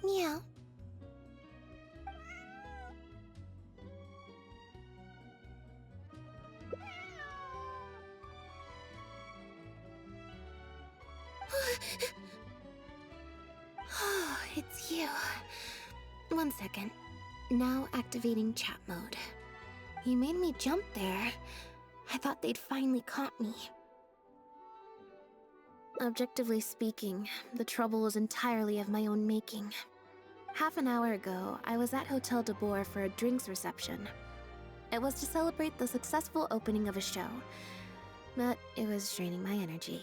Meow. Oh, it's you. 1 second. Now activating chat mode. You made me jump there. I thought they'd finally caught me. Objectively speaking, the trouble was entirely of my own making. Half an hour ago, I was at Hotel de Boer for a drinks reception. It was to celebrate the successful opening of a show, but it was draining my energy.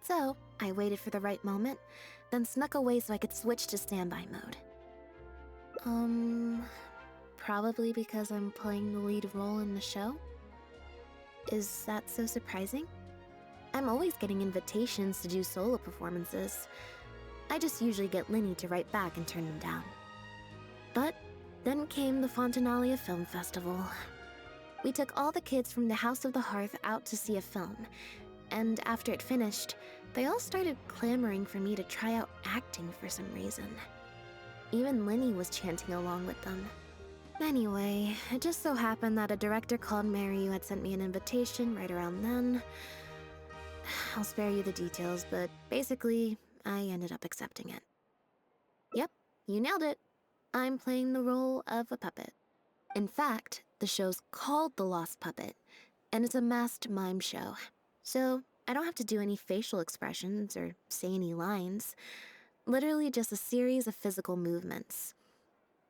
So, I waited for the right moment, then snuck away so I could switch to standby mode. Probably because I'm playing the lead role in the show? Is that so surprising? I'm always getting invitations to do solo performances. I just usually get Linny to write back and turn them down. But then came the Fontanalia Film Festival. We took all the kids from the House of the Hearth out to see a film, and after it finished, they all started clamoring for me to try out acting for some reason. Even Linny was chanting along with them. Anyway, it just so happened that a director called Mary had sent me an invitation right around then. I'll spare you the details, but basically, I ended up accepting it. Yep, you nailed it. I'm playing the role of a puppet. In fact, the show's called The Lost Puppet, and it's a masked mime show. So, I don't have to do any facial expressions or say any lines. Literally just a series of physical movements.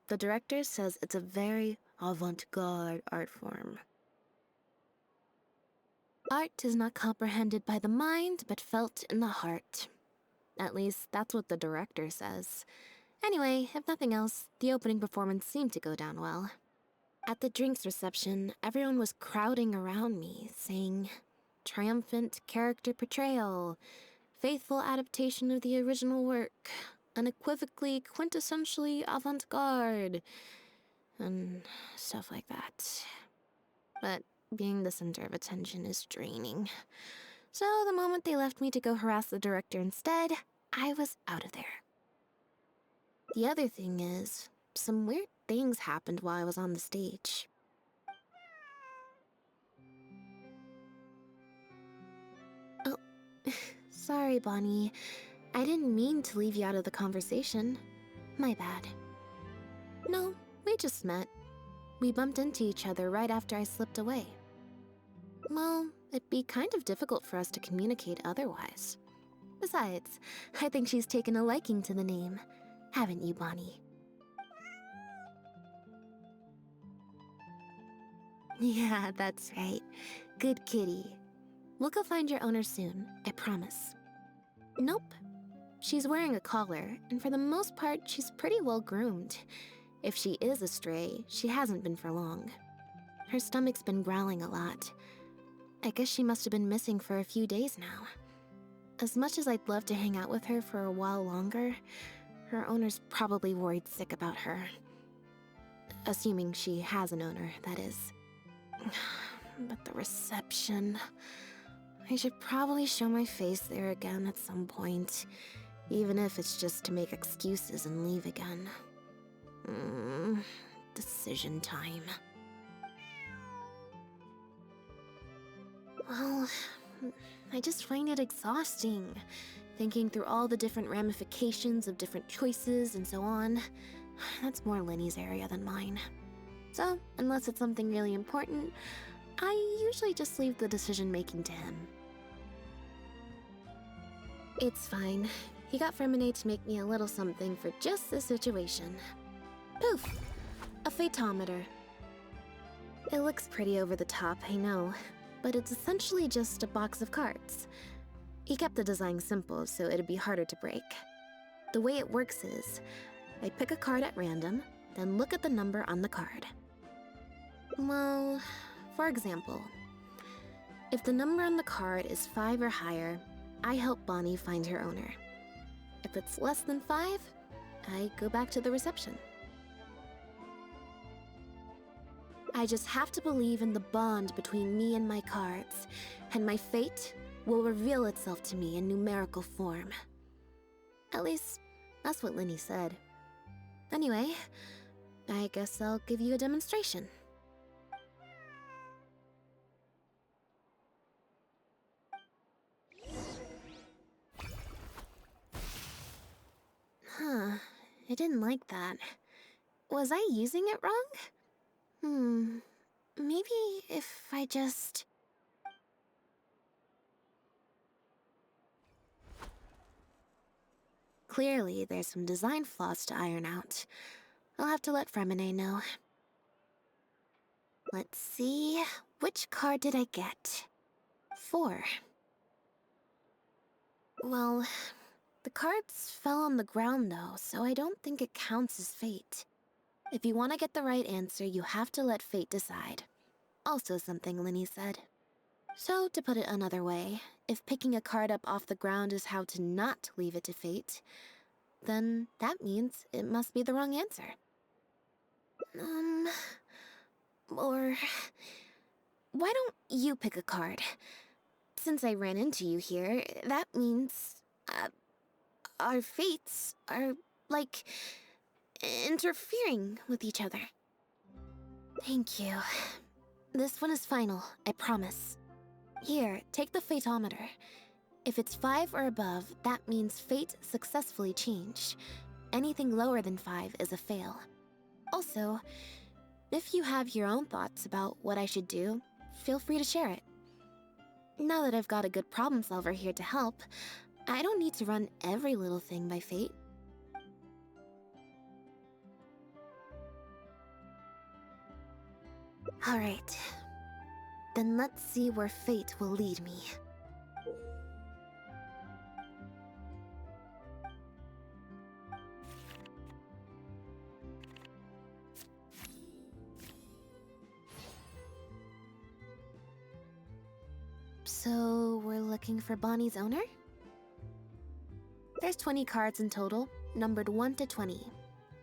The director says it's a very avant-garde art form. Art is not comprehended by the mind, but felt in the heart. At least, that's what the director says. Anyway, if nothing else, the opening performance seemed to go down well. At the drinks reception, everyone was crowding around me, saying, "Triumphant character portrayal, faithful adaptation of the original work, unequivocally, quintessentially avant-garde," and stuff like that. But being the center of attention is draining. So the moment they left me to go harass the director instead, I was out of there. The other thing is, some weird things happened while I was on the stage. Oh, sorry, Bonnie. I didn't mean to leave you out of the conversation. My bad. No, we just met. We bumped into each other right after I slipped away. Well, it'd be kind of difficult for us to communicate otherwise. Besides, I think she's taken a liking to the name. Haven't you, Bonnie? Yeah, that's right. Good kitty. We'll go find your owner soon, I promise. Nope. She's wearing a collar, and for the most part, she's pretty well groomed. If she is a stray, she hasn't been for long. Her stomach's been growling a lot. I guess she must have been missing for a few days now. As much as I'd love to hang out with her for a while longer, her owner's probably worried sick about her. Assuming she has an owner, that is. But the reception... I should probably show my face there again at some point, even if it's just to make excuses and leave again. Decision time. Well, I just find it exhausting, thinking through all the different ramifications of different choices and so on. That's more Linny's area than mine. So, unless it's something really important, I usually just leave the decision-making to him. It's fine. He got Fremonade to make me a little something for just this situation. Poof! A phaetometer. It looks pretty over the top, I know, but it's essentially just a box of cards. He kept the design simple, so it'd be harder to break. The way it works is, I pick a card at random, then look at the number on the card. Well, for example, if the number on the card is 5 or higher, I help Bonnie find her owner. If it's less than 5, I go back to the reception. I just have to believe in the bond between me and my cards, and my fate will reveal itself to me in numerical form. At least, that's what Linny said. Anyway, I guess I'll give you a demonstration. Huh, I didn't like that. Was I using it wrong? Maybe if I just... Clearly, there's some design flaws to iron out. I'll have to let Fremine know. Let's see, which card did I get? 4. Well, the cards fell on the ground though, so I don't think it counts as fate. If you want to get the right answer, you have to let fate decide. Also something Linny said. So, to put it another way, if picking a card up off the ground is how to not leave it to fate, then that means it must be the wrong answer. Or... Why don't you pick a card? Since I ran into you here, that means... our fates are, like, interfering with each other. Thank you. This one is final, I promise. Here, take the fatometer. If it's 5 or above, that means fate successfully changed. Anything lower than 5 is a fail. Also, if you have your own thoughts about what I should do, feel free to share it. Now that I've got a good problem solver here to help, I don't need to run every little thing by fate. Alright. Then let's see where fate will lead me. So, we're looking for Bonnie's owner? There's 20 cards in total, numbered 1 to 20.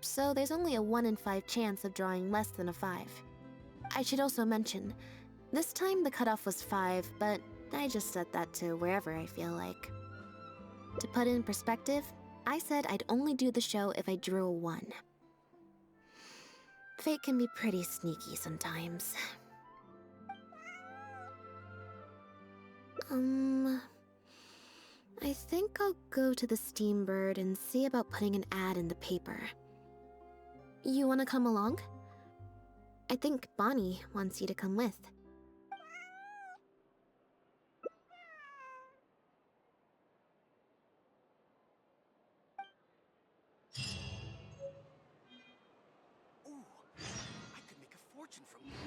So there's only a 1 in 5 chance of drawing less than a 5. I should also mention, this time the cutoff was 5, but I just set that to wherever I feel like. To put it in perspective, I said I'd only do the show if I drew a 1. Fate can be pretty sneaky sometimes. I think I'll go to the Steambird and see about putting an ad in the paper. You wanna come along? I think Bonnie wants you to come with. Ooh, I could make a fortune from this.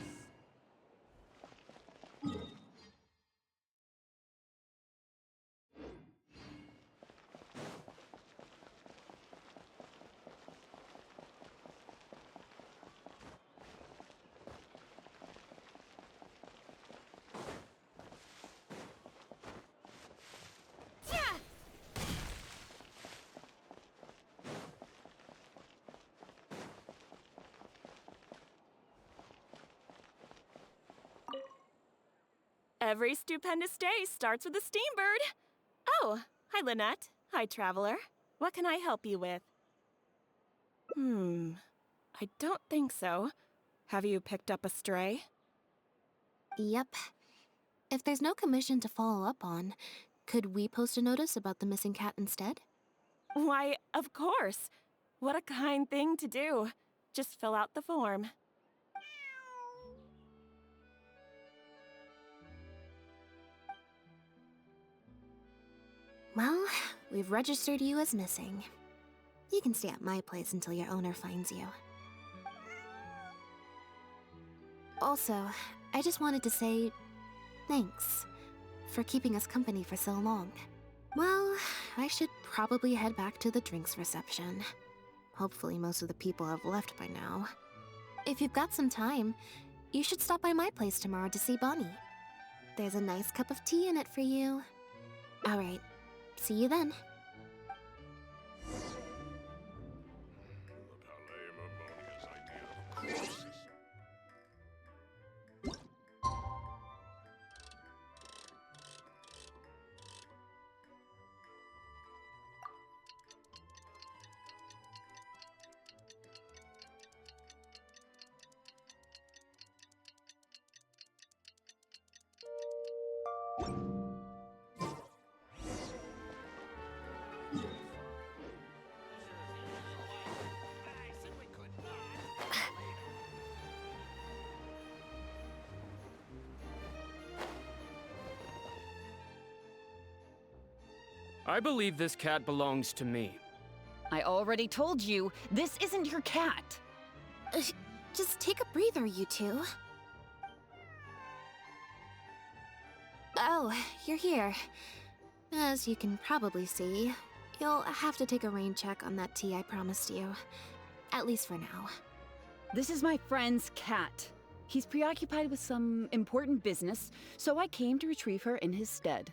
Every stupendous day starts with a Steambird. Oh, hi Lynette. Hi Traveler. What can I help you with? I don't think so. Have you picked up a stray? Yep. If there's no commission to follow up on, could we post a notice about the missing cat instead? Why, of course. What a kind thing to do. Just fill out the form. Well, we've registered you as missing. You can stay at my place until your owner finds you. Also, I just wanted to say thanks for keeping us company for so long. Well, I should probably head back to the drinks reception. Hopefully most of the people have left by now. If you've got some time, you should stop by my place tomorrow to see Bonnie. There's a nice cup of tea in it for you. Alright, see you then. Look how lame Ammonia's idea of cross is. I believe this cat belongs to me. I already told you, this isn't your cat. Uh, just take a breather, you two. Oh, you're here. As you can probably see, you'll have to take a rain check on that tea I promised you. At least for now. This is my friend's cat. He's preoccupied with some important business, so I came to retrieve her in his stead.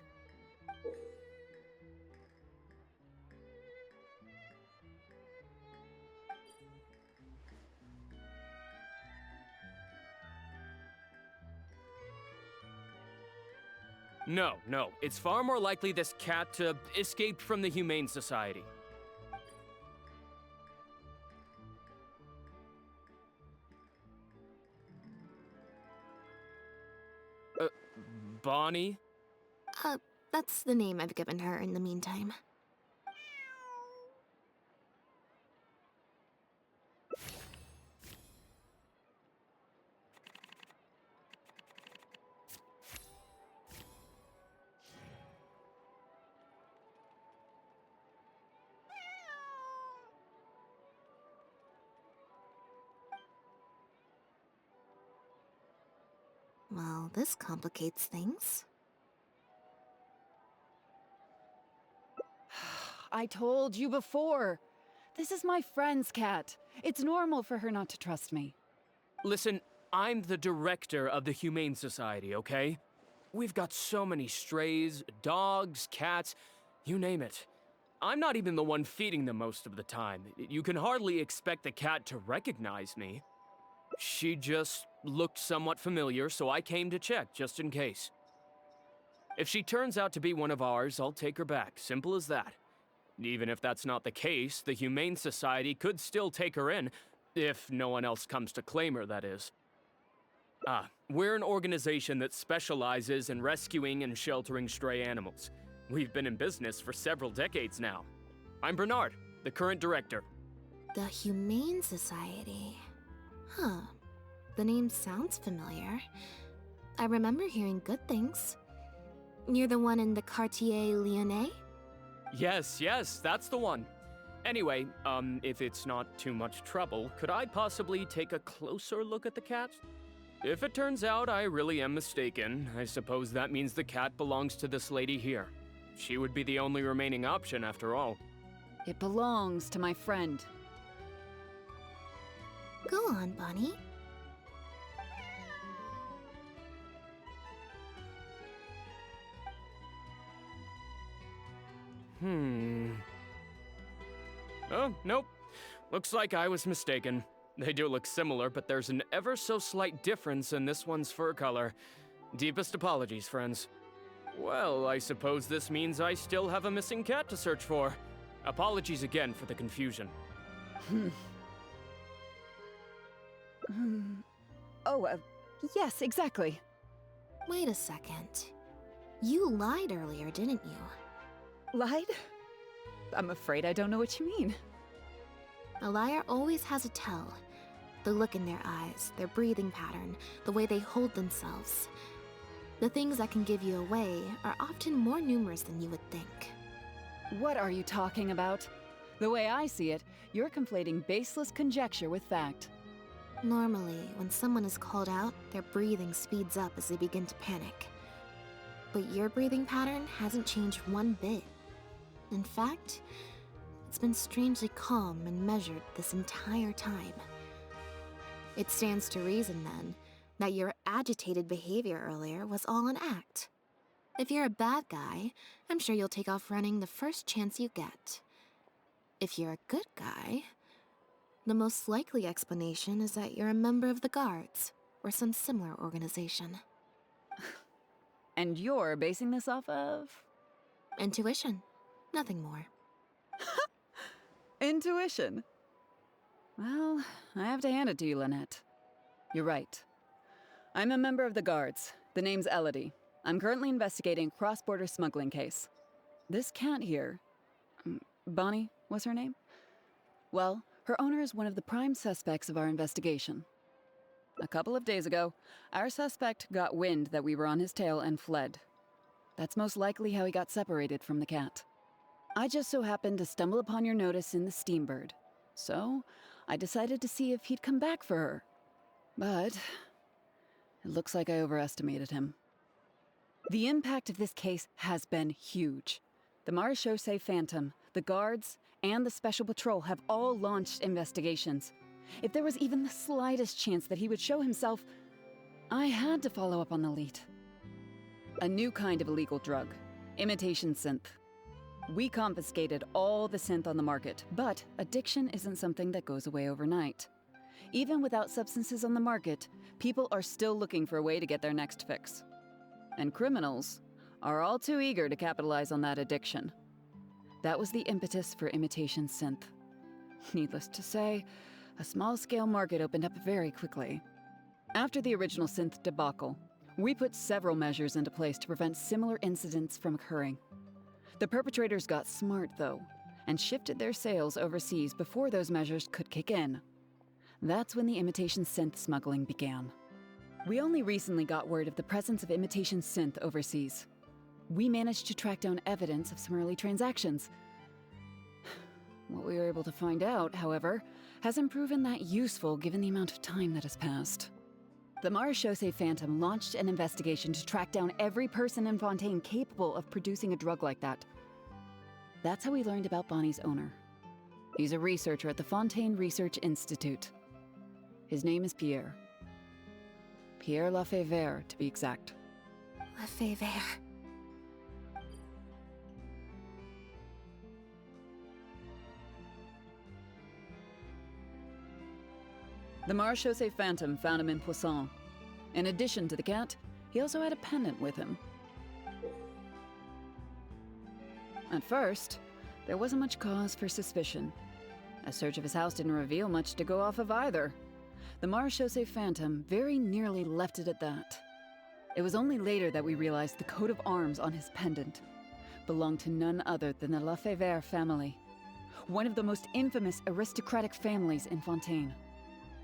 No. It's far more likely this cat escaped from the Humane Society. Bonnie? That's the name I've given her in the meantime. Well, this complicates things. I told you before. This is my friend's cat. It's normal for her not to trust me. Listen, I'm the director of the Humane Society, okay? We've got so many strays, dogs, cats, you name it. I'm not even the one feeding them most of the time. You can hardly expect the cat to recognize me. She just looked somewhat familiar, so I came to check, just in case. If she turns out to be one of ours, I'll take her back. Simple as that. Even if that's not the case, the Humane Society could still take her in, if no one else comes to claim her, that is. We're an organization that specializes in rescuing and sheltering stray animals. We've been in business for several decades now. I'm Bernard, the current director. The Humane Society. Huh. The name sounds familiar. I remember hearing good things. You're the one in the Quartier Lyonnais? Yes, that's the one. Anyway, if it's not too much trouble, could I possibly take a closer look at the cat? If it turns out I really am mistaken, I suppose that means the cat belongs to this lady here. She would be the only remaining option after all. It belongs to my friend. Go on, Bonnie. Oh, nope. Looks like I was mistaken. They do look similar, but there's an ever so slight difference in this one's fur color. Deepest apologies, friends. Well, I suppose this means I still have a missing cat to search for. Apologies again for the confusion. Yes, exactly. Wait a second. You lied earlier, didn't you? Lied? I'm afraid I don't know what you mean. A liar always has a tell. The look in their eyes, their breathing pattern, the way they hold themselves. The things that can give you away are often more numerous than you would think. What are you talking about? The way I see it, you're conflating baseless conjecture with fact. Normally, when someone is called out, their breathing speeds up as they begin to panic. But your breathing pattern hasn't changed one bit. In fact, it's been strangely calm and measured this entire time. It stands to reason, then, that your agitated behavior earlier was all an act. If you're a bad guy, I'm sure you'll take off running the first chance you get. If you're a good guy, the most likely explanation is that you're a member of the Guards, or some similar organization. And you're basing this off of? Intuition. Nothing more. Intuition. Well, I have to hand it to you, Lynette. You're right. I'm a member of the Guards. The name's Elodie. I'm currently investigating a cross-border smuggling case. This cat here, Bonnie was her name? Well, her owner is one of the prime suspects of our investigation. A couple of days ago, our suspect got wind that we were on his tail and fled. That's most likely how he got separated from the cat. I just so happened to stumble upon your notice in the Steambird. So, I decided to see if he'd come back for her. But it looks like I overestimated him. The impact of this case has been huge. The Marechaussee Phantom, the Guards, and the Special Patrol have all launched investigations. If there was even the slightest chance that he would show himself, I had to follow up on the lead. A new kind of illegal drug, imitation synth. We confiscated all the synth on the market, but addiction isn't something that goes away overnight. Even without substances on the market, people are still looking for a way to get their next fix. And criminals are all too eager to capitalize on that addiction. That was the impetus for imitation synth. Needless to say, a small-scale market opened up very quickly. After the original synth debacle, we put several measures into place to prevent similar incidents from occurring. The perpetrators got smart, though, and shifted their sales overseas before those measures could kick in. That's when the imitation synth smuggling began. We only recently got word of the presence of imitation synth overseas. We managed to track down evidence of some early transactions. What we were able to find out, however, hasn't proven that useful given the amount of time that has passed. The Marechaussee Phantom launched an investigation to track down every person in Fontaine capable of producing a drug like that. That's how we learned about Bonnie's owner. He's a researcher at the Fontaine Research Institute. His name is Pierre. Pierre Lafayette, to be exact. Lefebvre. The Marechaussee Phantom found him in Poisson. In addition to the cat, he also had a pendant with him. At first, there wasn't much cause for suspicion. A search of his house didn't reveal much to go off of either. The Marechaussee Phantom very nearly left it at that. It was only later that we realized the coat of arms on his pendant belonged to none other than the Lafayette family, one of the most infamous aristocratic families in Fontaine.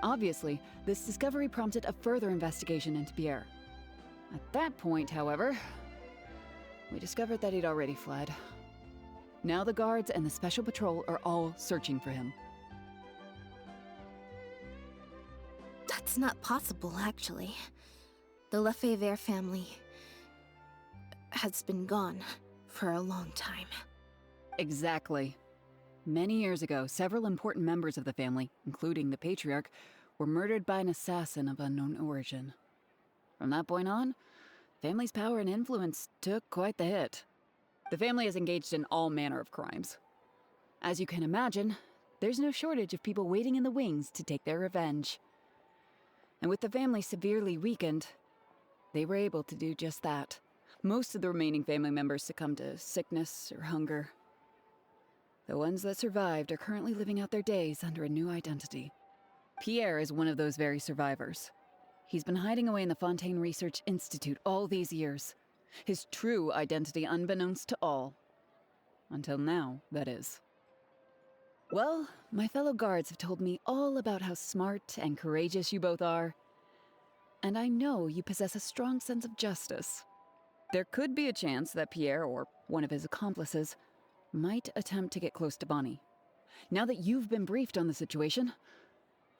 Obviously, this discovery prompted a further investigation into Pierre. At that point, however, we discovered that he'd already fled. Now the Guards and the Special Patrol are all searching for him. That's not possible, actually. The Lefebvre family has been gone for a long time. Exactly. Many years ago, several important members of the family, including the Patriarch, were murdered by an assassin of unknown origin. From that point on, the family's power and influence took quite the hit. The family is engaged in all manner of crimes. As you can imagine, there's no shortage of people waiting in the wings to take their revenge. And with the family severely weakened, they were able to do just that. Most of the remaining family members succumbed to sickness or hunger. The ones that survived are currently living out their days under a new identity. Pierre is one of those very survivors. He's been hiding away in the Fontaine Research Institute all these years. His true identity unbeknownst to all. Until now, that is. Well, my fellow guards have told me all about how smart and courageous you both are. And I know you possess a strong sense of justice. There could be a chance that Pierre, or one of his accomplices, might attempt to get close to Bonnie. Now that you've been briefed on the situation,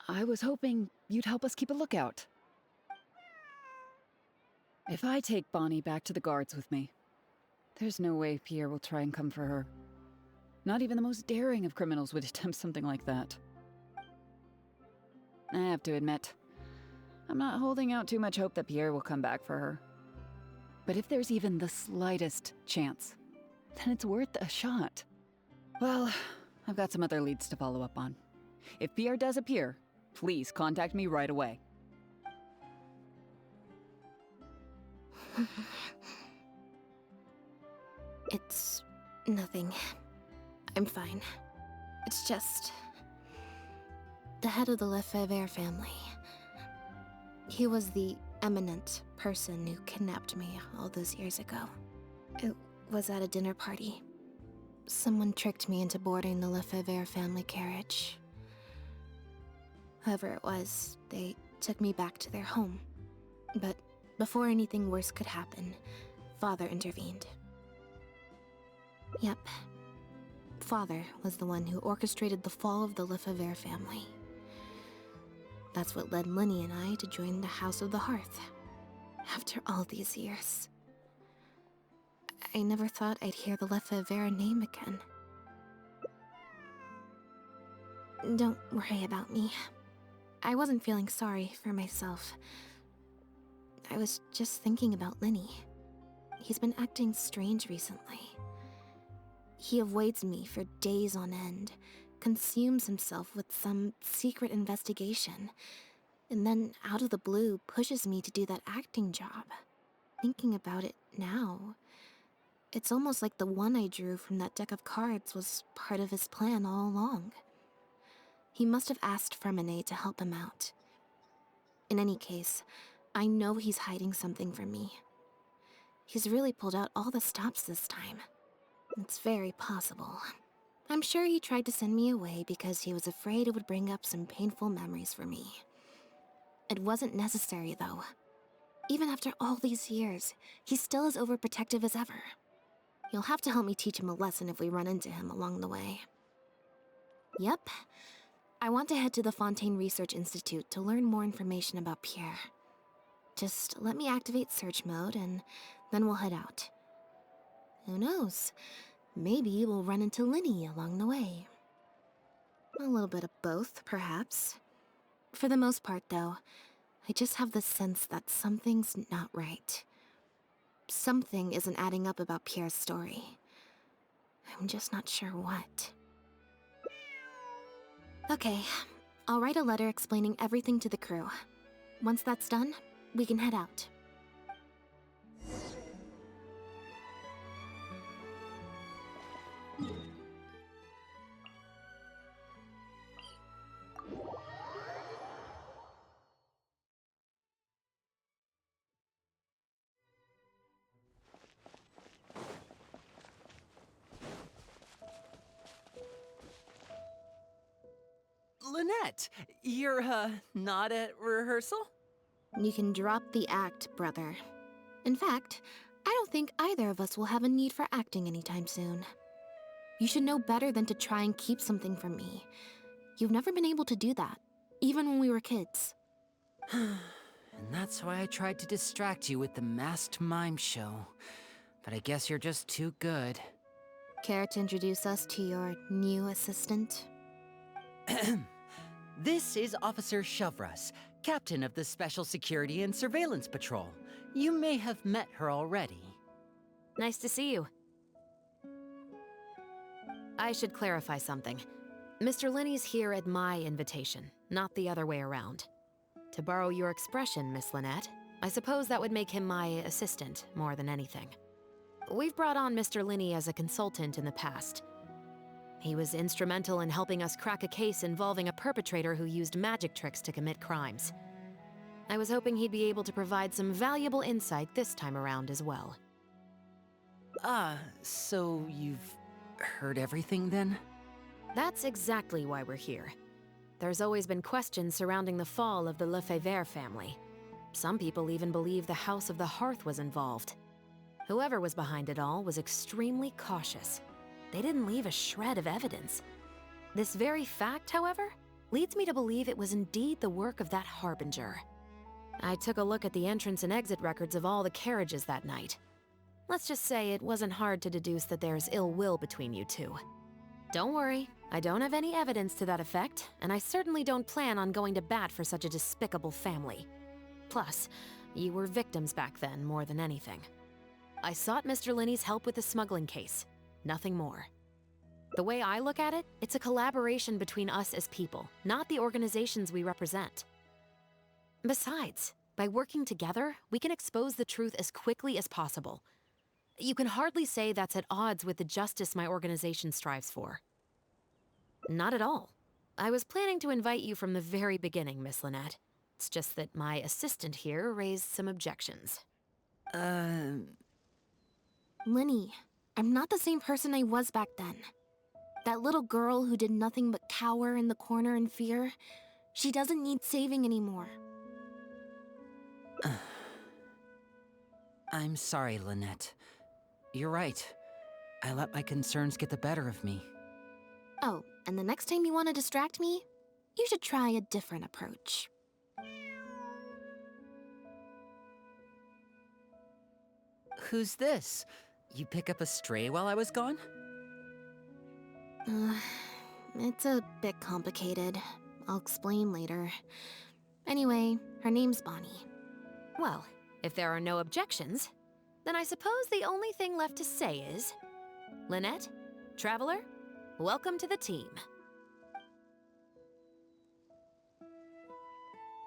I was hoping you'd help us keep a lookout. If I take Bonnie back to the Guards with me, there's no way Pierre will try and come for her. Not even the most daring of criminals would attempt something like that. I have to admit, I'm not holding out too much hope that Pierre will come back for her. But if there's even the slightest chance, then it's worth a shot. Well, I've got some other leads to follow up on. If Pierre does appear, please contact me right away. It's nothing. I'm fine. It's just the head of the Lefebvre family. He was the eminent person who kidnapped me all those years ago. It was at a dinner party. Someone tricked me into boarding the Lefebvre family carriage. Whoever it was, they took me back to their home. But before anything worse could happen, Father intervened. Yep. father was the one who orchestrated the fall of the Lefevre family. That's what led Lenny and I to join the House of the Hearth. After all these years. I never thought I'd hear the Lefevre name again. Don't worry about me. I wasn't feeling sorry for myself. I was just thinking about Lenny. He's been acting strange recently. He avoids me for days on end, consumes himself with some secret investigation, and then out of the blue pushes me to do that acting job. Thinking about it now, it's almost like the one I drew from that deck of cards was part of his plan all along. He must have asked Fermine to help him out. In any case, I know he's hiding something from me. He's really pulled out all the stops this time. It's very possible. I'm sure he tried to send me away because he was afraid it would bring up some painful memories for me. It wasn't necessary, though. Even after all these years, he's still as overprotective as ever. You'll have to help me teach him a lesson if we run into him along the way. Yep. I want to head to the Fontaine Research Institute to learn more information about Pierre. Just let me activate search mode and then we'll head out. Who knows? Maybe we'll run into Lenny along the way. A little bit of both, perhaps. For the most part, though, I just have the sense that something's not right. Something isn't adding up about Pierre's story. I'm just not sure what. Okay, I'll write a letter explaining everything to the crew. Once that's done, we can head out. Lynette, you're, not at rehearsal? You can drop the act, brother. In fact, I don't think either of us will have a need for acting anytime soon. You should know better than to try and keep something from me. You've never been able to do that, even when we were kids. And that's why I tried to distract you with the masked mime show. But I guess you're just too good. Care to introduce us to your new assistant? This is Officer Shovras, captain of the Special Security and Surveillance Patrol. You may have met her already. Nice to see you. I should clarify something. Mr. Lenny's here at my invitation, not the other way around. To borrow your expression, Miss Lynette, I suppose that would make him my assistant more than anything. We've brought on Mr. Lenny as a consultant in the past. He was instrumental in helping us crack a case involving a perpetrator who used magic tricks to commit crimes. I was hoping he'd be able to provide some valuable insight this time around as well. So you've heard everything then? That's exactly why we're here. There's always been questions surrounding the fall of the Lefevre family. Some people even believe the House of the Hearth was involved. Whoever was behind it all was extremely cautious. They didn't leave a shred of evidence. This very fact, however, leads me to believe it was indeed the work of that harbinger. I took a look at the entrance and exit records of all the carriages that night. Let's just say it wasn't hard to deduce that there's ill will between you two. Don't worry, I don't have any evidence to that effect, and I certainly don't plan on going to bat for such a despicable family. Plus, you were victims back then more than anything. I sought Mr. Lenny's help with the smuggling case. Nothing more. The way I look at it, it's a collaboration between us as people, not the organizations we represent. Besides, by working together, we can expose the truth as quickly as possible. You can hardly say that's at odds with the justice my organization strives for. Not at all. I was planning to invite you from the very beginning, Miss Lynette. It's just that my assistant here raised some objections. Lenny, I'm not the same person I was back then. That little girl who did nothing but cower in the corner in fear, she doesn't need saving anymore. I'm sorry, Lynette. You're right. I let my concerns get the better of me. Oh, and the next time you want to distract me, you should try a different approach. Who's this? You pick up a stray while I was gone? Uh, it's a bit complicated. I'll explain later. Anyway, her name's Bonnie. Well, if there are no objections, then I suppose the only thing left to say is... Lynette, Traveler, welcome to the team.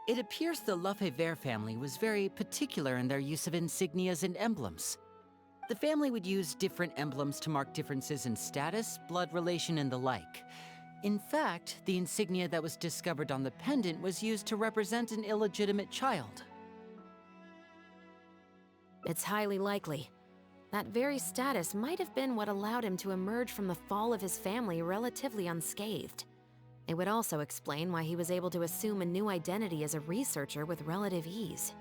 It appears the Lefebvre family was very particular in their use of insignias and emblems. The family would use different emblems to mark differences in status, blood relation, and the like. In fact, the insignia that was discovered on the pendant was used to represent an illegitimate child. It's highly likely. That very status might have been what allowed him to emerge from the fall of his family relatively unscathed. It would also explain why he was able to assume a new identity as a researcher with relative ease.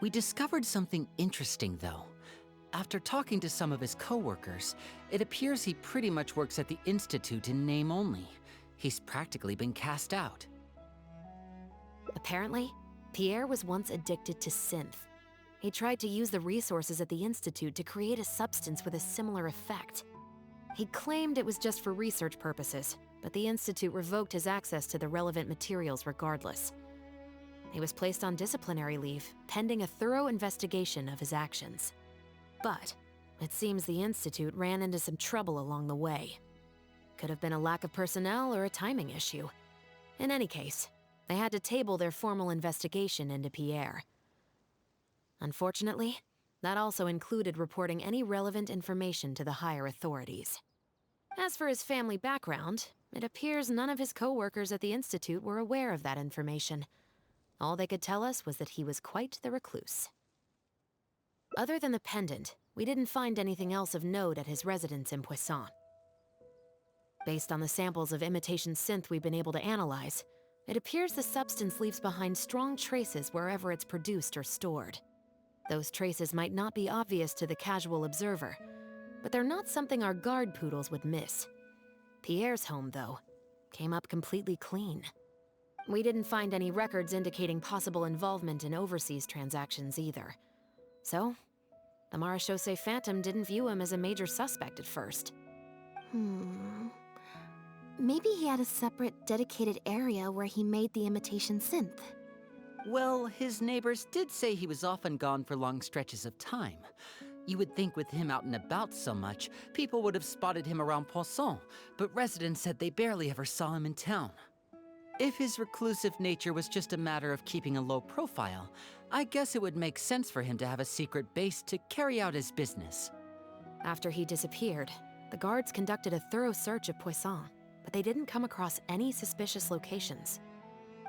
We discovered something interesting, though. After talking to some of his co-workers, it appears he pretty much works at the Institute in name only. He's practically been cast out. Apparently, Pierre was once addicted to synth. He tried to use the resources at the Institute to create a substance with a similar effect. He claimed it was just for research purposes, but the Institute revoked his access to the relevant materials regardless. He was placed on disciplinary leave, pending a thorough investigation of his actions. But it seems the Institute ran into some trouble along the way. Could have been a lack of personnel or a timing issue. In any case, they had to table their formal investigation into Pierre. Unfortunately, that also included reporting any relevant information to the higher authorities. As for his family background, it appears none of his co-workers at the Institute were aware of that information. All they could tell us was that he was quite the recluse. Other than the pendant, we didn't find anything else of note at his residence in Poisson. Based on the samples of imitation synth we've been able to analyze, it appears the substance leaves behind strong traces wherever it's produced or stored. Those traces might not be obvious to the casual observer, but they're not something our guard poodles would miss. Pierre's home, though, came up completely clean. We didn't find any records indicating possible involvement in overseas transactions either. So, the Marechaussee Phantom didn't view him as a major suspect at first. Maybe he had a separate, dedicated area where he made the imitation synth. Well, his neighbors did say he was often gone for long stretches of time. You would think with him out and about so much, people would have spotted him around Poisson, but residents said they barely ever saw him in town. If his reclusive nature was just a matter of keeping a low profile, I guess it would make sense for him to have a secret base to carry out his business. After he disappeared, the guards conducted a thorough search of Poisson, but they didn't come across any suspicious locations.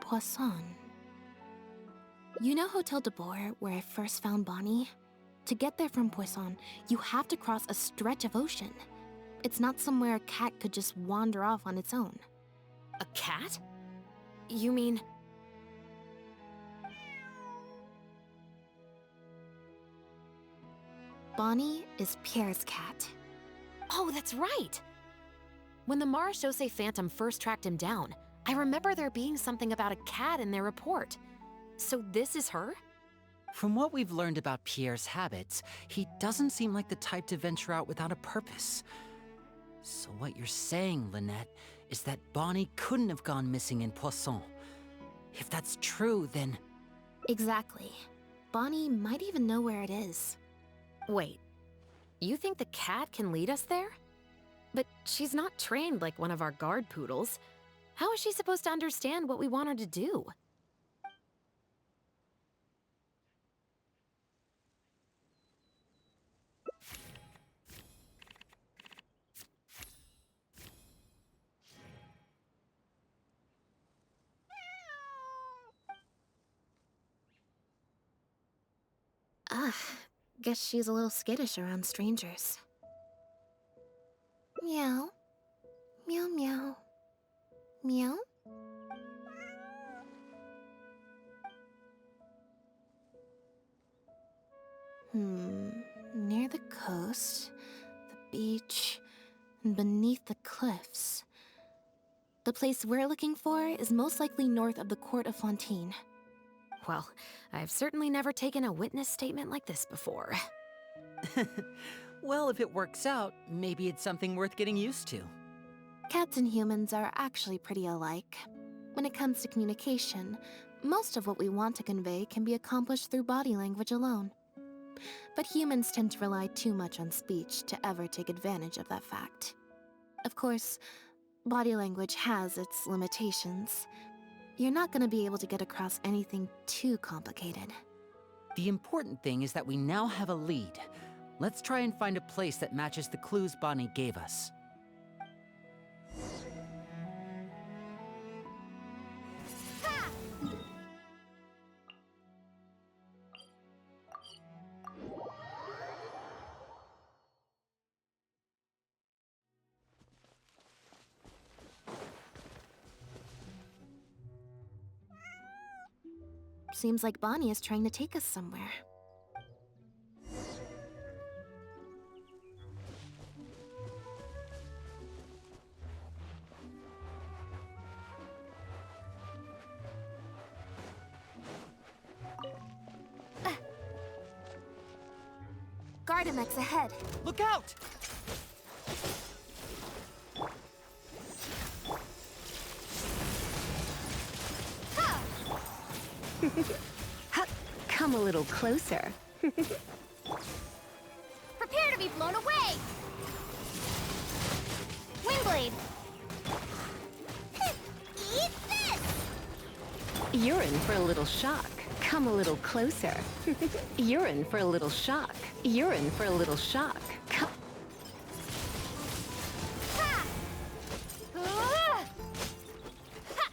Poisson. You know Hotel de Boer, where I first found Bonnie? To get there from Poisson, you have to cross a stretch of ocean. It's not somewhere a cat could just wander off on its own. A cat? You mean... Bonnie is Pierre's cat. Oh, that's right! When the Marechaussee Phantom first tracked him down, I remember there being something about a cat in their report. So this is her? From what we've learned about Pierre's habits, he doesn't seem like the type to venture out without a purpose. So what you're saying, Lynette, is that Bonnie couldn't have gone missing in Poisson. If that's true, then... Exactly. Bonnie might even know where it is. Wait, you think the cat can lead us there? But she's not trained like one of our guard poodles. How is she supposed to understand what we want her to do? Guess she's a little skittish around strangers. Meow. Meow meow. Meow? Near the coast, the beach, and beneath the cliffs. The place we're looking for is most likely north of the court of Fontaine. Well, I've certainly never taken a witness statement like this before. Well, if it works out, maybe it's something worth getting used to. Cats and humans are actually pretty alike. When it comes to communication, most of what we want to convey can be accomplished through body language alone. But humans tend to rely too much on speech to ever take advantage of that fact. Of course, body language has its limitations. You're not going to be able to get across anything too complicated. The important thing is that we now have a lead. Let's try and find a place that matches the clues Bonnie gave us. Seems like Bonnie is trying to take us somewhere. Gardamex ahead. Look out! Come a little closer. Prepare to be blown away! Windblade! Eat this! You're in for a little shock. Come a little closer. You're in for a little shock. You're in for a little shock. Come. Ha! Ha!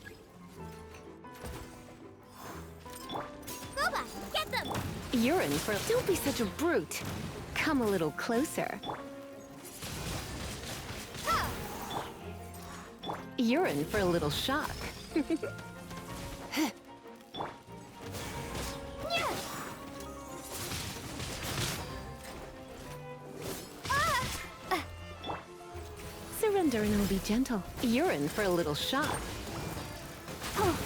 Boba, get them! You're in for. Don't be such a brute. Come a little closer. Ha! You're in for a little shock. Yeah! Surrender and I'll be gentle. You're in for a little shock. Out of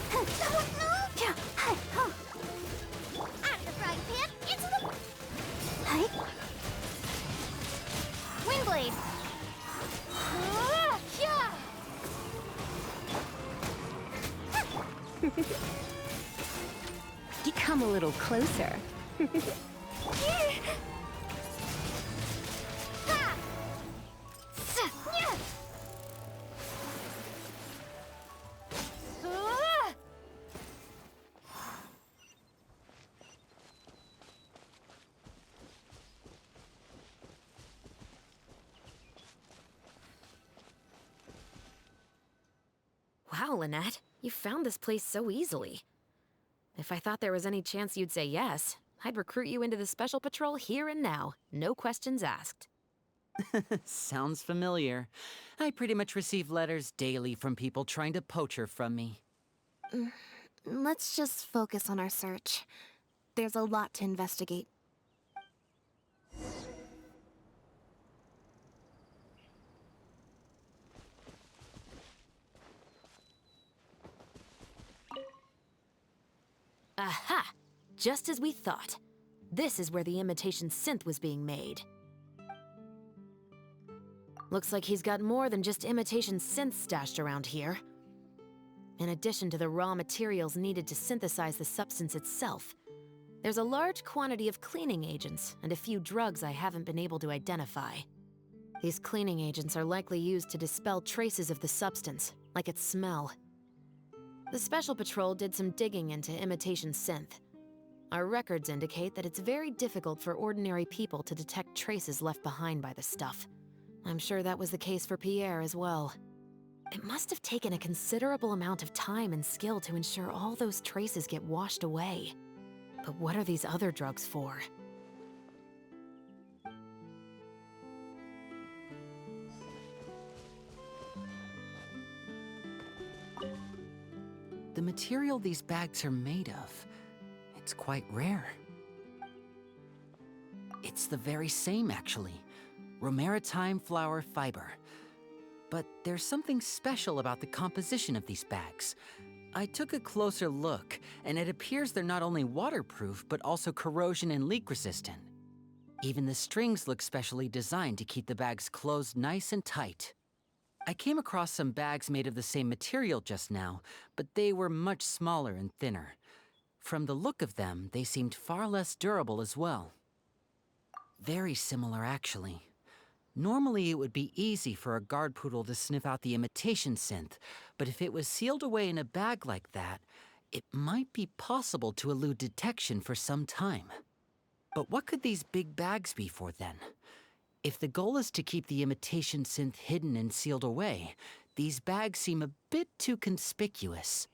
the frying pan, into the... Hi. Windblade! You come a little closer. Wow, Lynette, you found this place so easily. If I thought there was any chance you'd say yes, I'd recruit you into the Special Patrol here and now, no questions asked. Sounds familiar. I pretty much receive letters daily from people trying to poach her from me. Let's just focus on our search. There's a lot to investigate. Aha! Just as we thought. This is where the imitation synth was being made. Looks like he's got more than just imitation synths stashed around here. In addition to the raw materials needed to synthesize the substance itself, there's a large quantity of cleaning agents and a few drugs I haven't been able to identify. These cleaning agents are likely used to dispel traces of the substance, like its smell. The Special Patrol did some digging into imitation synth. Our records indicate that it's very difficult for ordinary people to detect traces left behind by the stuff. I'm sure that was the case for Pierre as well. It must have taken a considerable amount of time and skill to ensure all those traces get washed away. But what are these other drugs for? The material these bags are made of, it's quite rare. It's the very same, actually. Romaritime flower fiber. But there's something special about the composition of these bags. I took a closer look, and it appears they're not only waterproof, but also corrosion and leak resistant. Even the strings look specially designed to keep the bags closed nice and tight. I came across some bags made of the same material just now, but they were much smaller and thinner. From the look of them, they seemed far less durable as well. Very similar, actually. Normally, it would be easy for a guard poodle to sniff out the imitation synth, but if it was sealed away in a bag like that, it might be possible to elude detection for some time. But what could these big bags be for then? If the goal is to keep the imitation synth hidden and sealed away, these bags seem a bit too conspicuous.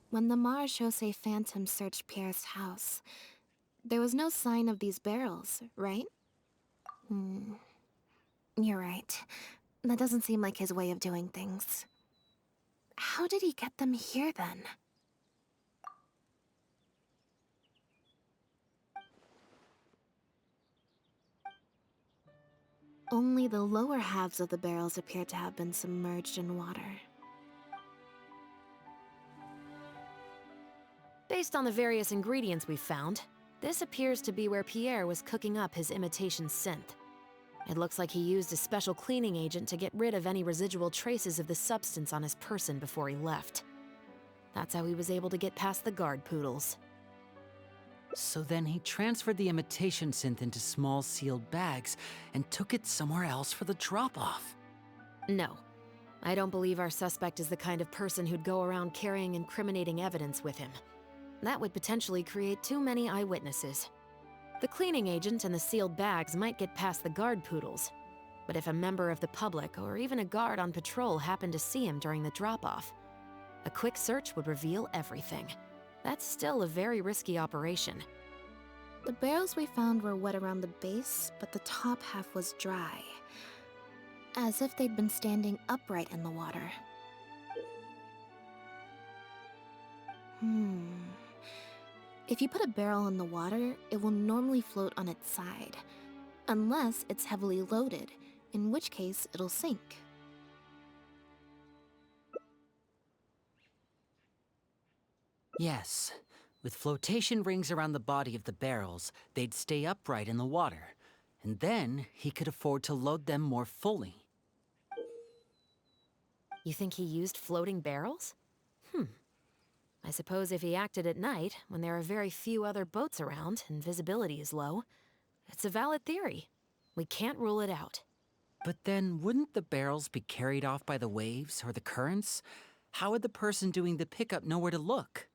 When the Marechaussee Phantom searched Pierre's house, there was no sign of these barrels, right? You're right. That doesn't seem like his way of doing things. How did he get them here, then? Only the lower halves of the barrels appear to have been submerged in water. Based on the various ingredients we've found, this appears to be where Pierre was cooking up his imitation synth. It looks like he used a special cleaning agent to get rid of any residual traces of the substance on his person before he left. That's how he was able to get past the guard poodles. So then he transferred the imitation synth into small sealed bags and took it somewhere else for the drop-off. No. I don't believe our suspect is the kind of person who'd go around carrying incriminating evidence with him. That would potentially create too many eyewitnesses. The cleaning agent and the sealed bags might get past the guard poodles, but if a member of the public or even a guard on patrol happened to see him during the drop-off, a quick search would reveal everything. That's still a very risky operation. The barrels we found were wet around the base, but the top half was dry. As if they'd been standing upright in the water. If you put a barrel in the water, it will normally float on its side. Unless it's heavily loaded, in which case it'll sink. Yes. With flotation rings around the body of the barrels, they'd stay upright in the water. And then he could afford to load them more fully. You think he used floating barrels? I suppose if he acted at night, when there are very few other boats around and visibility is low, it's a valid theory. We can't rule it out. But then, wouldn't the barrels be carried off by the waves or the currents? How would the person doing the pickup know where to look?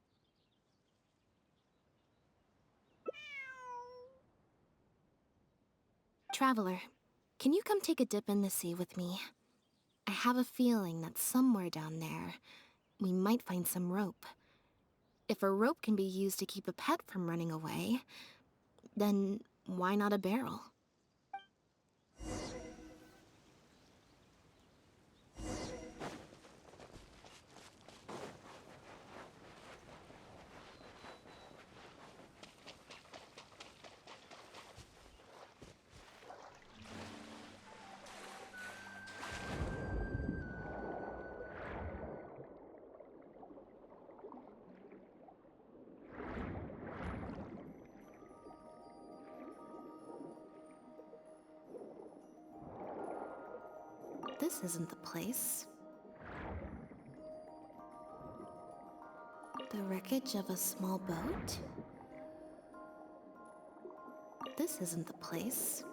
Traveler, can you come take a dip in the sea with me? I have a feeling that somewhere down there, we might find some rope. If a rope can be used to keep a pet from running away, then why not a barrel? This isn't the place. The wreckage of a small boat? This isn't the place.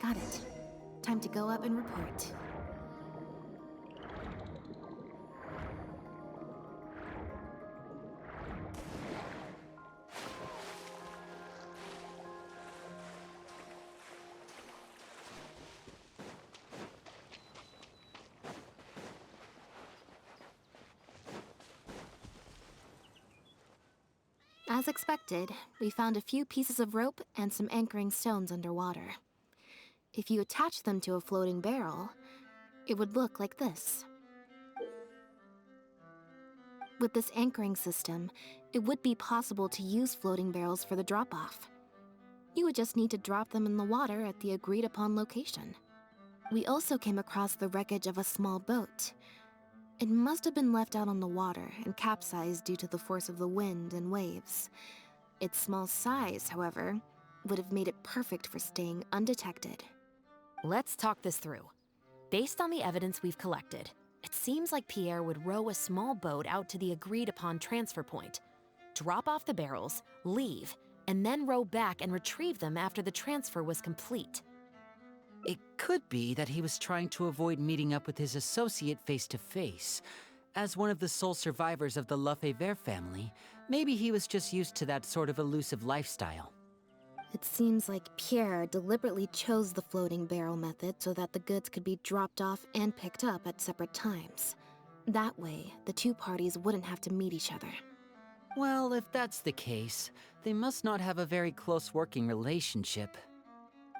Got it. Time to go up and report. As expected, we found a few pieces of rope and some anchoring stones underwater. If you attach them to a floating barrel, it would look like this. With this anchoring system, it would be possible to use floating barrels for the drop-off. You would just need to drop them in the water at the agreed-upon location. We also came across the wreckage of a small boat. It must have been left out on the water and capsized due to the force of the wind and waves. Its small size, however, would have made it perfect for staying undetected. Let's talk this through. Based on the evidence we've collected, it seems like Pierre would row a small boat out to the agreed-upon transfer point, drop off the barrels, leave, and then row back and retrieve them after the transfer was complete. It could be that he was trying to avoid meeting up with his associate face to face. As one of the sole survivors of the Lefebvre family, maybe he was just used to that sort of elusive lifestyle. It seems like Pierre deliberately chose the floating barrel method so that the goods could be dropped off and picked up at separate times. That way, the two parties wouldn't have to meet each other. Well, if that's the case, they must not have a very close working relationship.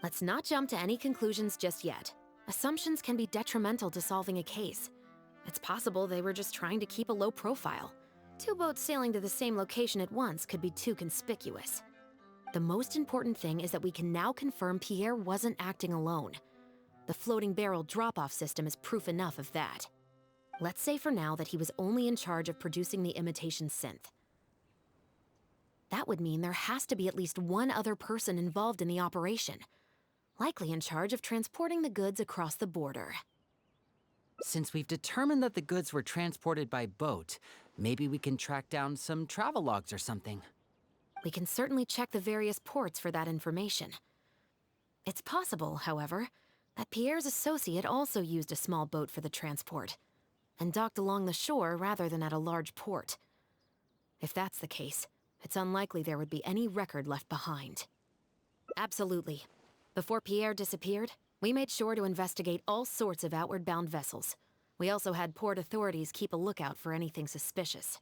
Let's not jump to any conclusions just yet. Assumptions can be detrimental to solving a case. It's possible they were just trying to keep a low profile. Two boats sailing to the same location at once could be too conspicuous. The most important thing is that we can now confirm Pierre wasn't acting alone. The floating barrel drop-off system is proof enough of that. Let's say for now that he was only in charge of producing the imitation synth. That would mean there has to be at least one other person involved in the operation, likely in charge of transporting the goods across the border. Since we've determined that the goods were transported by boat, maybe we can track down some travel logs or something. We can certainly check the various ports for that information. It's possible, however, that Pierre's associate also used a small boat for the transport, and docked along the shore rather than at a large port. If that's the case, it's unlikely there would be any record left behind. Absolutely. Before Pierre disappeared, we made sure to investigate all sorts of outward-bound vessels. We also had port authorities keep a lookout for anything suspicious.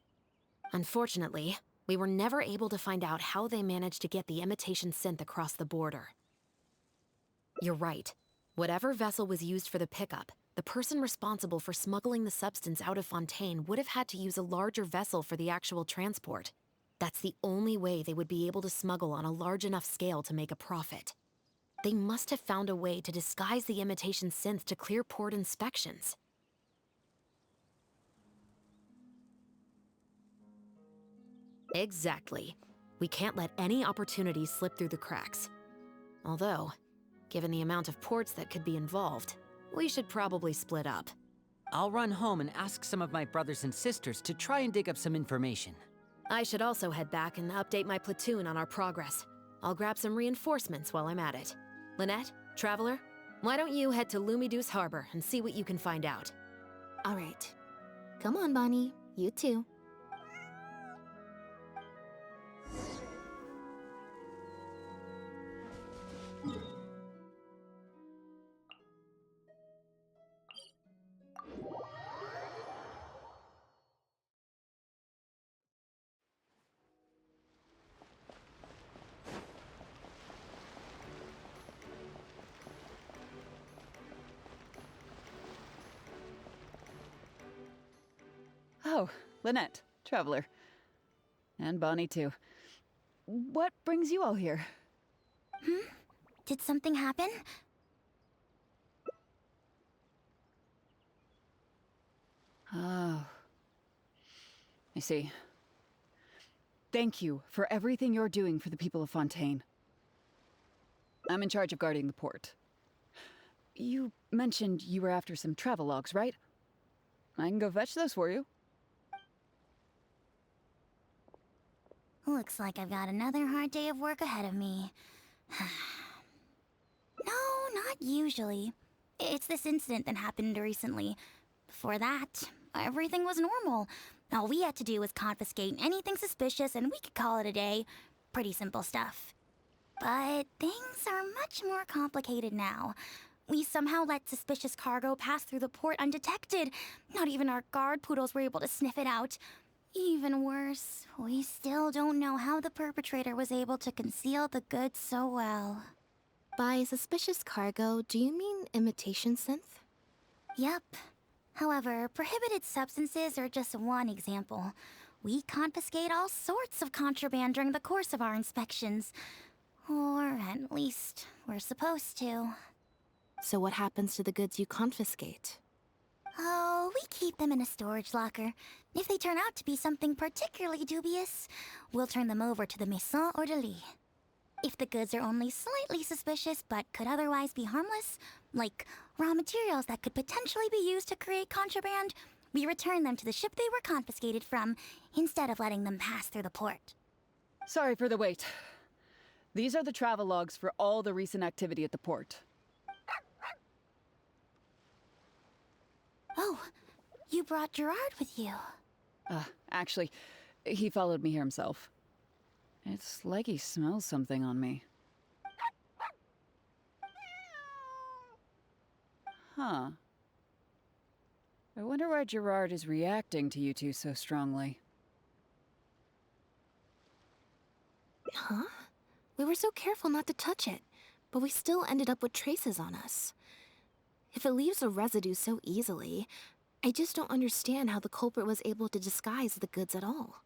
Unfortunately, we were never able to find out how they managed to get the imitation synth across the border. You're right. Whatever vessel was used for the pickup, the person responsible for smuggling the substance out of Fontaine would have had to use a larger vessel for the actual transport. That's the only way they would be able to smuggle on a large enough scale to make a profit. They must have found a way to disguise the imitation synth to clear port inspections. Exactly. We can't let any opportunities slip through the cracks. Although, given the amount of ports that could be involved, we should probably split up. I'll run home and ask some of my brothers and sisters to try and dig up some information. I should also head back and update my platoon on our progress. I'll grab some reinforcements while I'm at it. Lynette, Traveler, why don't you head to Lumiduce Harbor and see what you can find out? All right. Come on, Bonnie. You too. Oh, Lynette, Traveler. And Bonnie, too. What brings you all here? Did something happen? Oh. I see. Thank you for everything you're doing for the people of Fontaine. I'm in charge of guarding the port. You mentioned you were after some travel logs, right? I can go fetch those for you. Looks like I've got another hard day of work ahead of me. No, not usually. It's this incident that happened recently. Before that, everything was normal. All we had to do was confiscate anything suspicious and we could call it a day. Pretty simple stuff. But things are much more complicated now. We somehow let suspicious cargo pass through the port undetected. Not even our guard poodles were able to sniff it out. Even worse, we still don't know how the perpetrator was able to conceal the goods so well. By suspicious cargo, do you mean imitation synth? Yep. However, prohibited substances are just one example. We confiscate all sorts of contraband during the course of our inspections. Or at least, we're supposed to. So what happens to the goods you confiscate? Oh, we keep them in a storage locker. If they turn out to be something particularly dubious, we'll turn them over to the Maison Orderly. If the goods are only slightly suspicious but could otherwise be harmless, like raw materials that could potentially be used to create contraband, we return them to the ship they were confiscated from, instead of letting them pass through the port. Sorry for the wait. These are the travel logs for all the recent activity at the port. Oh, you brought Gerard with you. Actually, he followed me here himself. It's like he smells something on me. Huh. I wonder why Gerard is reacting to you two so strongly. Huh? We were so careful not to touch it, but we still ended up with traces on us. If it leaves a residue so easily, I just don't understand how the culprit was able to disguise the goods at all.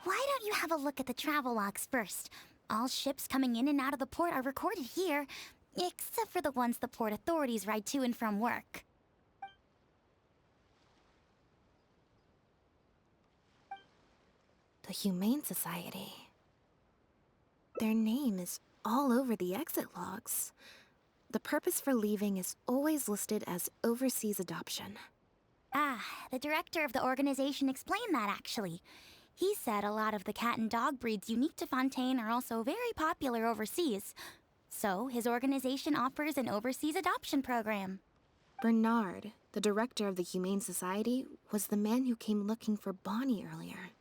Why don't you have a look at the travel logs first? All ships coming in and out of the port are recorded here, except for the ones the port authorities ride to and from work. The Humane Society. Their name is all over the exit logs. The purpose for leaving is always listed as overseas adoption. Ah, the director of the organization explained that actually. He said a lot of the cat and dog breeds unique to Fontaine are also very popular overseas. So his organization offers an overseas adoption program. Bernard, the director of the Humane Society, was the man who came looking for Bonnie earlier.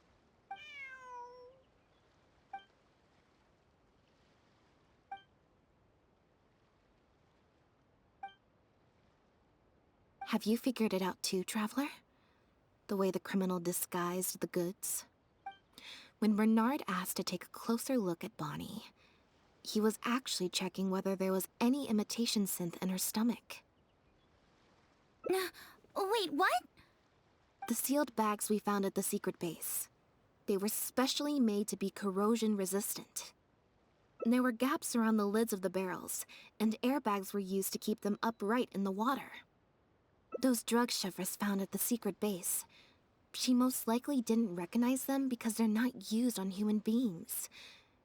Have you figured it out too, Traveler? The way the criminal disguised the goods? When Bernard asked to take a closer look at Bonnie, he was actually checking whether there was any imitation synth in her stomach. Wait, what? The sealed bags we found at the secret base. They were specially made to be corrosion resistant. There were gaps around the lids of the barrels, and airbags were used to keep them upright in the water. Those drug shivers found at the secret base, she most likely didn't recognize them because they're not used on human beings.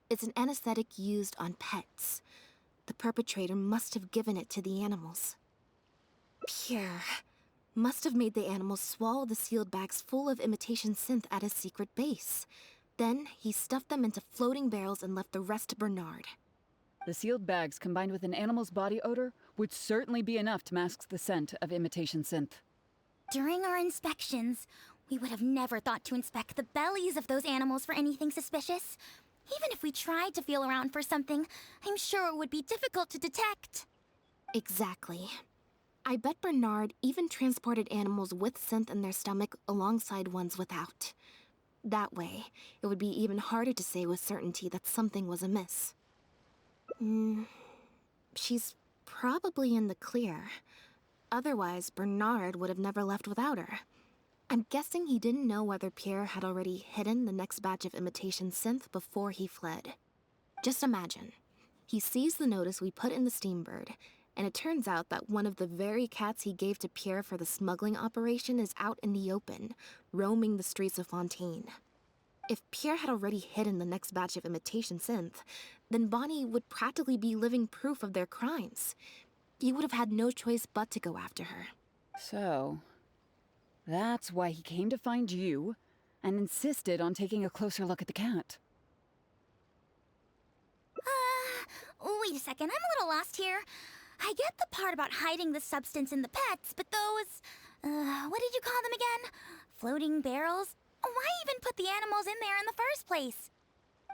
It's an anesthetic used on pets. The perpetrator must have given it to the animals. Pierre must have made the animals swallow the sealed bags full of imitation synth at his secret base. Then he stuffed them into floating barrels and left the rest to Bernard. The sealed bags combined with an animal's body odor would certainly be enough to mask the scent of imitation synth. During our inspections, we would have never thought to inspect the bellies of those animals for anything suspicious. Even if we tried to feel around for something, I'm sure it would be difficult to detect. Exactly. I bet Bernard even transported animals with synth in their stomach alongside ones without. That way, it would be even harder to say with certainty that something was amiss. She's probably in the clear. Otherwise, Bernard would have never left without her. I'm guessing he didn't know whether Pierre had already hidden the next batch of imitation synth before he fled. Just imagine. He sees the notice we put in the Steambird, and it turns out that one of the very cats he gave to Pierre for the smuggling operation is out in the open, roaming the streets of Fontaine. If Pierre had already hidden the next batch of imitation synth, then Bonnie would practically be living proof of their crimes. He would have had no choice but to go after her. So, that's why he came to find you and insisted on taking a closer look at the cat. Wait a second, I'm a little lost here. I get the part about hiding the substance in the pets, but those, what did you call them again? Floating barrels? Why even put the animals in there in the first place?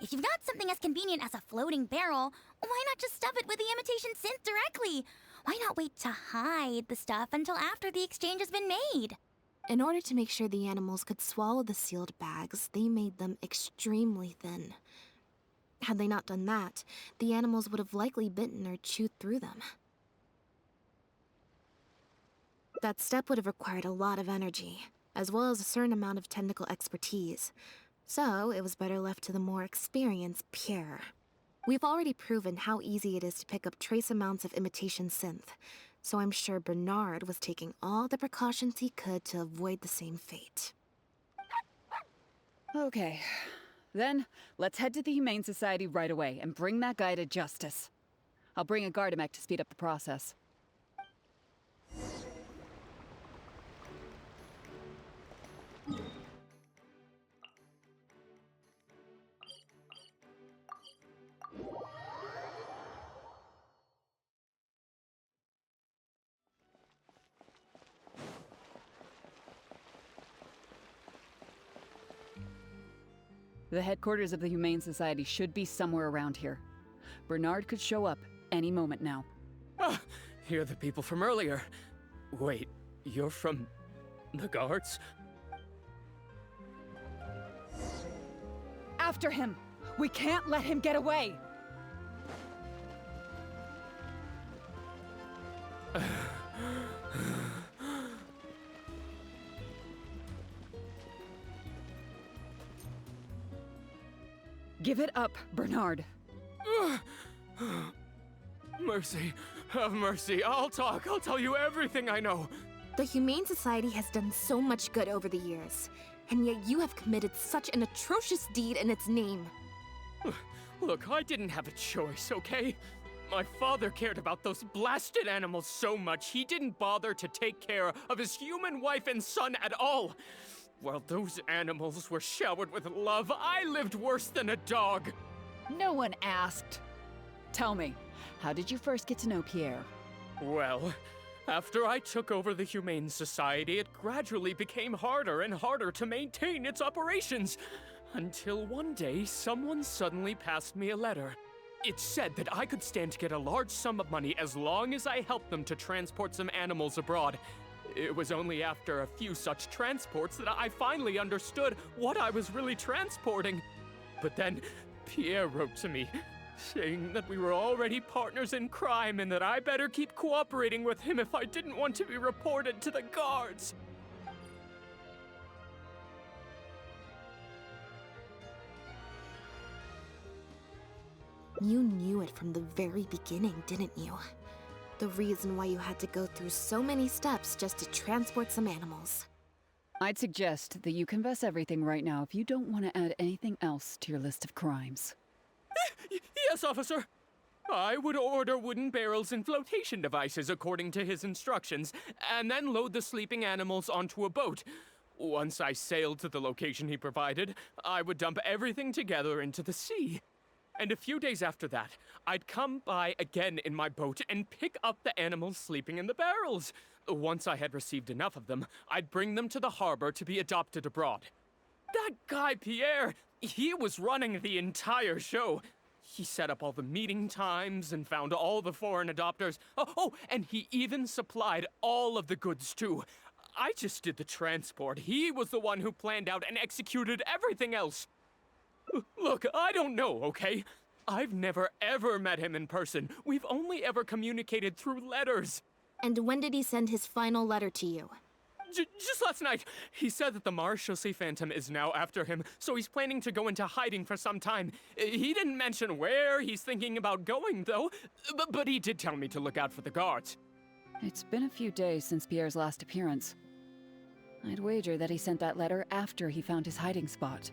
If you've got something as convenient as a floating barrel, why not just stuff it with the imitation synth directly? Why not wait to hide the stuff until after the exchange has been made? In order to make sure the animals could swallow the sealed bags, they made them extremely thin. Had they not done that, the animals would have likely bitten or chewed through them. That step would have required a lot of energy, as well as a certain amount of technical expertise. So, it was better left to the more experienced Pierre. We've already proven how easy it is to pick up trace amounts of imitation synth, so I'm sure Bernard was taking all the precautions he could to avoid the same fate. Okay. Then, let's head to the Humane Society right away and bring that guy to justice. I'll bring a Gardamek to speed up the process. The headquarters of the Humane Society should be somewhere around here. Bernard could show up any moment now. Ah, you're the people from earlier. Wait, you're from the guards? After him! We can't let him get away! Give it up, Bernard. Mercy, have mercy. I'll talk. I'll tell you everything I know. The Humane Society has done so much good over the years, and yet you have committed such an atrocious deed in its name. Look, I didn't have a choice, okay? My father cared about those blasted animals so much, he didn't bother to take care of his human wife and son at all. While those animals were showered with love, I lived worse than a dog. No one asked. Tell me, how did you first get to know Pierre? Well, after I took over the Humane Society, it gradually became harder and harder to maintain its operations. Until one day, someone suddenly passed me a letter. It said that I could stand to get a large sum of money as long as I helped them to transport some animals abroad. It was only after a few such transports that I finally understood what I was really transporting. But then, Pierre wrote to me, saying that we were already partners in crime and that I better keep cooperating with him if I didn't want to be reported to the guards. You knew it from the very beginning, didn't you? The reason why you had to go through so many steps just to transport some animals. I'd suggest that you confess everything right now if you don't want to add anything else to your list of crimes. Yes, officer. I would order wooden barrels and flotation devices according to his instructions, and then load the sleeping animals onto a boat. Once I sailed to the location he provided, I would dump everything together into the sea. And a few days after that, I'd come by again in my boat and pick up the animals sleeping in the barrels. Once I had received enough of them, I'd bring them to the harbor to be adopted abroad. That guy, Pierre, he was running the entire show. He set up all the meeting times and found all the foreign adopters. Oh, and he even supplied all of the goods, too. I just did the transport. He was the one who planned out and executed everything else. Look, I don't know, okay? I've never ever met him in person. We've only ever communicated through letters. And when did he send his final letter to you? Just last night. He said that the Marechaussee Phantom is now after him, so he's planning to go into hiding for some time. He didn't mention where he's thinking about going, though, but he did tell me to look out for the guards. It's been a few days since Pierre's last appearance. I'd wager that he sent that letter after he found his hiding spot.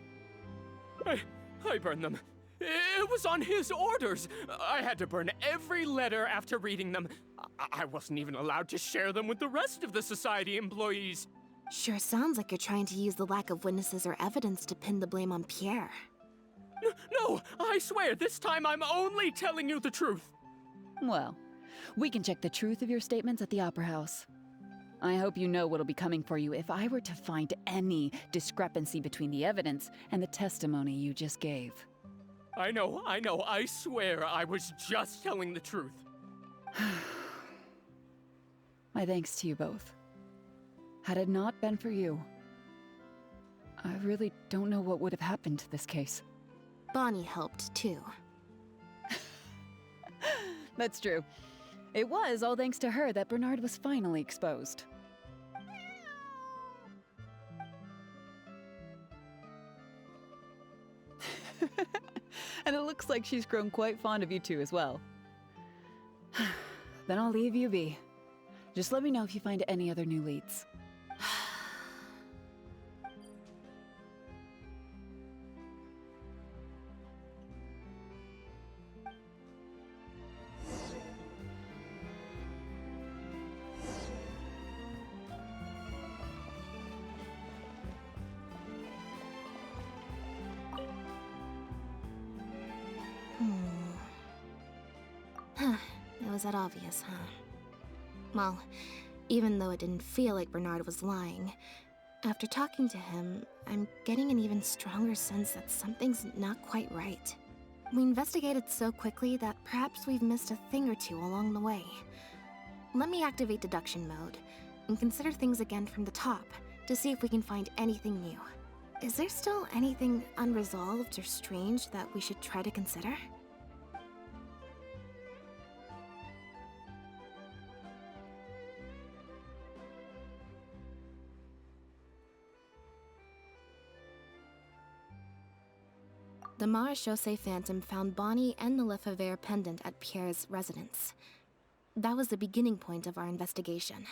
I burned them. It was on his orders. I had to burn every letter after reading them. I wasn't even allowed to share them with the rest of the society employees. Sure sounds like you're trying to use the lack of witnesses or evidence to pin the blame on Pierre. No, I swear, this time I'm only telling you the truth. Well, we can check the truth of your statements at the Opera House. I hope you know what'll be coming for you if I were to find any discrepancy between the evidence and the testimony you just gave. I know, I swear I was just telling the truth. My thanks to you both. Had it not been for you, I really don't know what would have happened to this case. Bonnie helped, too. That's true. It was all thanks to her that Bernard was finally exposed. And it looks like she's grown quite fond of you two as well. Then I'll leave you be. Just let me know if you find any other new leads. It was that obvious, huh? Well, even though it didn't feel like Bernard was lying, after talking to him, I'm getting an even stronger sense that something's not quite right. We investigated so quickly that perhaps we've missed a thing or two along the way. Let me activate deduction mode and consider things again from the top to see if we can find anything new. Is there still anything unresolved or strange that we should try to consider? The Marechaussee Phantom found Bonnie and the Lefebvre pendant at Pierre's residence. That was the beginning point of our investigation.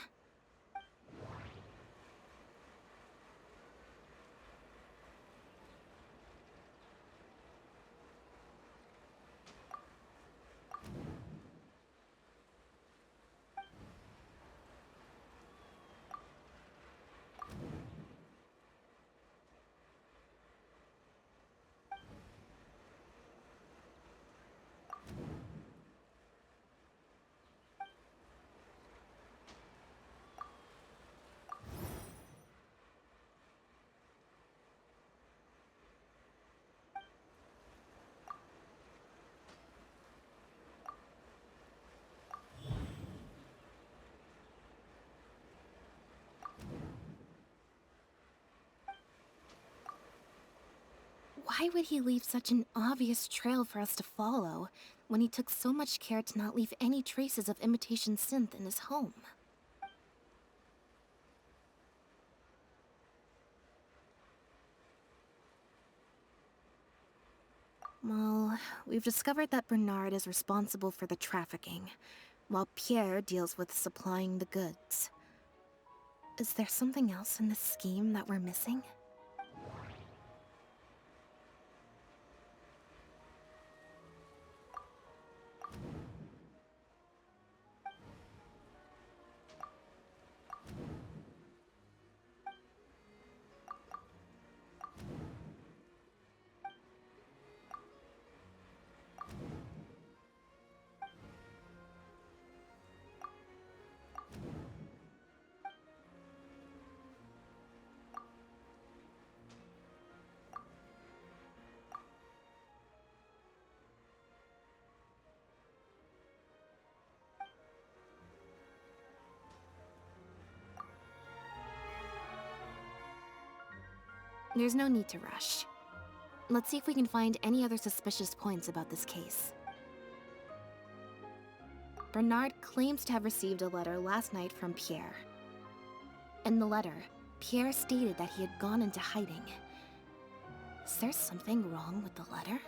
Why would he leave such an obvious trail for us to follow, when he took so much care to not leave any traces of imitation synth in his home? Well, we've discovered that Bernard is responsible for the trafficking, while Pierre deals with supplying the goods. Is there something else in this scheme that we're missing? There's no need to rush. Let's see if we can find any other suspicious points about this case. Bernard claims to have received a letter last night from Pierre. In the letter, Pierre stated that he had gone into hiding. Is there something wrong with the letter?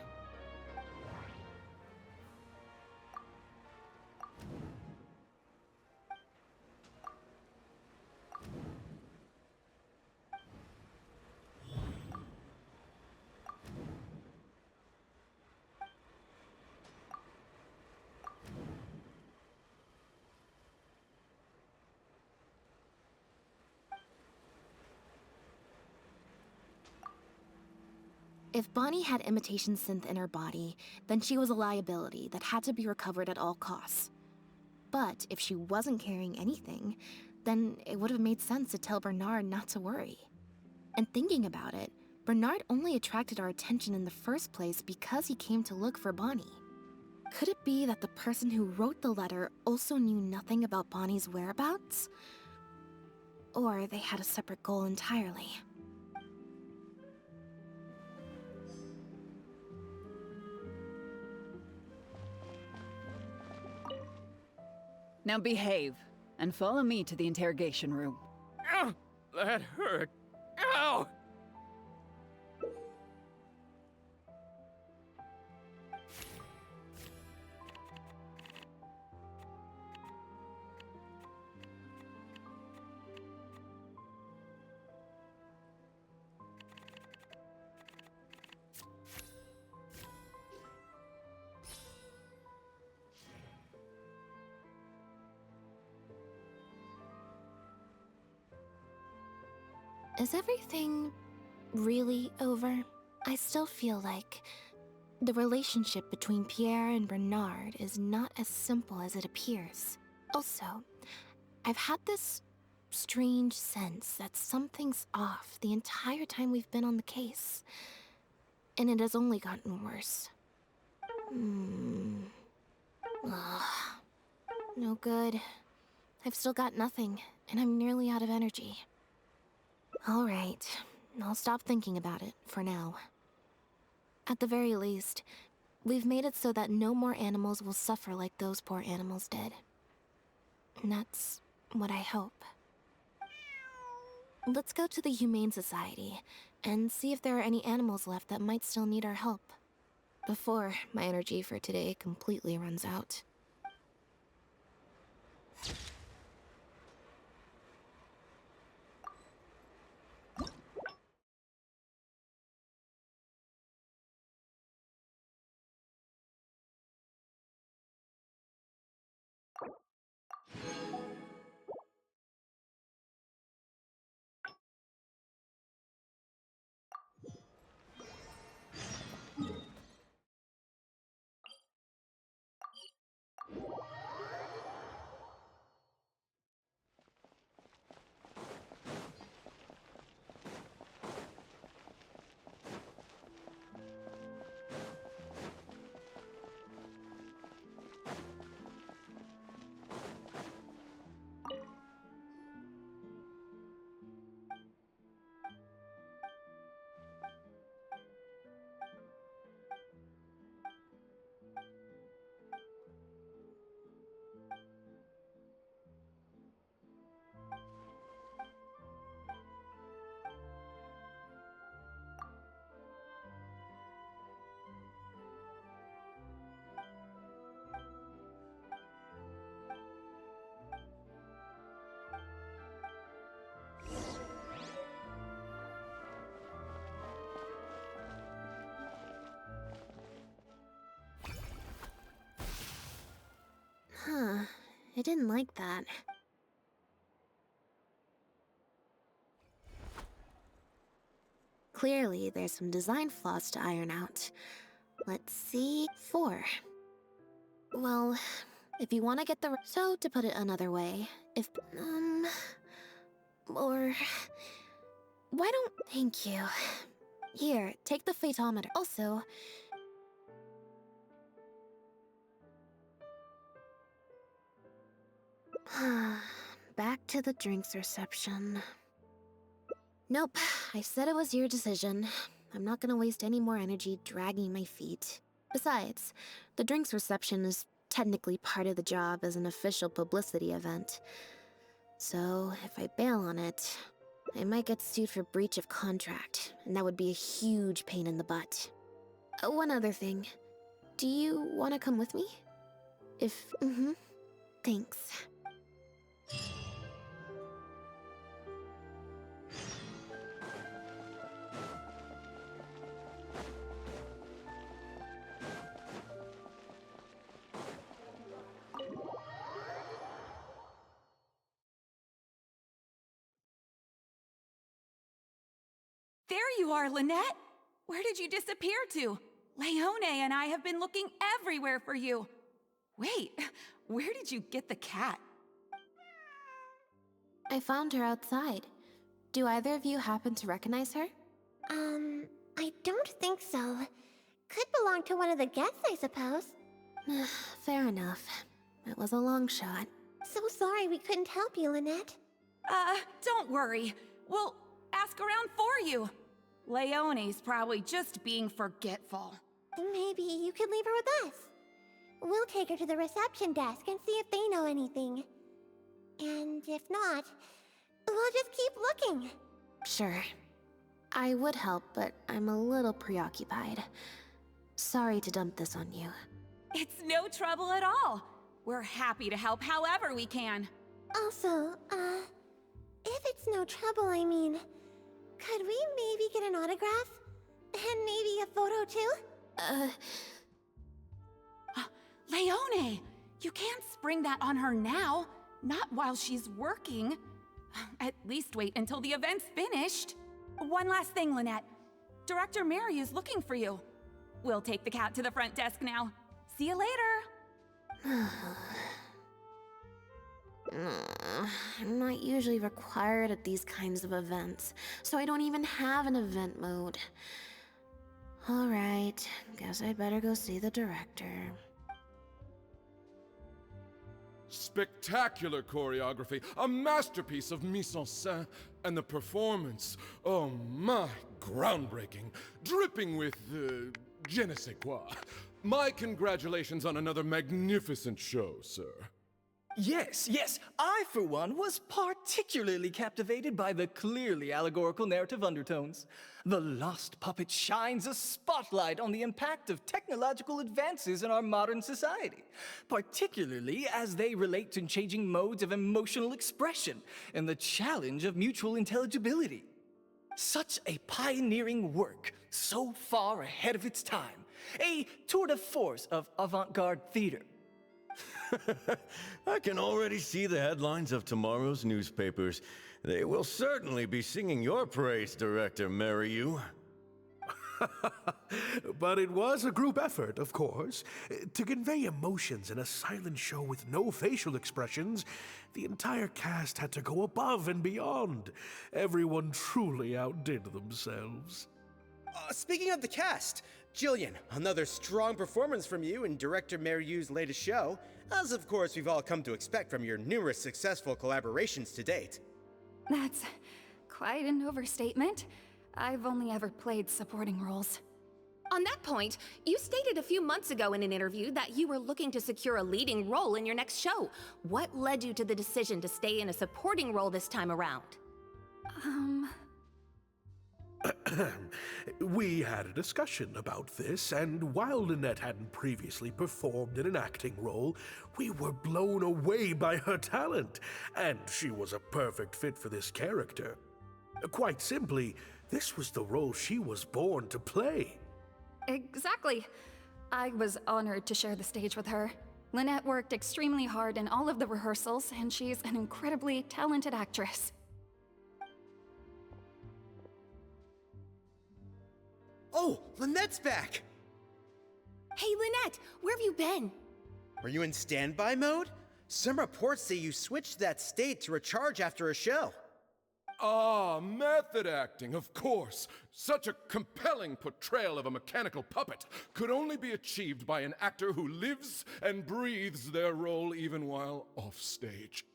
If Bonnie had imitation synth in her body, then she was a liability that had to be recovered at all costs. But if she wasn't carrying anything, then it would have made sense to tell Bernard not to worry. And thinking about it, Bernard only attracted our attention in the first place because he came to look for Bonnie. Could it be that the person who wrote the letter also knew nothing about Bonnie's whereabouts? Or they had a separate goal entirely. Now behave, and follow me to the interrogation room. Ow! That hurt. Ow! Is everything really over? I still feel like the relationship between Pierre and Bernard is not as simple as it appears. Also, I've had this strange sense that something's off the entire time we've been on the case. And it has only gotten worse. Ugh. No good. I've still got nothing, and I'm nearly out of energy. Alright, I'll stop thinking about it, for now. At the very least, we've made it so that no more animals will suffer like those poor animals did. And that's what I hope. Let's go to the Humane Society, and see if there are any animals left that might still need our help. Before my energy for today completely runs out. Huh, I didn't like that. Clearly, there's some design flaws to iron out. Let's see. 4. Well, if you want to get the... So, to put it another way, if... Or... Why don't... Thank you. Here, take the phaetometer. Also... Back to the drinks reception. Nope, I said it was your decision. I'm not gonna waste any more energy dragging my feet. Besides, the drinks reception is technically part of the job as an official publicity event. So, if I bail on it, I might get sued for breach of contract, and that would be a huge pain in the butt. One other thing. Do you want to come with me? If... Thanks. There you are, Lynette! Where did you disappear to? Leone and I have been looking everywhere for you. Wait, where did you get the cat? I found her outside. Do either of you happen to recognize her? I don't think so. Could belong to one of the guests, I suppose. Fair enough. It was a long shot. So sorry we couldn't help you, Lynette. Don't worry. We'll ask around for you. Leone's probably just being forgetful. Maybe you could leave her with us. We'll take her to the reception desk and see if they know anything. And if not, we'll just keep looking. Sure. I would help, but I'm a little preoccupied. Sorry to dump this on you. It's no trouble at all. We're happy to help however we can. Also, if it's no trouble, I mean, could we maybe get an autograph? And maybe a photo too? Leone, you can't spring that on her now. Not while she's working. At least wait until the event's finished. One last thing, Lynette. Director Mary is looking for you. We'll take the cat to the front desk now. See you later. I'm not usually required at these kinds of events, so I don't even have an event mode. Alright, guess I better go see the director. Spectacular choreography, a masterpiece of mise en scène, and the performance, oh my, groundbreaking, dripping with, je ne sais quoi. My congratulations on another magnificent show, sir. Yes, I for one was particularly captivated by the clearly allegorical narrative undertones. The Lost Puppet shines a spotlight on the impact of technological advances in our modern society, particularly as they relate to changing modes of emotional expression and the challenge of mutual intelligibility. Such a pioneering work, so far ahead of its time, a tour de force of avant-garde theater. I can already see the headlines of tomorrow's newspapers. They will certainly be singing your praise, Director Mariu. But it was a group effort, of course. To convey emotions in a silent show with no facial expressions, the entire cast had to go above and beyond. Everyone truly outdid themselves. Speaking of the cast, Jillian, another strong performance from you in Director Mariu's latest show, as of course we've all come to expect from your numerous successful collaborations to date. That's quite an overstatement. I've only ever played supporting roles. On that point, you stated a few months ago in an interview that you were looking to secure a leading role in your next show. What led you to the decision to stay in a supporting role this time around? We had a discussion about this, and while Lynette hadn't previously performed in an acting role, we were blown away by her talent, and she was a perfect fit for this character. Quite simply, this was the role she was born to play. Exactly. I was honored to share the stage with her. Lynette worked extremely hard in all of the rehearsals, and she's an incredibly talented actress. Oh, Lynette's back! Hey, Lynette, where have you been? Were you in standby mode? Some reports say you switched that state to recharge after a show. Ah, method acting, of course. Such a compelling portrayal of a mechanical puppet could only be achieved by an actor who lives and breathes their role even while offstage.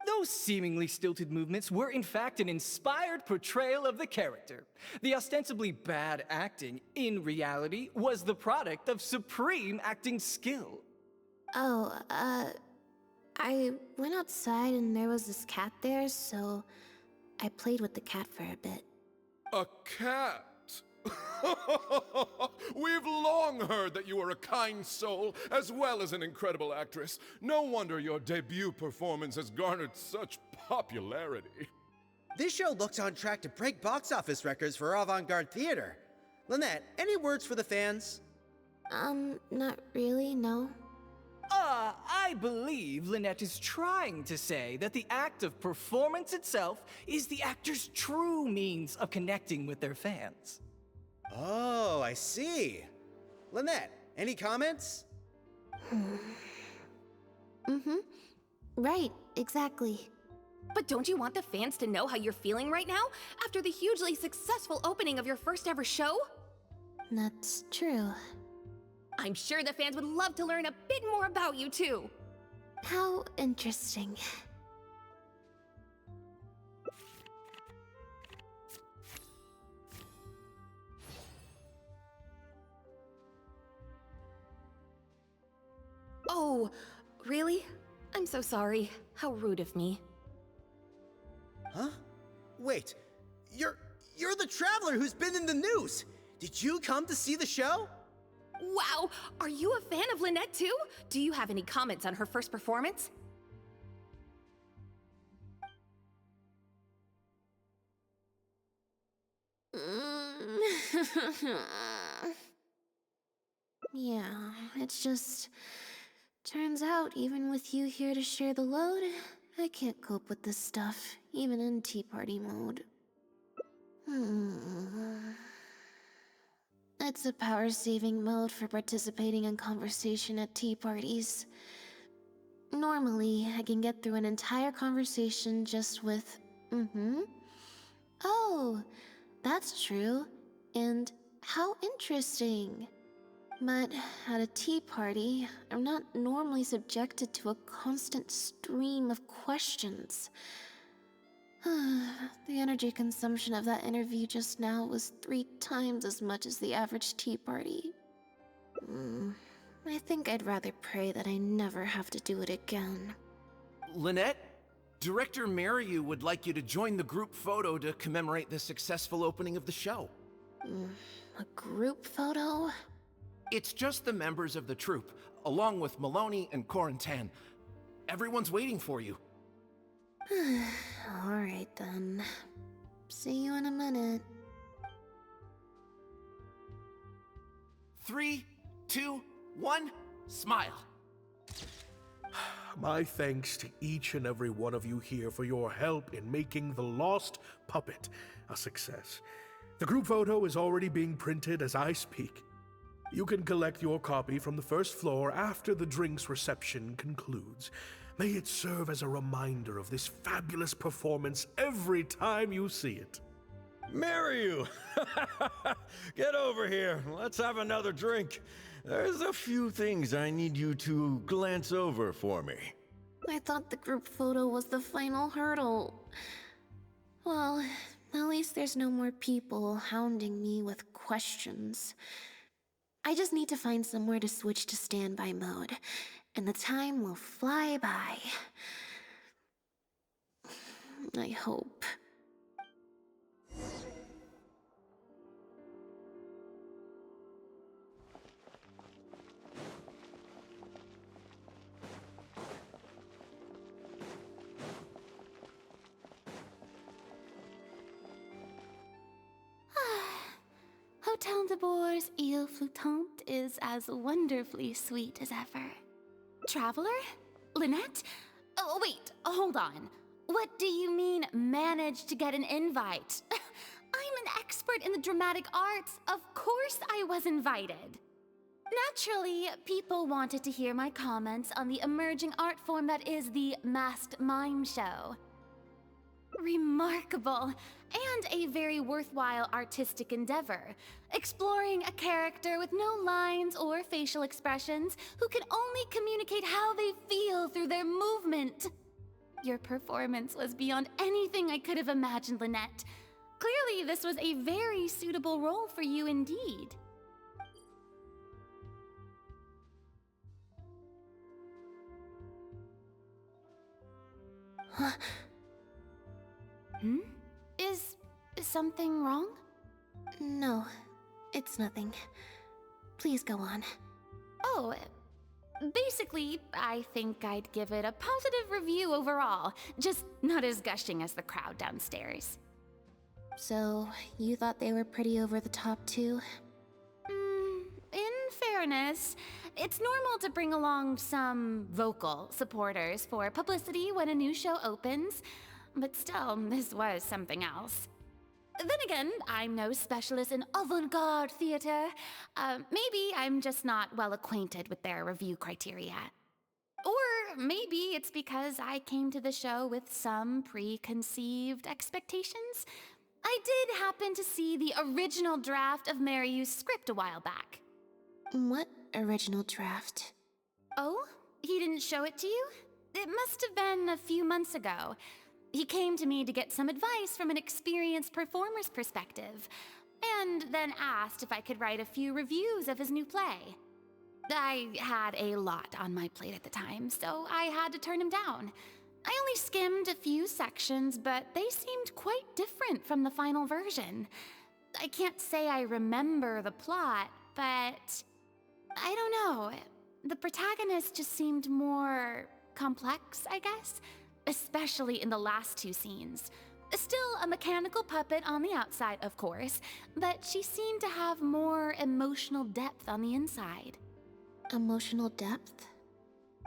Those seemingly stilted movements were in fact an inspired portrayal of the character. The ostensibly bad acting, in reality, was the product of supreme acting skill. Oh, I went outside and there was this cat there, so I played with the cat for a bit. A cat? We've long heard that you are a kind soul, as well as an incredible actress. No wonder your debut performance has garnered such popularity. This show looks on track to break box office records for avant-garde theater. Lynette, any words for the fans? Not really, no. I believe Lynette is trying to say that the act of performance itself is the actor's true means of connecting with their fans. Oh, I see. Lynette, any comments? Right, exactly. But don't you want the fans to know how you're feeling right now, after the hugely successful opening of your first ever show? That's true. I'm sure the fans would love to learn a bit more about you, too. How interesting. Oh, really? I'm so sorry. How rude of me. Huh? Wait, you're the traveler who's been in the news! Did you come to see the show? Wow! Are you a fan of Lynette too? Do you have any comments on her first performance? Yeah, it's just... Turns out, even with you here to share the load, I can't cope with this stuff, even in Tea Party mode. It's a power-saving mode for participating in conversation at tea parties. Normally, I can get through an entire conversation just with, Oh, that's true. And how interesting. But at a tea party, I'm not normally subjected to a constant stream of questions. The energy consumption of that interview just now was 3 times as much as the average tea party. I think I'd rather pray that I never have to do it again. Lynette, Director Mariu would like you to join the group photo to commemorate the successful opening of the show. A group photo? It's just the members of the troupe, along with Maloney and Corentin. Everyone's waiting for you. Alright then. See you in a minute. 3, 2, 1, smile. My thanks to each and every one of you here for your help in making The Lost Puppet a success. The group photo is already being printed as I speak. You can collect your copy from the first floor after the drinks reception concludes. May it serve as a reminder of this fabulous performance every time you see it. Mariu! Get over here. Let's have another drink. There's a few things I need you to glance over for me. I thought the group photo was the final hurdle. Well, at least there's no more people hounding me with questions. I just need to find somewhere to switch to standby mode, and the time will fly by. I hope. Hotel de Bour's Ile Flottante is as wonderfully sweet as ever. Traveler? Lynette? Oh, wait, hold on. What do you mean, managed to get an invite? I'm an expert in the dramatic arts. Of course I was invited. Naturally, people wanted to hear my comments on the emerging art form that is the masked mime show. Remarkable, and a very worthwhile artistic endeavor, exploring a character with no lines or facial expressions who can only communicate how they feel through their movement. Your performance was beyond anything I could have imagined, Lynette. Clearly, this was a very suitable role for you indeed. Is something wrong? No, it's nothing. Please go on. Oh, basically, I think I'd give it a positive review overall, just not as gushing as the crowd downstairs. So, you thought they were pretty over the top too? In fairness, it's normal to bring along some vocal supporters for publicity when a new show opens, but still, this was something else. Then again, I'm no specialist in avant-garde theater. Maybe I'm just not well acquainted with their review criteria. Or maybe it's because I came to the show with some preconceived expectations. I did happen to see the original draft of Mariu's script a while back. What original draft? Oh? He didn't show it to you? It must have been a few months ago. He came to me to get some advice from an experienced performer's perspective, and then asked if I could write a few reviews of his new play. I had a lot on my plate at the time, so I had to turn him down. I only skimmed a few sections, but they seemed quite different from the final version. I can't say I remember the plot, but I don't know. The protagonist just seemed more complex, I guess, especially in the last two scenes. Still a mechanical puppet on the outside, of course, but she seemed to have more emotional depth on the inside. Emotional depth?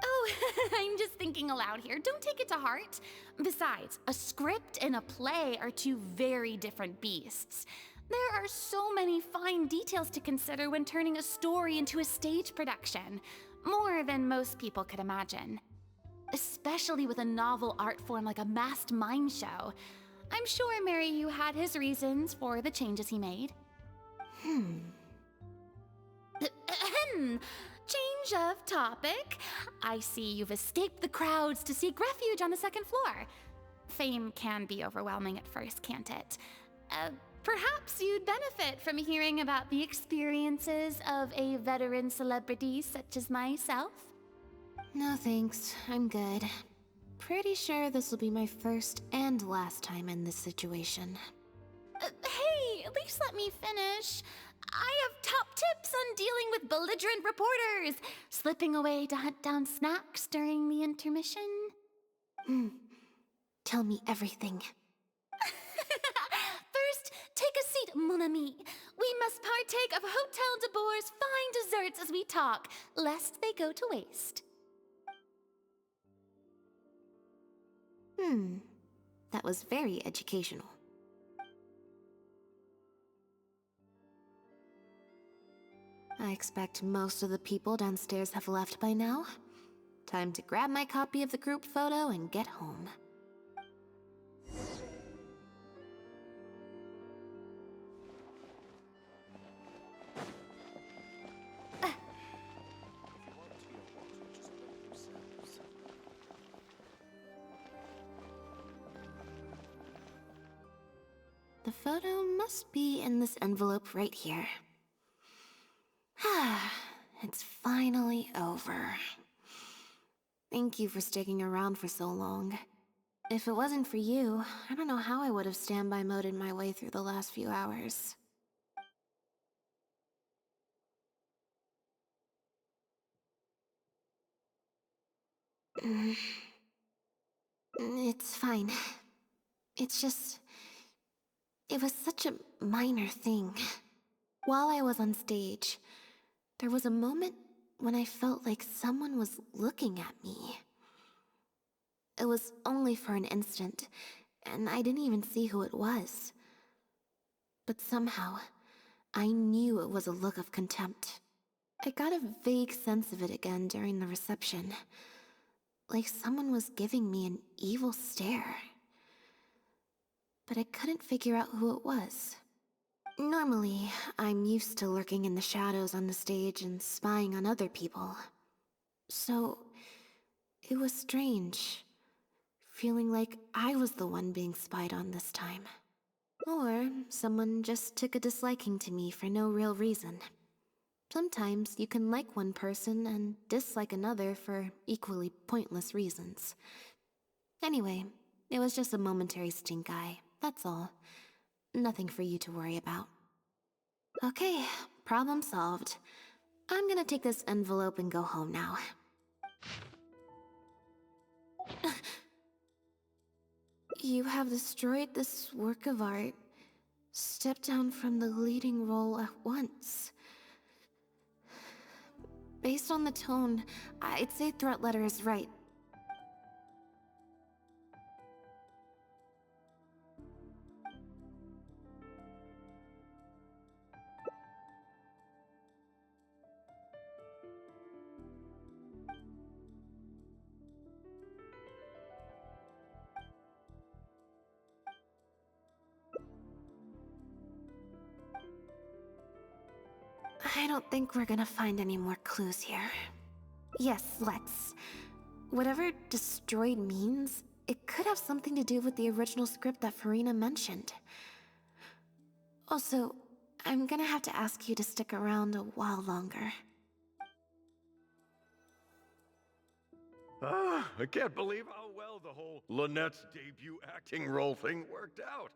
Oh, I'm just thinking aloud here. Don't take it to heart. Besides, a script and a play are two very different beasts. There are so many fine details to consider when turning a story into a stage production, more than most people could imagine. Especially with a novel art form like a masked mime show. I'm sure Mary had his reasons for the changes he made. Change of topic. I see you've escaped the crowds to seek refuge on the second floor. Fame can be overwhelming at first, can't it? Perhaps you'd benefit from hearing about the experiences of a veteran celebrity such as myself. No thanks, I'm good. Pretty sure this will be my first and last time in this situation. Hey, at least let me finish. I have top tips on dealing with belligerent reporters, slipping away to hunt down snacks during the intermission. Tell me everything. First, take a seat, mon ami. We must partake of Hotel de Boer's fine desserts as we talk, lest they go to waste. That was very educational. I expect most of the people downstairs have left by now. Time to grab my copy of the group photo and get home. The photo must be in this envelope right here. It's finally over. Thank you for sticking around for so long. If it wasn't for you, I don't know how I would have standby moded my way through the last few hours. It's fine. It's just... It was such a minor thing. While I was on stage, there was a moment when I felt like someone was looking at me. It was only for an instant, and I didn't even see who it was. But somehow, I knew it was a look of contempt. I got a vague sense of it again during the reception. Like someone was giving me an evil stare. But I couldn't figure out who it was. Normally, I'm used to lurking in the shadows on the stage and spying on other people. So, it was strange, feeling like I was the one being spied on this time. Or someone just took a disliking to me for no real reason. Sometimes you can like one person and dislike another for equally pointless reasons. Anyway, it was just a momentary stink eye, that's all. Nothing for you to worry about. Okay, problem solved. I'm gonna take this envelope and go home now. You have destroyed this work of art. Step down from the leading role at once. Based on the tone, I'd say threat letter is right. I don't think we're gonna find any more clues here. Yes, let's. Whatever destroyed means, it could have something to do with the original script that Farina mentioned. Also, I'm gonna have to ask you to stick around a while longer. I can't believe how well the whole Lynette's debut acting role thing worked out.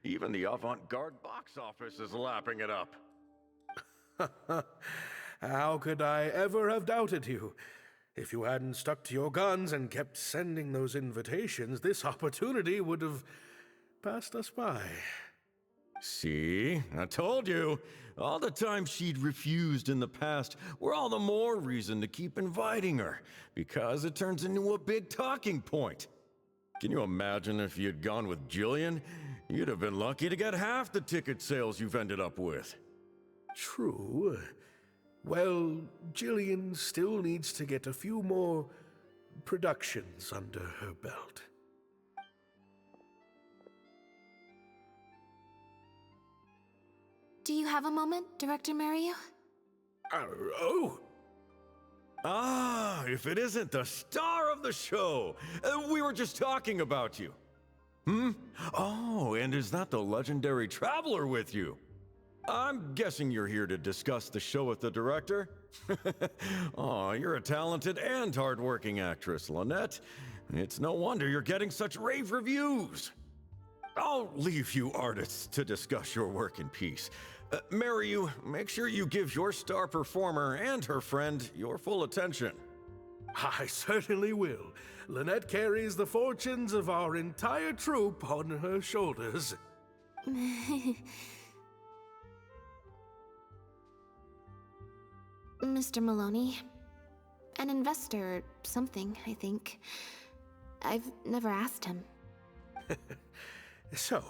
Even the avant-garde box office is lapping it up. How could I ever have doubted you? If you hadn't stuck to your guns and kept sending those invitations, this opportunity would have passed us by. See? I told you. All the times she'd refused in the past were all the more reason to keep inviting her, because it turns into a big talking point. Can you imagine if you'd gone with Jillian? You'd have been lucky to get half the ticket sales you've ended up with. True. Well, Jillian still needs to get a few more productions under her belt. Do you have a moment, Director Mario? Oh! Ah, if it isn't the star of the show! We were just talking about you. Hmm? Oh, and is that the legendary Traveler with you? I'm guessing you're here to discuss the show with the director? Oh, you're a talented and hardworking actress, Lynette. It's no wonder you're getting such rave reviews. I'll leave you artists to discuss your work in peace. Mariu, make sure you give your star performer and her friend your full attention. I certainly will. Lynette carries the fortunes of our entire troupe on her shoulders. Mr. Maloney. An investor or something, I think. I've never asked him. So,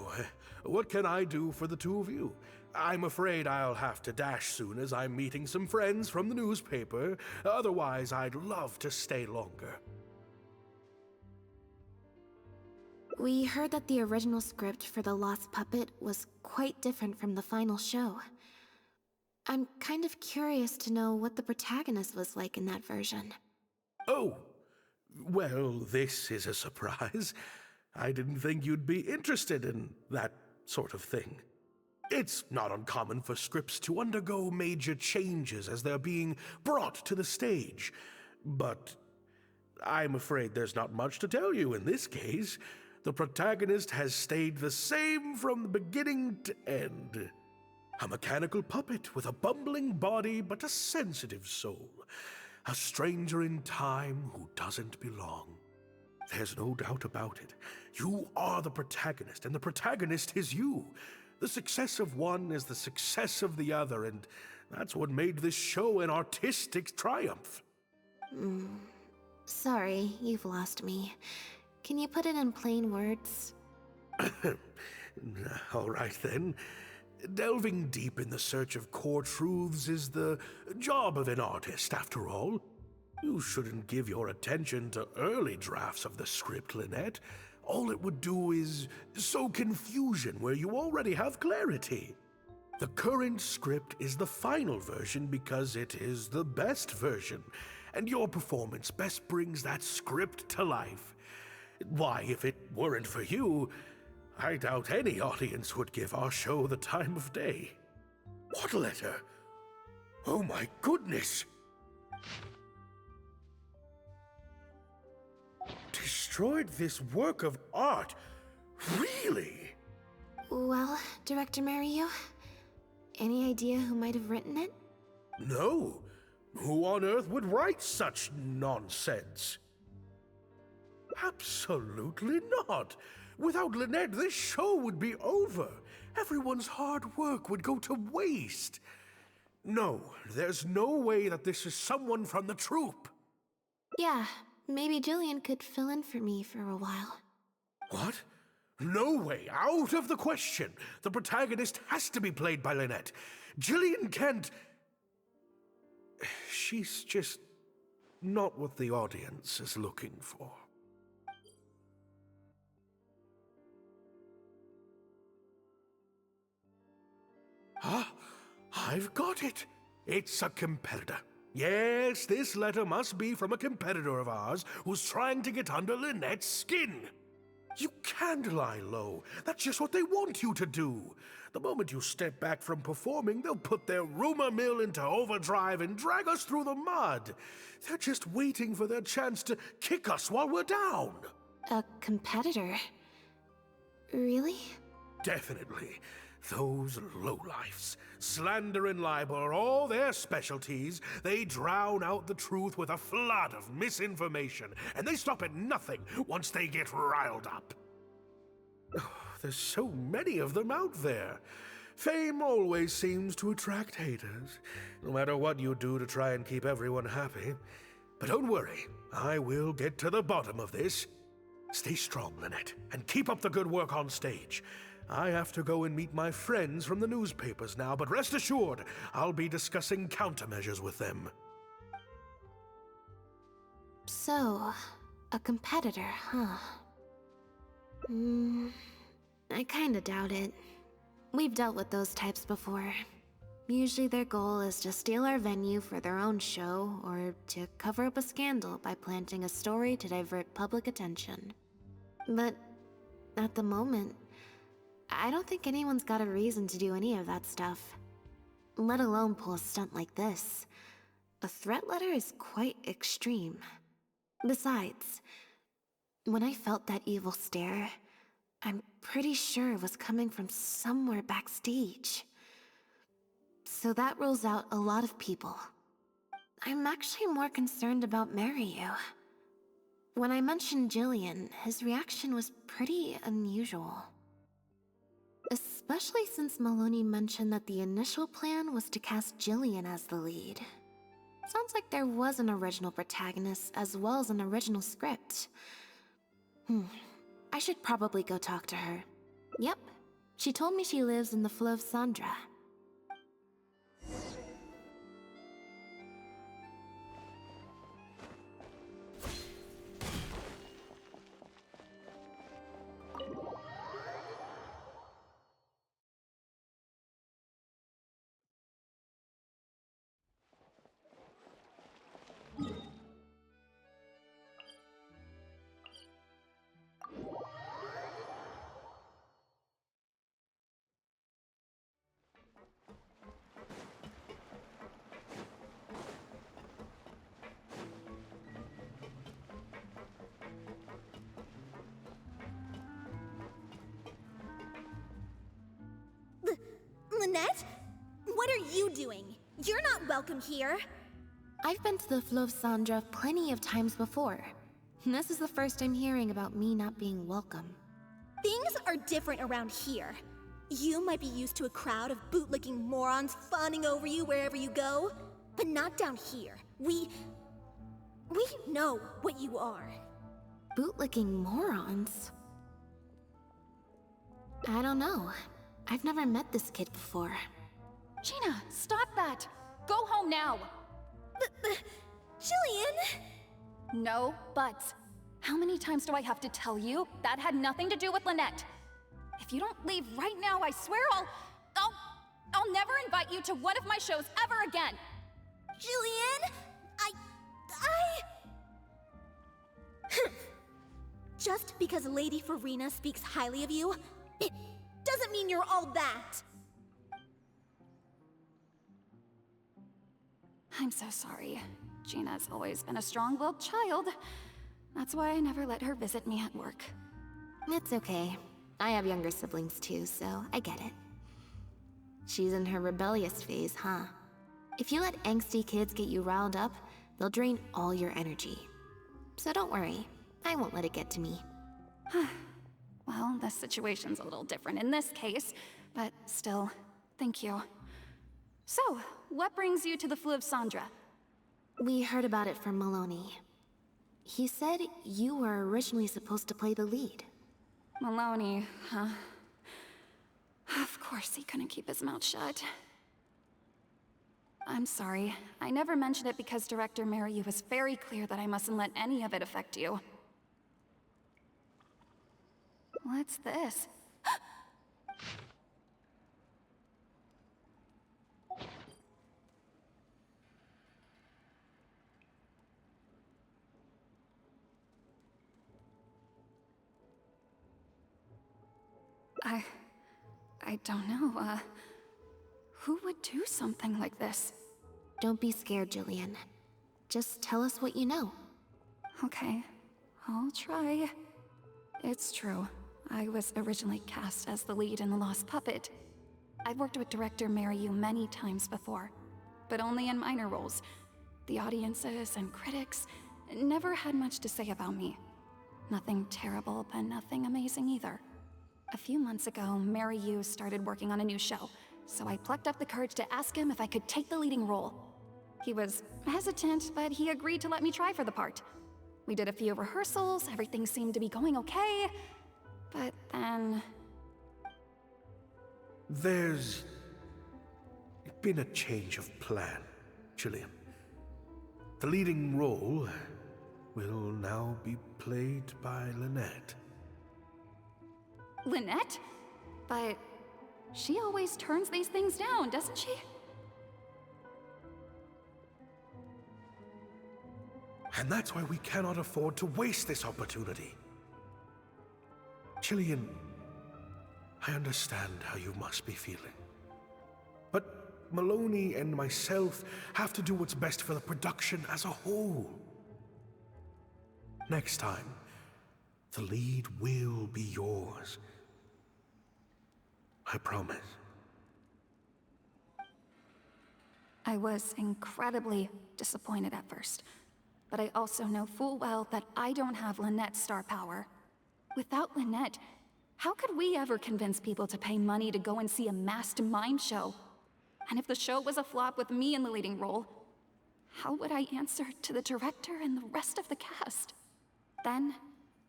what can I do for the two of you? I'm afraid I'll have to dash soon as I'm meeting some friends from the newspaper. Otherwise, I'd love to stay longer. We heard that the original script for The Lost Puppet was quite different from the final show. I'm kind of curious to know what the protagonist was like in that version. Oh, well, this is a surprise. I didn't think you'd be interested in that sort of thing. It's not uncommon for scripts to undergo major changes as they're being brought to the stage. But I'm afraid there's not much to tell you in this case. The protagonist has stayed the same from the beginning to end. A mechanical puppet with a bumbling body but a sensitive soul. A stranger in time who doesn't belong. There's no doubt about it. You are the protagonist, and the protagonist is you. The success of one is the success of the other, and that's what made this show an artistic triumph. Sorry, you've lost me. Can you put it in plain words? All right then. Delving deep in the search of core truths is the job of an artist, after all. You shouldn't give your attention to early drafts of the script, Lynette. All it would do is sow confusion where you already have clarity. The current script is the final version because it is the best version, and your performance best brings that script to life. Why, if it weren't for you, I doubt any audience would give our show the time of day. What letter? Oh my goodness! Destroyed this work of art? Really? Well, Director Mario, any idea who might have written it? No. Who on earth would write such nonsense? Absolutely not. Without Lynette, this show would be over. Everyone's hard work would go to waste. No, there's no way that this is someone from the troupe. Yeah, maybe Jillian could fill in for me for a while. What? No way, out of the question. The protagonist has to be played by Lynette. Jillian can't... She's just not what the audience is looking for. Ah, I've got it. It's a competitor. Yes, this letter must be from a competitor of ours who's trying to get under Lynette's skin. You can't lie low. That's just what they want you to do. The moment you step back from performing, they'll put their rumor mill into overdrive and drag us through the mud. They're just waiting for their chance to kick us while we're down. A competitor? Really? Definitely. Those lowlifes. Slander and libel are all their specialties. They drown out the truth with a flood of misinformation, and they stop at nothing once they get riled up. There's so many of them out there. Fame always seems to attract haters, no matter what you do to try and keep everyone happy. But don't worry, I will get to the bottom of this. Stay strong, Lynette, and keep up the good work on stage. I have to go and meet my friends from the newspapers now, but rest assured, I'll be discussing countermeasures with them. So, a competitor, huh? I kinda doubt it. We've dealt with those types before. Usually their goal is to steal our venue for their own show, or to cover up a scandal by planting a story to divert public attention. But at the moment, I don't think anyone's got a reason to do any of that stuff. Let alone pull a stunt like this. A threat letter is quite extreme. Besides, when I felt that evil stare, I'm pretty sure it was coming from somewhere backstage. So that rules out a lot of people. I'm actually more concerned about Maryu. When I mentioned Jillian, his reaction was pretty unusual. Especially since Maloney mentioned that the initial plan was to cast Jillian as the lead. Sounds like there was an original protagonist as well as an original script. I should probably go talk to her. Yep, she told me she lives in the Fleuve Sandra. Lynette? What are you doing? You're not welcome here. I've been to the Fleuve Sandra plenty of times before. This is the first I'm hearing about me not being welcome. Things are different around here. You might be used to a crowd of bootlicking morons fawning over you wherever you go, but not down here. We know what you are. Bootlicking morons? I don't know. I've never met this kid before. Gina, stop that! Go home now! Jillian! No buts. How many times do I have to tell you? That had nothing to do with Lynette. If you don't leave right now, I swear I'll never invite you to one of my shows ever again! Jillian! Just because Lady Farina speaks highly of you, it doesn't mean you're all that! I'm so sorry. Gina's always been a strong-willed child. That's why I never let her visit me at work. It's okay. I have younger siblings too, so I get it. She's in her rebellious phase, huh? If you let angsty kids get you riled up, they'll drain all your energy. So don't worry, I won't let it get to me. Well, this situation's a little different in this case, but still, thank you. So, what brings you to the Fleuve Sandra? We heard about it from Maloney. He said you were originally supposed to play the lead. Maloney, huh? Of course he couldn't keep his mouth shut. I'm sorry. I never mentioned it because Director Maryu was very clear that I mustn't let any of it affect you. What's this? I don't know, who would do something like this? Don't be scared, Jillian. Just tell us what you know. Okay, I'll try. It's true. I was originally cast as the lead in The Lost Puppet. I've worked with director Mary Yu many times before, but only in minor roles. The audiences and critics never had much to say about me. Nothing terrible, but nothing amazing either. A few months ago, Mary Yu started working on a new show, so I plucked up the courage to ask him if I could take the leading role. He was hesitant, but he agreed to let me try for the part. We did a few rehearsals, everything seemed to be going okay, but then... There's been a change of plan, Jillian. The leading role will now be played by Lynette. Lynette? But she always turns these things down, doesn't she? And that's why we cannot afford to waste this opportunity. Jillian, I understand how you must be feeling. But Maloney and myself have to do what's best for the production as a whole. Next time, the lead will be yours. I promise. I was incredibly disappointed at first, but I also know full well that I don't have Lynette's star power. Without Lynette, how could we ever convince people to pay money to go and see a masked mime show? And if the show was a flop with me in the leading role, how would I answer to the director and the rest of the cast? Then,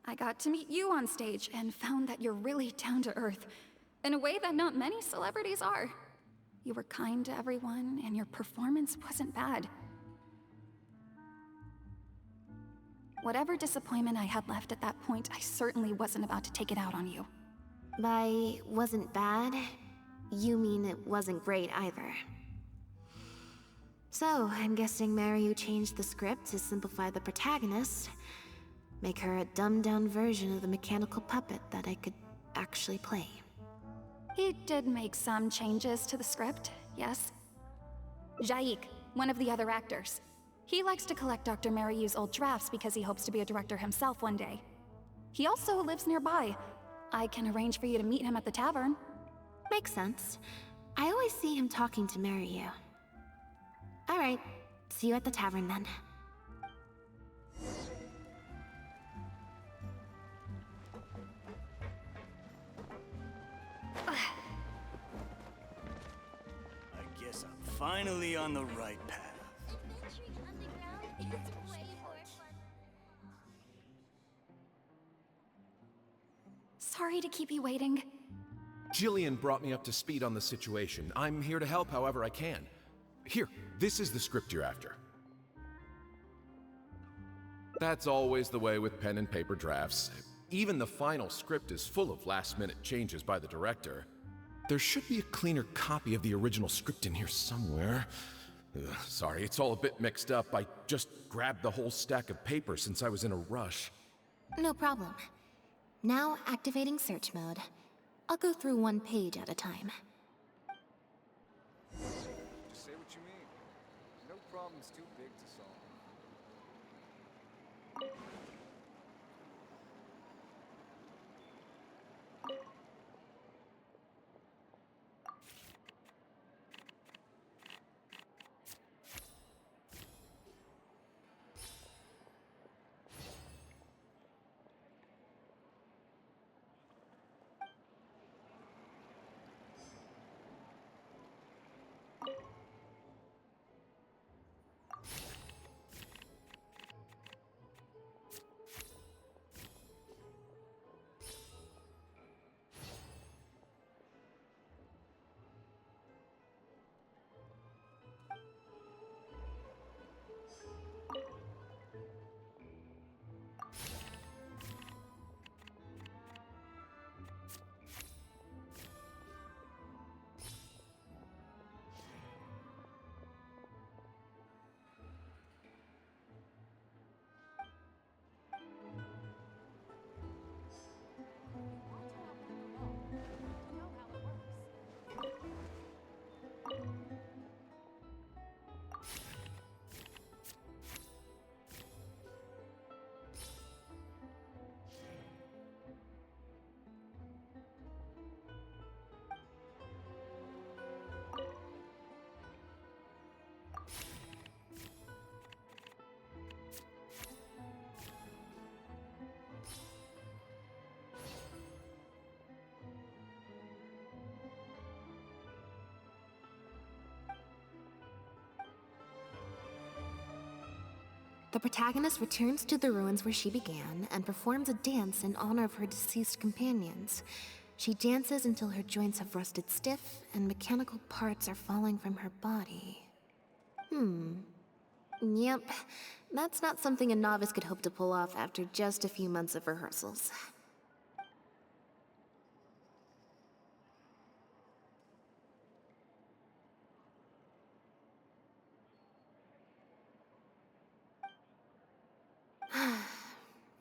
I got to meet you on stage and found that you're really down to earth, in a way that not many celebrities are. You were kind to everyone, and your performance wasn't bad. Whatever disappointment I had left at that point, I certainly wasn't about to take it out on you. By wasn't bad, you mean it wasn't great either. So, I'm guessing Mariu changed the script to simplify the protagonist, make her a dumbed-down version of the mechanical puppet that I could actually play. He did make some changes to the script, yes. Jaik, one of the other actors. He likes to collect Dr. Mariu's old drafts because he hopes to be a director himself one day. He also lives nearby. I can arrange for you to meet him at the tavern. Makes sense. I always see him talking to Mariu. Alright, see you at the tavern then. I guess I'm finally on the right path. Sorry to keep you waiting. Jillian brought me up to speed on the situation. I'm here to help however I can. Here, this is the script you're after. That's always the way with pen and paper drafts. Even the final script is full of last-minute changes by the director. There should be a cleaner copy of the original script in here somewhere. Sorry, it's all a bit mixed up. I just grabbed the whole stack of paper since I was in a rush. No problem. Now activating search mode. I'll go through one page at a time. Just say what you mean. No problem's too big to solve. The protagonist returns to the ruins where she began and performs a dance in honor of her deceased companions. She dances until her joints have rusted stiff and mechanical parts are falling from her body. Yep, that's not something a novice could hope to pull off after just a few months of rehearsals.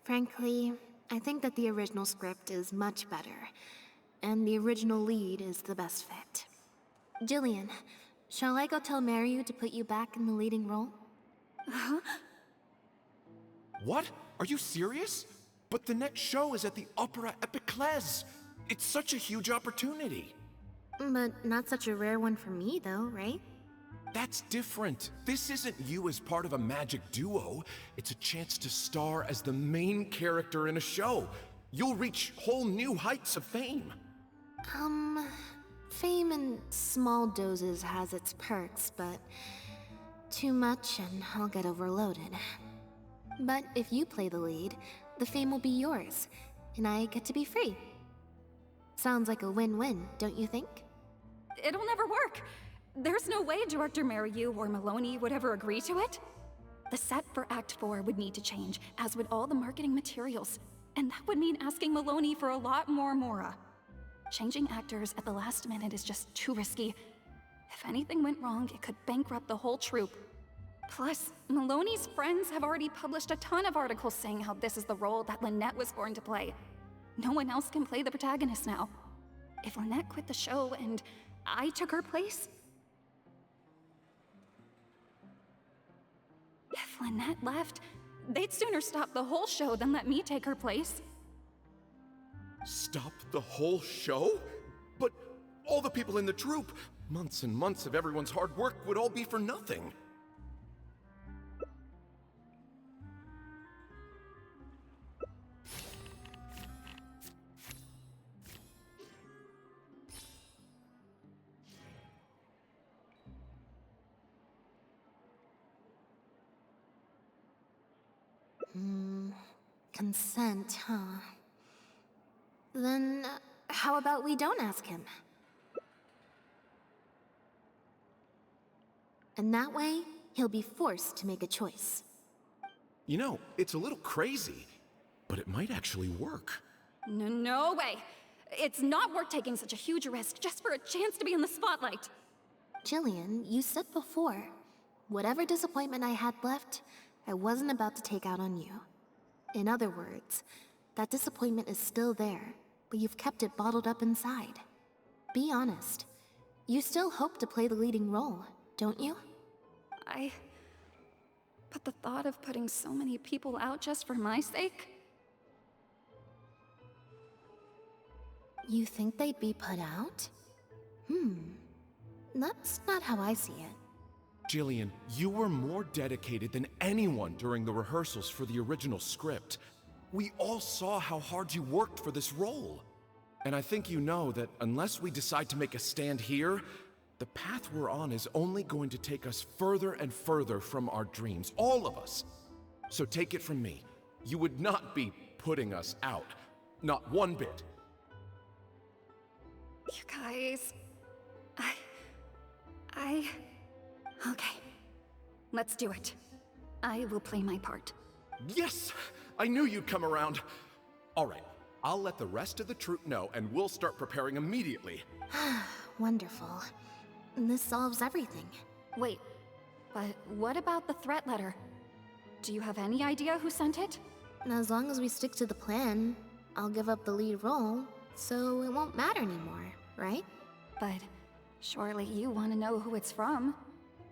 Frankly, I think that the original script is much better, and the original lead is the best fit. Jillian, shall I go tell Mariu to put you back in the leading role? What? Are you serious? But the next show is at the Opera Epiclese. It's such a huge opportunity. But not such a rare one for me, though, right? That's different. This isn't you as part of a magic duo. It's a chance to star as the main character in a show. You'll reach whole new heights of fame. Fame in small doses has its perks, but too much and I'll get overloaded. But if you play the lead, the fame will be yours, and I get to be free. Sounds like a win-win, don't you think? It'll never work. There's no way Director Mariu or Maloney would ever agree to it. The set for Act 4 would need to change, as would all the marketing materials. And that would mean asking Maloney for a lot more Mora. Changing actors at the last minute is just too risky. If anything went wrong, it could bankrupt the whole troupe. Plus, Maloney's friends have already published a ton of articles saying how this is the role that Lynette was born to play. No one else can play the protagonist now. If Lynette quit the show and I took her place... If Lynette left, they'd sooner stop the whole show than let me take her place. Stop the whole show? But all the people in the troupe, months and months of everyone's hard work would all be for nothing. Consent, huh? Then, how about we don't ask him? And that way, he'll be forced to make a choice. You know, it's a little crazy, but it might actually work. No way! It's not worth taking such a huge risk just for a chance to be in the spotlight. Jillian, you said before, whatever disappointment I had left, I wasn't about to take out on you. In other words, that disappointment is still there, but you've kept it bottled up inside. Be honest. You still hope to play the leading role, don't you? But the thought of putting so many people out just for my sake? You think they'd be put out? That's not how I see it. Jillian, you were more dedicated than anyone during the rehearsals for the original script. We all saw how hard you worked for this role. And I think you know that unless we decide to make a stand here, the path we're on is only going to take us further and further from our dreams, all of us. So take it from me, you would not be putting us out. Not one bit. You guys... Okay. Let's do it. I will play my part. Yes! I knew you'd come around. All right, I'll let the rest of the troupe know and we'll start preparing immediately. Wonderful. This solves everything. Wait, but what about the threat letter? Do you have any idea who sent it? As long as we stick to the plan, I'll give up the lead role, so it won't matter anymore, right? But surely you want to know who it's from.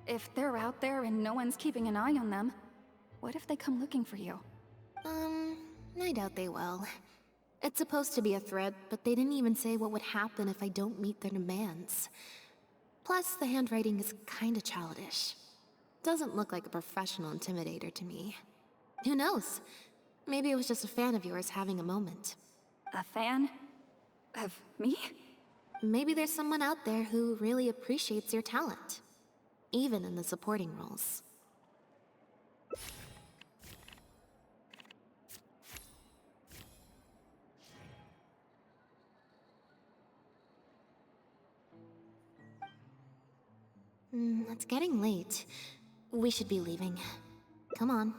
If they're out there and no one's keeping an eye on them, what if they come looking for you? I doubt they will. It's supposed to be a threat, but they didn't even say what would happen if I don't meet their demands. Plus, the handwriting is kinda childish. Doesn't look like a professional intimidator to me. Who knows? Maybe it was just a fan of yours having a moment. A fan? Of me? Maybe there's someone out there who really appreciates your talent. Even in the supporting roles. It's getting late. We should be leaving. Come on.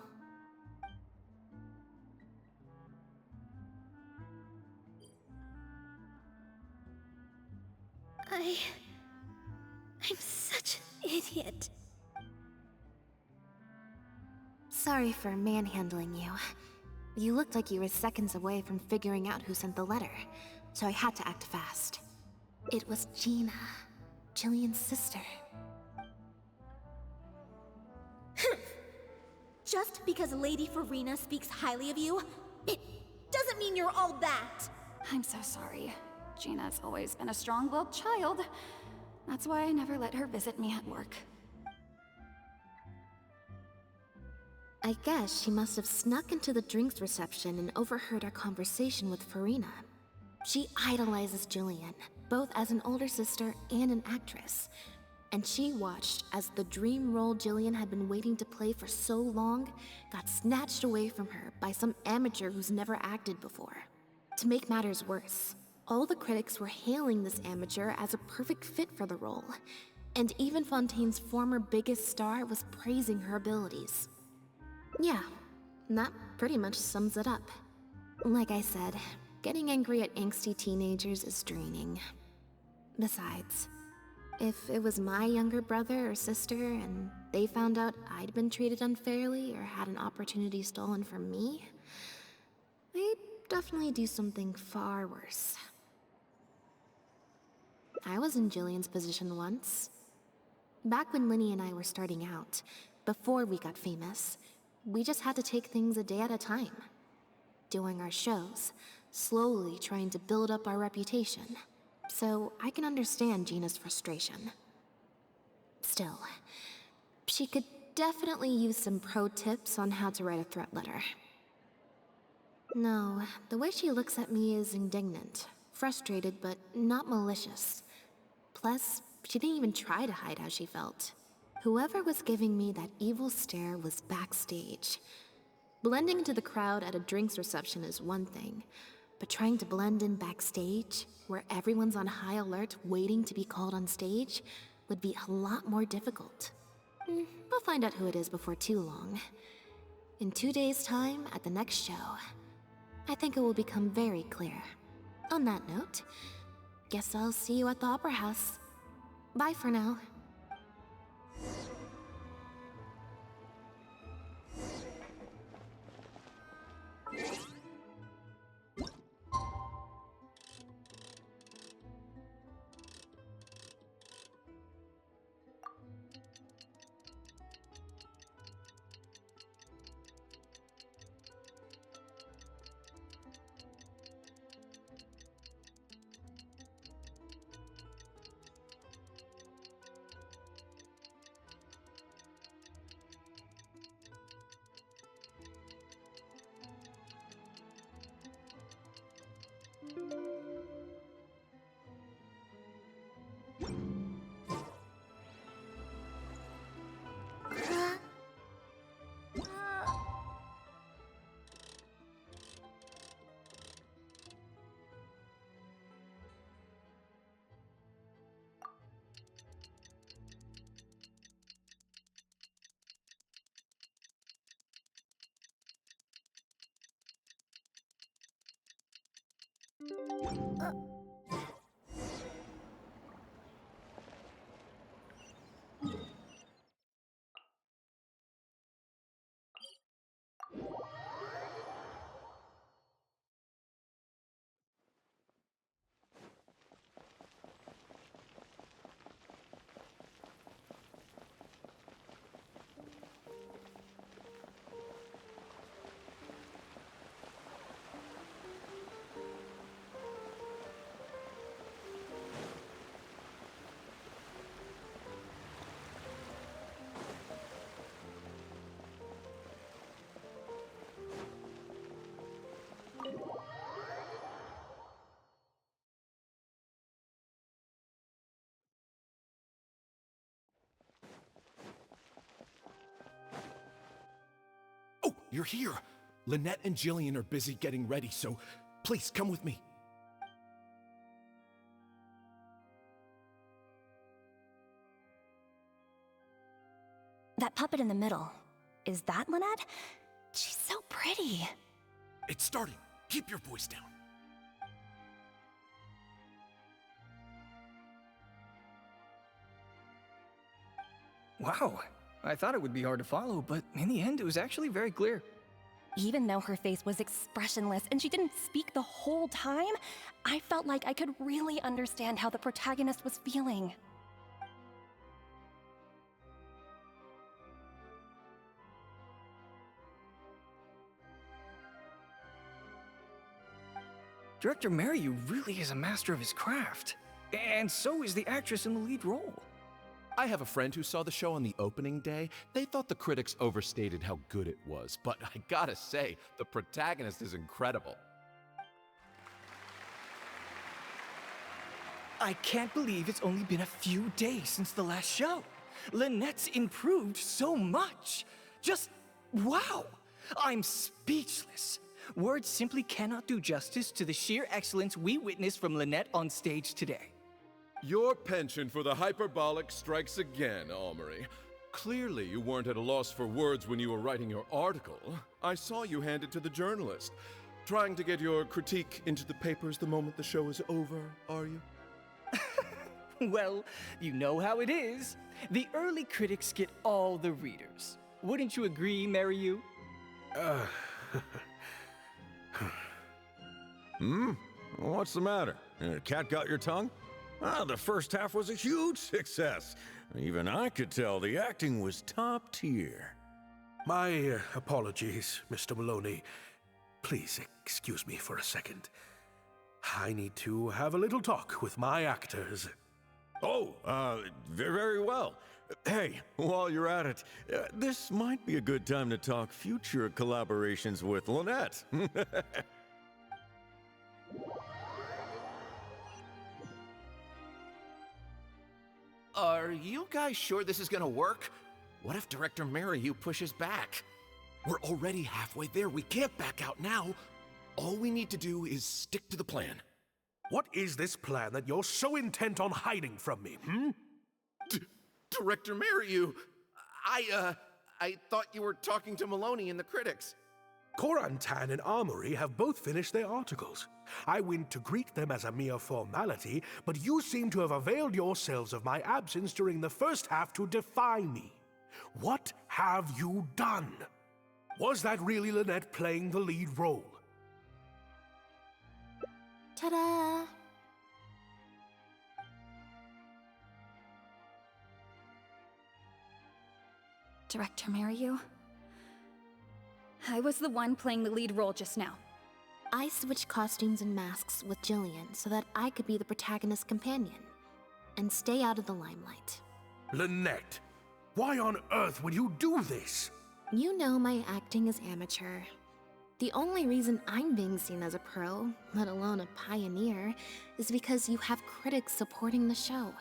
I'm such an idiot. Sorry for manhandling you. You looked like you were seconds away from figuring out who sent the letter, so I had to act fast. It was Gina, Jillian's sister. Just because Lady Farina speaks highly of you, it doesn't mean you're all that. I'm so sorry. Gina's always been a strong-willed child. That's why I never let her visit me at work. I guess she must have snuck into the drinks reception and overheard our conversation with Farina. She idolizes Jillian, both as an older sister and an actress. And she watched as the dream role Jillian had been waiting to play for so long got snatched away from her by some amateur who's never acted before. To make matters worse, all the critics were hailing this amateur as a perfect fit for the role, and even Fontaine's former biggest star was praising her abilities. Yeah, that pretty much sums it up. Like I said, getting angry at angsty teenagers is draining. Besides, if it was my younger brother or sister and they found out I'd been treated unfairly or had an opportunity stolen from me, they'd definitely do something far worse. I was in Jillian's position once. Back when Linny and I were starting out, before we got famous, we just had to take things a day at a time. Doing our shows, slowly trying to build up our reputation. So I can understand Gina's frustration. Still, she could definitely use some pro tips on how to write a threat letter. No, the way she looks at me is indignant, frustrated, but not malicious. Plus, she didn't even try to hide how she felt. Whoever was giving me that evil stare was backstage. Blending into the crowd at a drinks reception is one thing, but trying to blend in backstage, where everyone's on high alert waiting to be called on stage, would be a lot more difficult. We'll find out who it is before too long. In 2 days' time, at the next show, I think it will become very clear. On that note, guess I'll see you at the Opera House. Bye for now. Oh, you're here! Lynette and Jillian are busy getting ready, so please come with me. That puppet in the middle, is that Lynette? She's so pretty. It's starting. Keep your voice down. Wow, I thought it would be hard to follow, but in the end, it was actually very clear. Even though her face was expressionless and she didn't speak the whole time, I felt like I could really understand how the protagonist was feeling. Director Mary really is a master of his craft. And so is the actress in the lead role. I have a friend who saw the show on the opening day. They thought the critics overstated how good it was, but I gotta say, the protagonist is incredible. I can't believe it's only been a few days since the last show. Lynette's improved so much. Just wow! I'm speechless. Words simply cannot do justice to the sheer excellence we witnessed from Lynette on stage today. Your penchant for the hyperbolic strikes again, Amory. Clearly, you weren't at a loss for words when you were writing your article. I saw you hand it to the journalist. Trying to get your critique into the papers the moment the show is over, are you? Well, you know how it is. The early critics get all the readers. Wouldn't you agree, Mary? What's the matter? Cat got your tongue? The first half was a huge success. Even I could tell the acting was top tier. My apologies, Mr. Maloney. Please excuse me for a second. I need to have a little talk with my actors. Oh, very well. Hey, while you're at it, this might be a good time to talk future collaborations with Lynette. Are you guys sure this is gonna work? What if Director Mary pushes back? We're already halfway there. We can't back out now. All we need to do is stick to the plan. What is this plan that you're so intent on hiding from me, Director Mary, I thought you were talking to Maloney and the critics. Korantan and Armory have both finished their articles. I went to greet them as a mere formality, but you seem to have availed yourselves of my absence during the first half to defy me. What have you done? Was that really Lynette playing the lead role? Ta-da! Director Mary, I was the one playing the lead role just now. I switched costumes and masks with Jillian so that I could be the protagonist's companion and stay out of the limelight. Lynette, why on earth would you do this? You know my acting is amateur. The only reason I'm being seen as a pro, let alone a pioneer, is because you have critics supporting the show.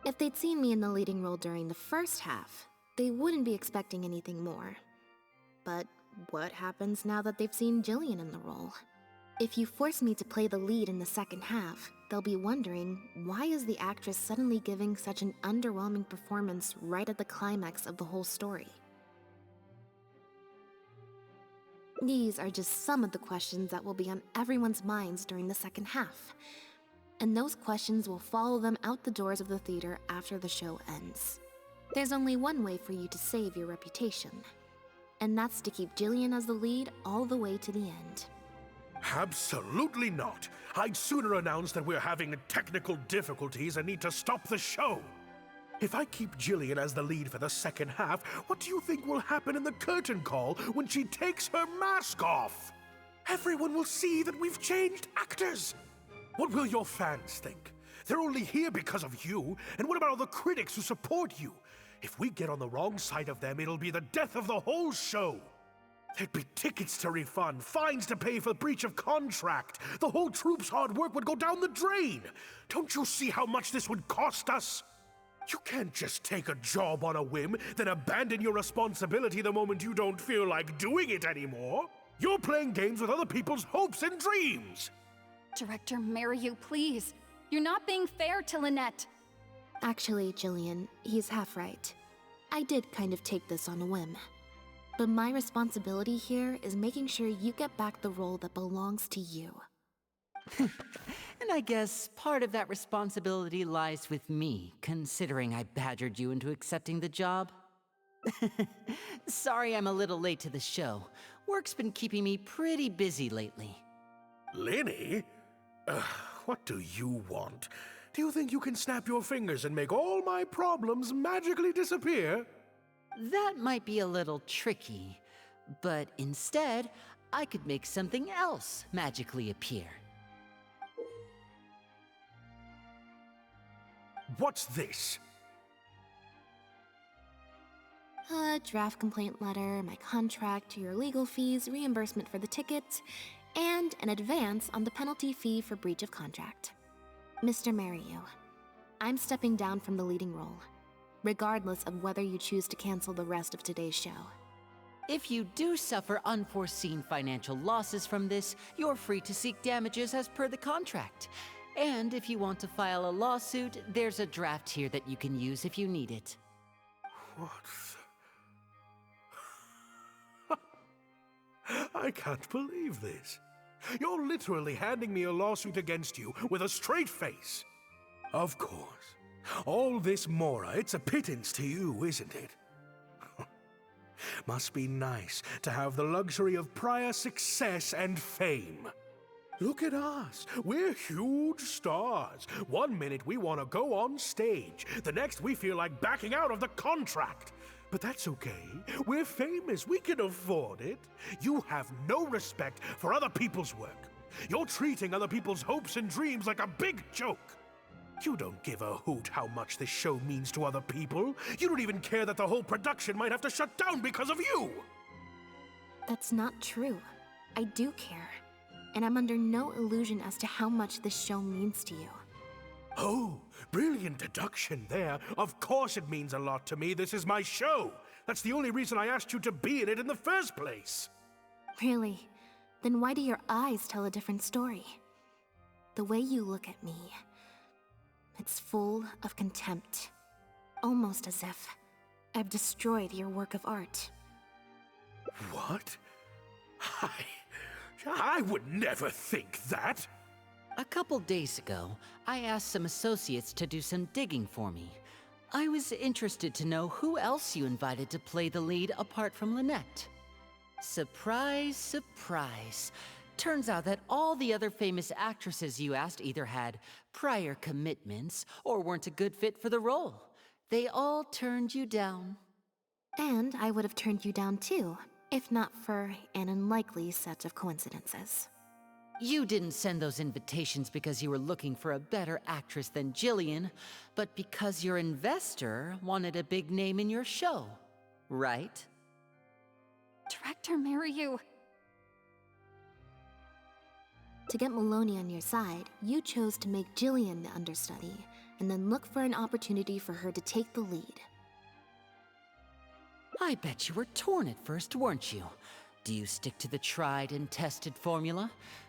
If they'd seen me in the leading role during the first half, they wouldn't be expecting anything more. But what happens now that they've seen Jillian in the role? If you force me to play the lead in the second half, they'll be wondering, why is the actress suddenly giving such an underwhelming performance right at the climax of the whole story? These are just some of the questions that will be on everyone's minds during the second half. And those questions will follow them out the doors of the theater after the show ends. There's only one way for you to save your reputation, and that's to keep Jillian as the lead all the way to the end. Absolutely not. I'd sooner announce that we're having technical difficulties and need to stop the show. If I keep Jillian as the lead for the second half, what do you think will happen in the curtain call when she takes her mask off? Everyone will see that we've changed actors. What will your fans think? They're only here because of you, and what about all the critics who support you? If we get on the wrong side of them, it'll be the death of the whole show. There'd be tickets to refund, fines to pay for breach of contract. The whole troupe's hard work would go down the drain. Don't you see how much this would cost us? You can't just take a job on a whim, then abandon your responsibility the moment you don't feel like doing it anymore. You're playing games with other people's hopes and dreams. Director Mary, please. You're not being fair to Lynette. Actually, Jillian, he's half right. I did kind of take this on a whim. But my responsibility here is making sure you get back the role that belongs to you. And I guess part of that responsibility lies with me, considering I badgered you into accepting the job. Sorry I'm a little late to the show. Work's been keeping me pretty busy lately. Lenny? What do you want? Do you think you can snap your fingers and make all my problems magically disappear? That might be a little tricky, but instead, I could make something else magically appear. What's this? A draft complaint letter, my contract, your legal fees, reimbursement for the tickets, and an advance on the penalty fee for breach of contract. Mr. Mariu, I'm stepping down from the leading role, regardless of whether you choose to cancel the rest of today's show. If you do suffer unforeseen financial losses from this, you're free to seek damages as per the contract. And if you want to file a lawsuit, there's a draft here that you can use if you need it. What the... I can't believe this. You're literally handing me a lawsuit against you with a straight face. Of course. All this Mora, it's a pittance to you, isn't it? Must be nice to have the luxury of prior success and fame. Look at us. We're huge stars. One minute we want to go on stage. The next we feel like backing out of the contract. But that's okay. We're famous. We can afford it. You have no respect for other people's work. You're treating other people's hopes and dreams like a big joke. You don't give a hoot how much this show means to other people. You don't even care that the whole production might have to shut down because of you. That's not true. I do care. And I'm under no illusion as to how much this show means to you. Oh, brilliant deduction there. Of course it means a lot to me. This is my show. That's the only reason I asked you to be in it in the first place. Really? Then why do your eyes tell a different story? The way you look at me, it's full of contempt. Almost as if I've destroyed your work of art. What? I would never think that. A couple days ago, I asked some associates to do some digging for me. I was interested to know who else you invited to play the lead apart from Lynette. Surprise, surprise. Turns out that all the other famous actresses you asked either had prior commitments or weren't a good fit for the role. They all turned you down. And I would have turned you down too, if not for an unlikely set of coincidences. You didn't send those invitations because you were looking for a better actress than Jillian, but because your investor wanted a big name in your show, right? Director Mariu. To get Maloney on your side, you chose to make Jillian the understudy, and then look for an opportunity for her to take the lead. I bet you were torn at first, weren't you? Do you stick to the tried and tested formula?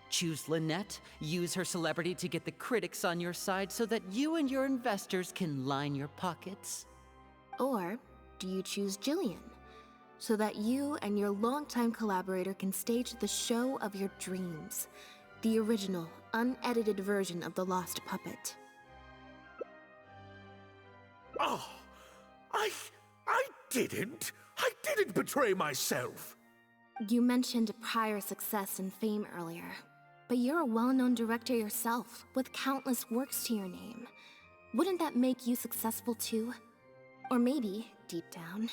Choose Lynette, use her celebrity to get the critics on your side so that you and your investors can line your pockets? Or do you choose Jillian, so that you and your longtime collaborator can stage the show of your dreams, the original, unedited version of The Lost Puppet? Oh, I didn't betray myself. You mentioned prior success and fame earlier, but you're a well-known director yourself, with countless works to your name. Wouldn't that make you successful too? Or maybe, deep down,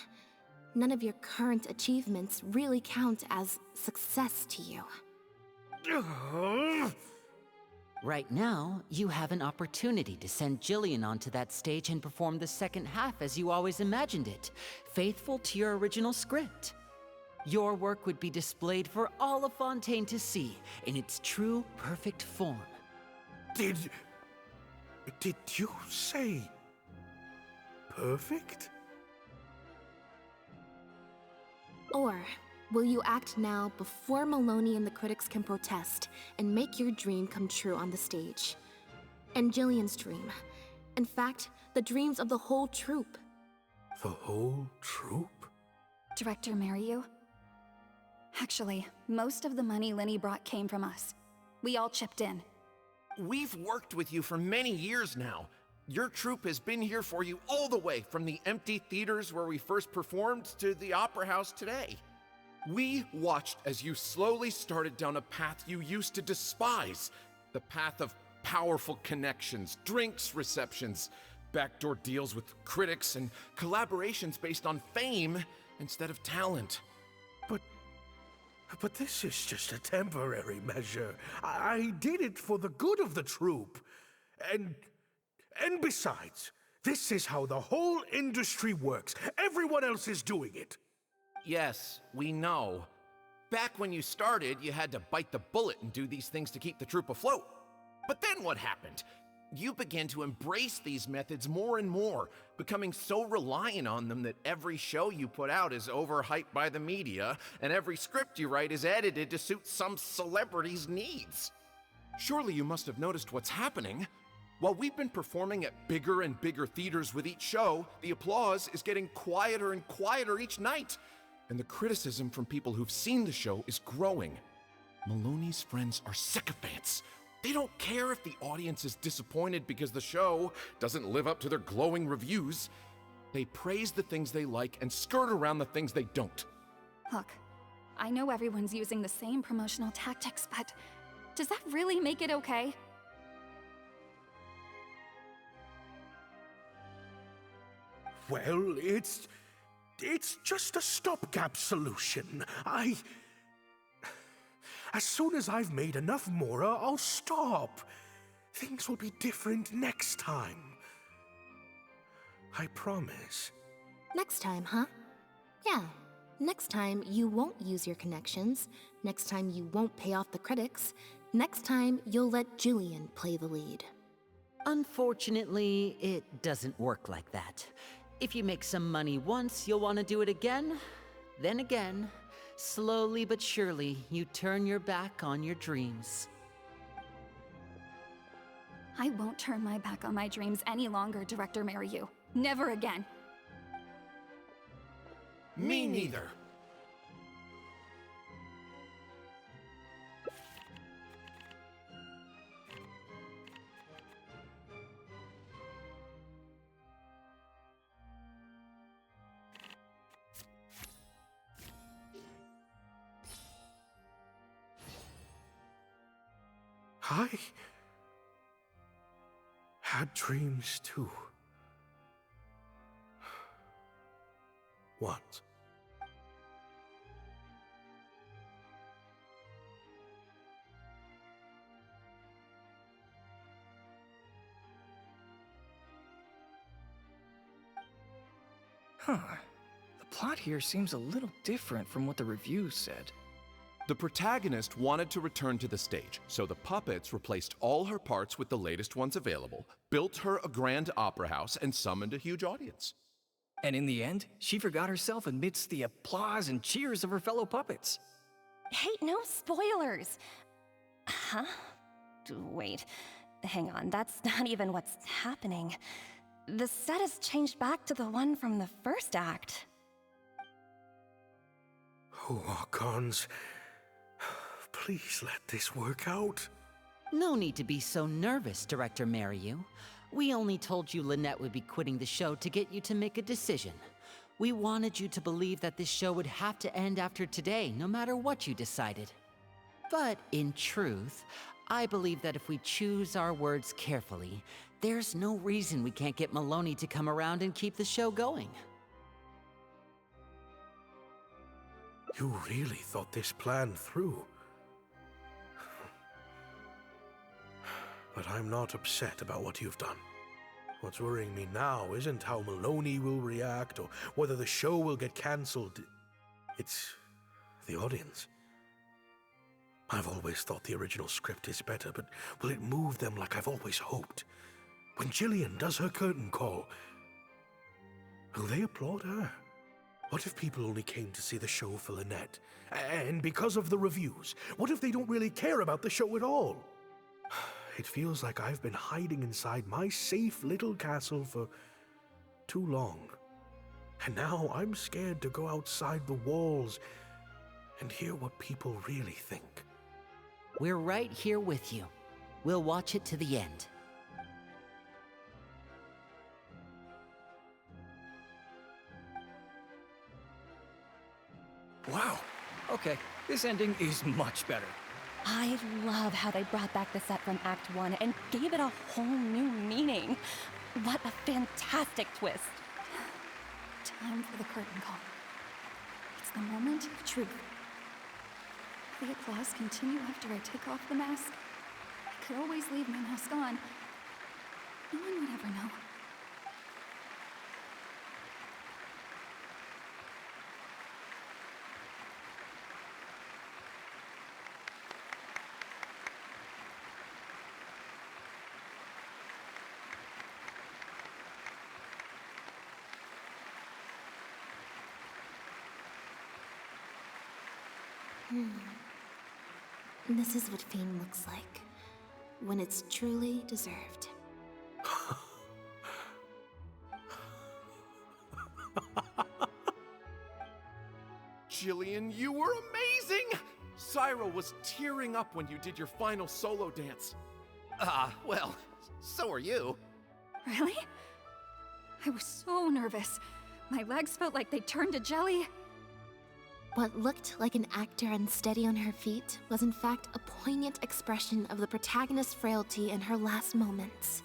none of your current achievements really count as success to you. Right now, you have an opportunity to send Jillian onto that stage and perform the second half as you always imagined it, faithful to your original script. Your work would be displayed for all of Fontaine to see in its true, perfect form. Did you say perfect? Or will you act now before Maloney and the critics can protest and make your dream come true on the stage? And Jillian's dream, In fact, the dreams of the whole troupe. The whole troupe? Director Mariu? Actually, most of the money Linny brought came from us. We all chipped in. We've worked with you for many years now. Your troupe has been here for you all the way from the empty theaters where we first performed to the Opera House today. We watched as you slowly started down a path you used to despise. The path of powerful connections, drinks receptions, backdoor deals with critics, and collaborations based on fame instead of talent. But this is just a temporary measure. I did it for the good of the troupe. And besides, this is how the whole industry works. Everyone else is doing it. Yes, we know. Back when you started, you had to bite the bullet and do these things to keep the troupe afloat. But then what happened? You began to embrace these methods more and more, becoming so reliant on them that every show you put out is overhyped by the media, and every script you write is edited to suit some celebrity's needs. Surely you must have noticed what's happening. While we've been performing at bigger and bigger theaters with each show, the applause is getting quieter and quieter each night, and the criticism from people who've seen the show is growing. Maloney's friends are sycophants. They don't care if the audience is disappointed because the show doesn't live up to their glowing reviews. They praise the things they like and skirt around the things they don't. Look, I know everyone's using the same promotional tactics, but does that really make it okay? Well, it's just a stopgap solution. As soon as I've made enough Mora, I'll stop. Things will be different next time. I promise. Next time, huh? Yeah. Next time, you won't use your connections. Next time, you won't pay off the critics. Next time, you'll let Julian play the lead. Unfortunately, it doesn't work like that. If you make some money once, you'll want to do it again, then again. Slowly but surely, you turn your back on your dreams. I won't turn my back on my dreams any longer, Director Mariu. Never again. Me neither. I had dreams too. What? Huh. The plot here seems a little different from what the reviews said. The protagonist wanted to return to the stage, so the puppets replaced all her parts with the latest ones available, built her a grand opera house, and summoned a huge audience. And in the end, she forgot herself amidst the applause and cheers of her fellow puppets. Hey, no spoilers! Huh? Wait, hang on, that's not even what's happening. The set has changed back to the one from the first act. Oh, Archons. Please let this work out. No need to be so nervous, Director Mariu. We only told you Lynette would be quitting the show to get you to make a decision. We wanted you to believe that this show would have to end after today, no matter what you decided. But in truth, I believe that if we choose our words carefully, there's no reason we can't get Maloney to come around and keep the show going. You really thought this plan through. But I'm not upset about what you've done. What's worrying me now isn't how Maloney will react or whether the show will get cancelled. It's the audience. I've always thought the original script is better, but will it move them like I've always hoped? When Jillian does her curtain call, will they applaud her? What if people only came to see the show for Lynette? And because of the reviews, what if they don't really care about the show at all? It feels like I've been hiding inside my safe little castle for too long. And now I'm scared to go outside the walls and hear what people really think. We're right here with you. We'll watch it to the end. Wow. Okay, this ending is much better. I love how they brought back the set from Act 1 and gave it a whole new meaning. What a fantastic twist. Time for the curtain call. It's the moment of truth. Will the applause continue after I take off the mask? I could always leave my mask on. No one would ever know. This is what fame looks like, when it's truly deserved. Jillian, you were amazing! Syra was tearing up when you did your final solo dance. Well, so are you. Really? I was so nervous. My legs felt like they turned to jelly. What looked like an actor unsteady on her feet was in fact a poignant expression of the protagonist's frailty in her last moments.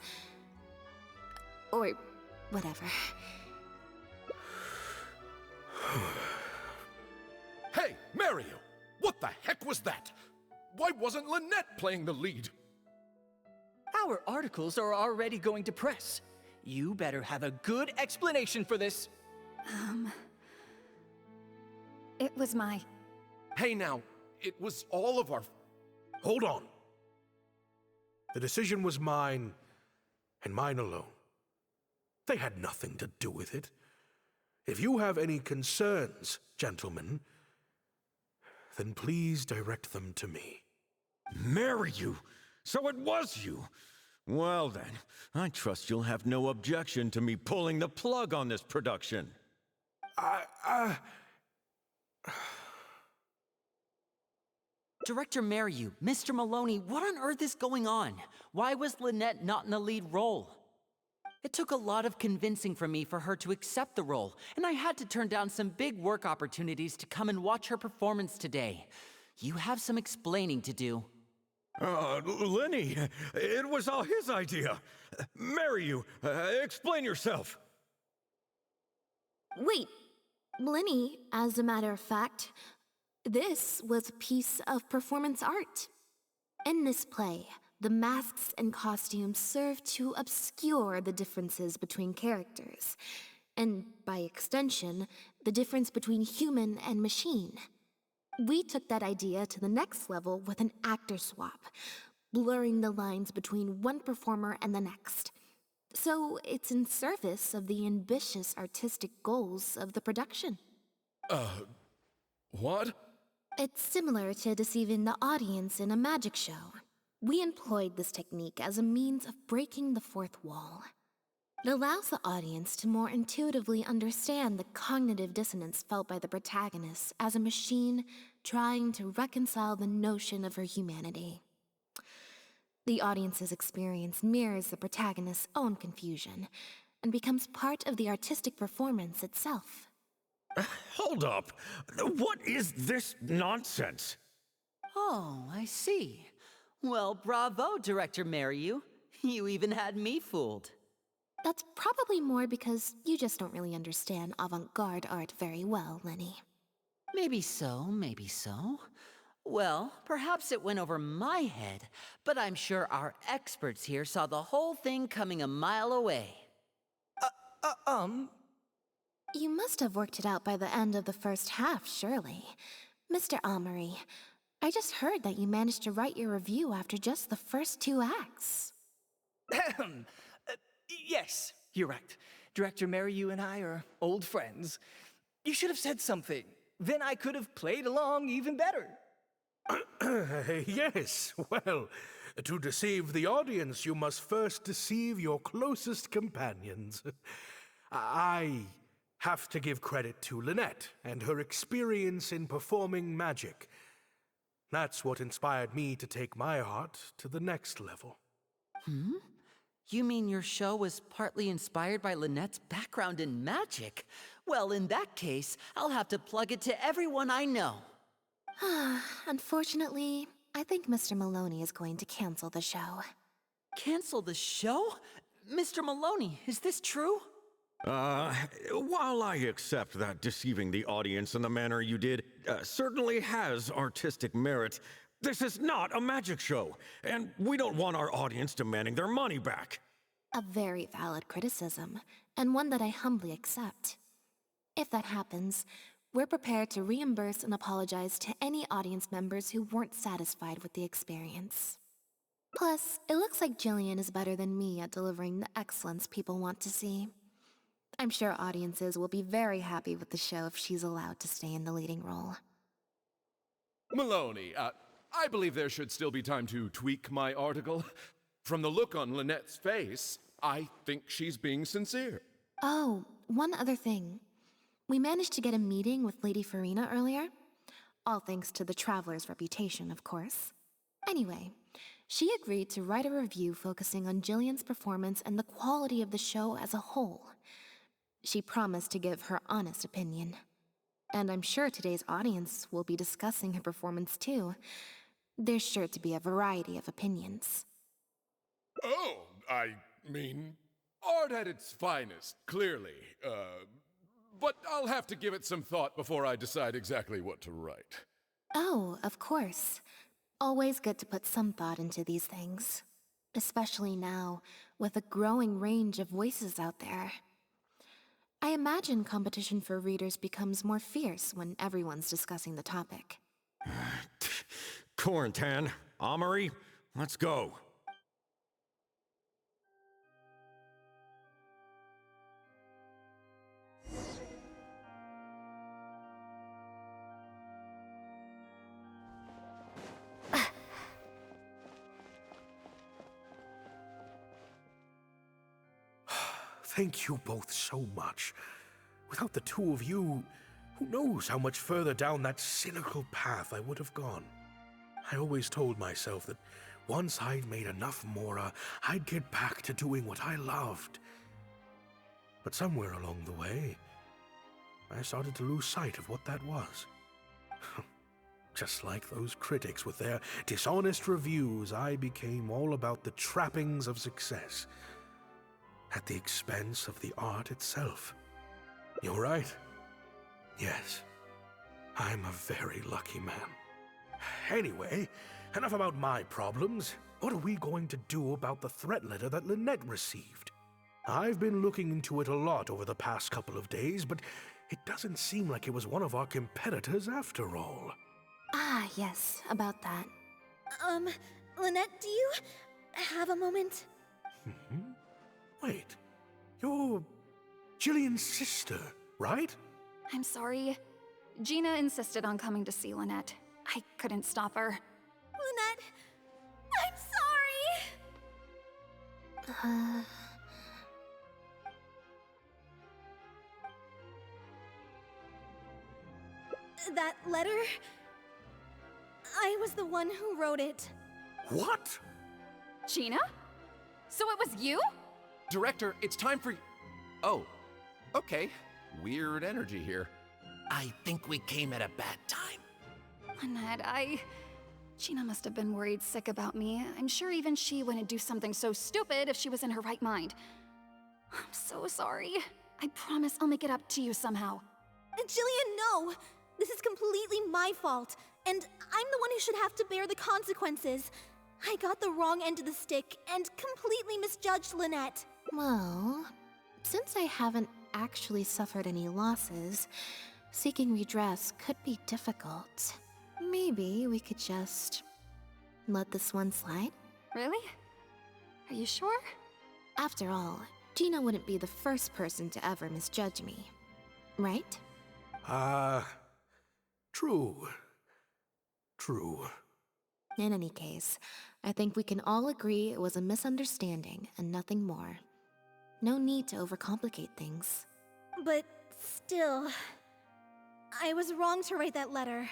Or whatever. Hey, Mario! What the heck was that? Why wasn't Lynette playing the lead? Our articles are already going to press. You better have a good explanation for this. It was my... Hey now, it was all of our... Hold on. The decision was mine, and mine alone. They had nothing to do with it. If you have any concerns, gentlemen, then please direct them to me. Marry you? So it was you? Well then, I trust you'll have no objection to me pulling the plug on this production. Director Mariu, Mr. Maloney, what on earth is going on? Why was Lynette not in the lead role? It took a lot of convincing from me for her to accept the role, and I had to turn down some big work opportunities to come and watch her performance today. You have some explaining to do. Lenny, it was all his idea. Mariu, explain yourself. Wait, Blinny, as a matter of fact, this was a piece of performance art. In this play, the masks and costumes serve to obscure the differences between characters, and by extension, the difference between human and machine. We took that idea to the next level with an actor swap, blurring the lines between one performer and the next. So it's in service of the ambitious artistic goals of the production. What? It's similar to deceiving the audience in a magic show. We employed this technique as a means of breaking the fourth wall. It allows the audience to more intuitively understand the cognitive dissonance felt by the protagonist as a machine trying to reconcile the notion of her humanity. The audience's experience mirrors the protagonist's own confusion and becomes part of the artistic performance itself. Hold up. What is this nonsense? Oh, I see. Well, bravo, Director Mariu. You even had me fooled. That's probably more because you just don't really understand avant-garde art very well, Lenny. Maybe so, maybe so. Well, perhaps it went over my head, but I'm sure our experts here saw the whole thing coming a mile away. You must have worked it out by the end of the first half, surely. Mr. Amory, I just heard that you managed to write your review after just the first 2 acts. Yes, you're right. Director Mariu and I are old friends. You should have said something. Then I could have played along even better. Yes, well, To deceive the audience, you must first deceive your closest companions. I have to give credit to Lynette and her experience in performing magic. That's what inspired me to take my art to the next level. Hmm? You mean your show was partly inspired by Lynette's background in magic? Well, in that case, I'll have to plug it to everyone I know. Unfortunately, I think Mr. Maloney is going to cancel the show. Cancel the show? Mr. Maloney, is this true? While I accept that deceiving the audience in the manner you did certainly has artistic merit, this is not a magic show, and we don't want our audience demanding their money back. A very valid criticism, and one that I humbly accept. If that happens, we're prepared to reimburse and apologize to any audience members who weren't satisfied with the experience. Plus, it looks like Jillian is better than me at delivering the excellence people want to see. I'm sure audiences will be very happy with the show if she's allowed to stay in the leading role. Maloney, I believe there should still be time to tweak my article. From the look on Lynette's face, I think she's being sincere. Oh, one other thing. We managed to get a meeting with Lady Farina earlier. All thanks to the Traveler's reputation, of course. Anyway, she agreed to write a review focusing on Jillian's performance and the quality of the show as a whole. She promised to give her honest opinion. And I'm sure today's audience will be discussing her performance too. There's sure to be a variety of opinions. Oh, I mean, art at its finest, clearly. But I'll have to give it some thought before I decide exactly what to write. Oh, of course. Always good to put some thought into these things. Especially now, with a growing range of voices out there. I imagine competition for readers becomes more fierce when everyone's discussing the topic. Corentin, Amory, let's go. Thank you both so much. Without the two of you, who knows how much further down that cynical path I would have gone. I always told myself that once I'd made enough mora, I'd get back to doing what I loved. But somewhere along the way, I started to lose sight of what that was. Just like those critics with their dishonest reviews, I became all about the trappings of success, at the expense of the art itself. You're right. Yes, I'm a very lucky man. Anyway, enough about my problems. What are we going to do about the threat letter that Lynette received? I've been looking into it a lot over the past couple of days, but it doesn't seem like it was one of our competitors after all. Ah, yes, about that. Lynette, do you have a moment? Wait, you're Jillian's sister, right? I'm sorry. Gina insisted on coming to see Lynette. I couldn't stop her. Lynette, I'm sorry! That letter? I was the one who wrote it. What? Gina? So it was you? Director, it's time for... Oh, okay. Weird energy here. I think we came at a bad time. Lynette, Gina must have been worried sick about me. I'm sure even she wouldn't do something so stupid if she was in her right mind. I'm so sorry. I promise I'll make it up to you somehow. Jillian, no! This is completely my fault, and I'm the one who should have to bear the consequences. I got the wrong end of the stick and completely misjudged Lynette. Well, since I haven't actually suffered any losses, seeking redress could be difficult. Maybe we could just let this one slide? Really? Are you sure? After all, Gina wouldn't be the first person to ever misjudge me, right? True. True. In any case, I think we can all agree it was a misunderstanding and nothing more. No need to overcomplicate things. But still, I was wrong to write that letter.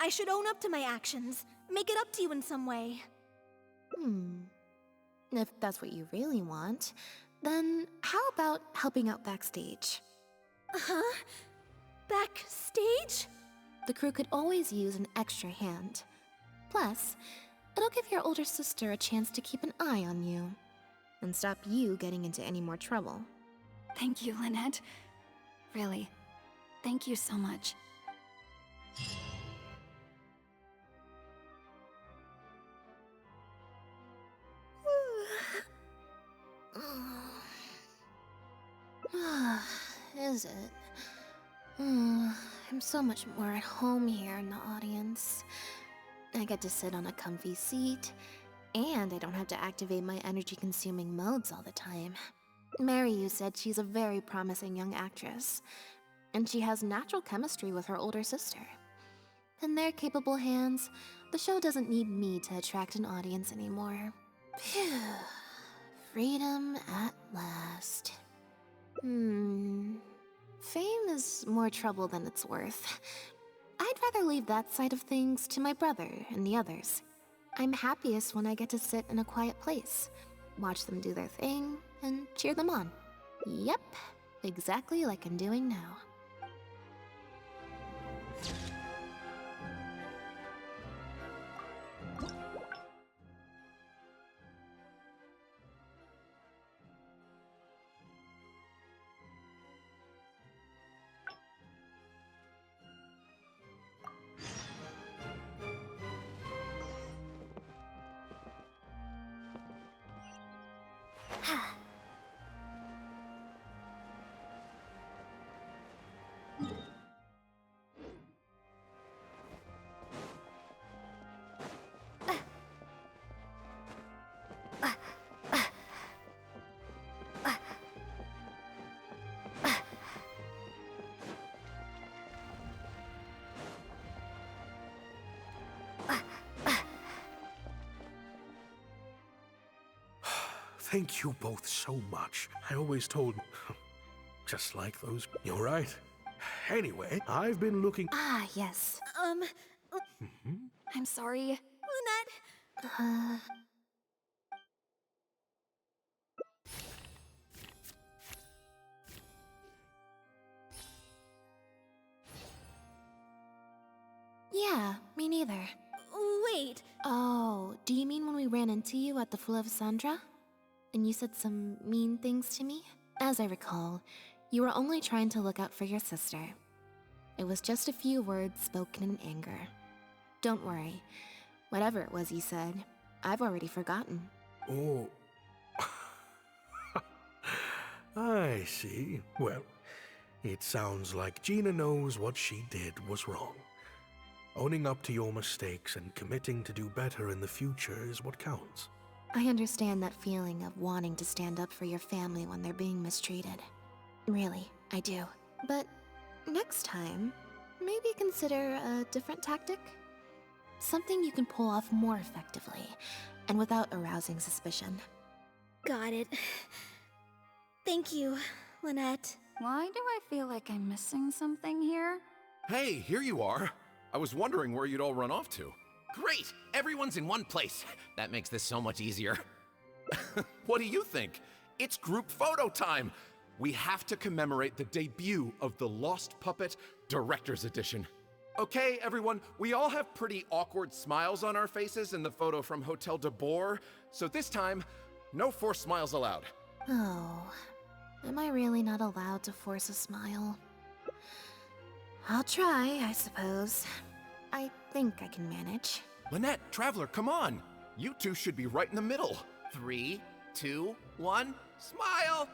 I should own up to my actions, make it up to you in some way. If that's what you really want, then how about helping out backstage? Huh? Backstage? The crew could always use an extra hand. Plus, it'll give your older sister a chance to keep an eye on you and stop you getting into any more trouble. Thank you, Lynette. Really, thank you so much. Is it? I'm so much more at home here in the audience. I get to sit on a comfy seat, and I don't have to activate my energy-consuming modes all the time. Mary said she's a very promising young actress, and she has natural chemistry with her older sister. In their capable hands, the show doesn't need me to attract an audience anymore. Phew. Freedom at last. Fame is more trouble than it's worth. I'd rather leave that side of things to my brother and the others. I'm happiest when I get to sit in a quiet place, watch them do their thing, and cheer them on. Yep, exactly like I'm doing now. Thank you both so much. I always told... just like those... You're right. Anyway, I've been looking... Ah, yes. I'm sorry. Lynette! Yeah, me neither. Wait. Oh, do you mean when we ran into you at the Fleuve Sandra? And you said some mean things to me? As I recall, you were only trying to look out for your sister. It was just a few words spoken in anger. Don't worry. Whatever it was you said, I've already forgotten. Oh. I see. Well, it sounds like Gina knows what she did was wrong. Owning up to your mistakes and committing to do better in the future is what counts. I understand that feeling of wanting to stand up for your family when they're being mistreated. Really, I do. But next time, maybe consider a different tactic? Something you can pull off more effectively, and without arousing suspicion. Got it. Thank you, Lynette. Why do I feel like I'm missing something here? Hey, here you are. I was wondering where you'd all run off to. Great! Everyone's in one place. That makes this so much easier. What do you think? It's group photo time! We have to commemorate the debut of the Lost Puppet Director's Edition. Okay, everyone, we all have pretty awkward smiles on our faces in the photo from Hotel de Boer, so this time, no forced smiles allowed. Oh, am I really not allowed to force a smile? I'll try, I suppose. I think I can manage. Lynette, Traveler, come on! You two should be right in the middle. 3, 2, 1, smile!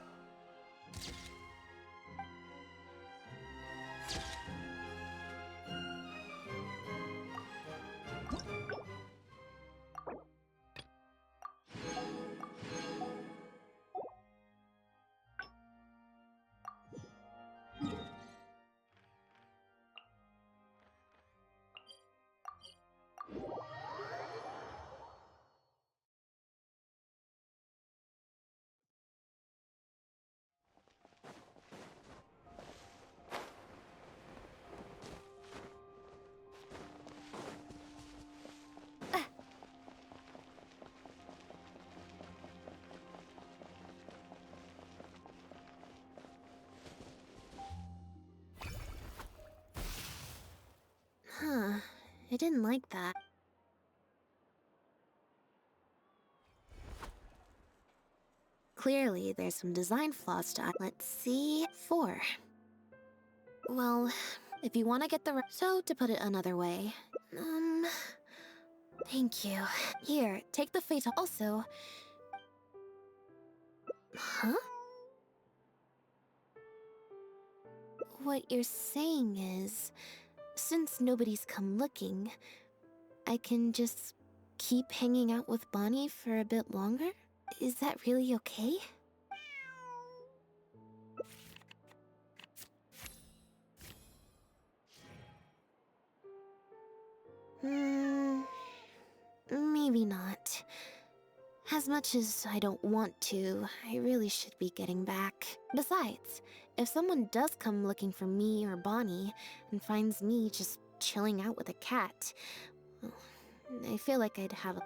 I didn't like that. Clearly, there's some design flaws to. Let's see. 4. Well, if you want to get the. So, to put it another way. Thank you. Here, take the fatal. Also. Huh? What you're saying is, since nobody's come looking, I can just keep hanging out with Bonnie for a bit longer? Is that really okay? Maybe not. As much as I don't want to, I really should be getting back. Besides, if someone does come looking for me or Bonnie and finds me just chilling out with a cat, well, I feel like I'd have a...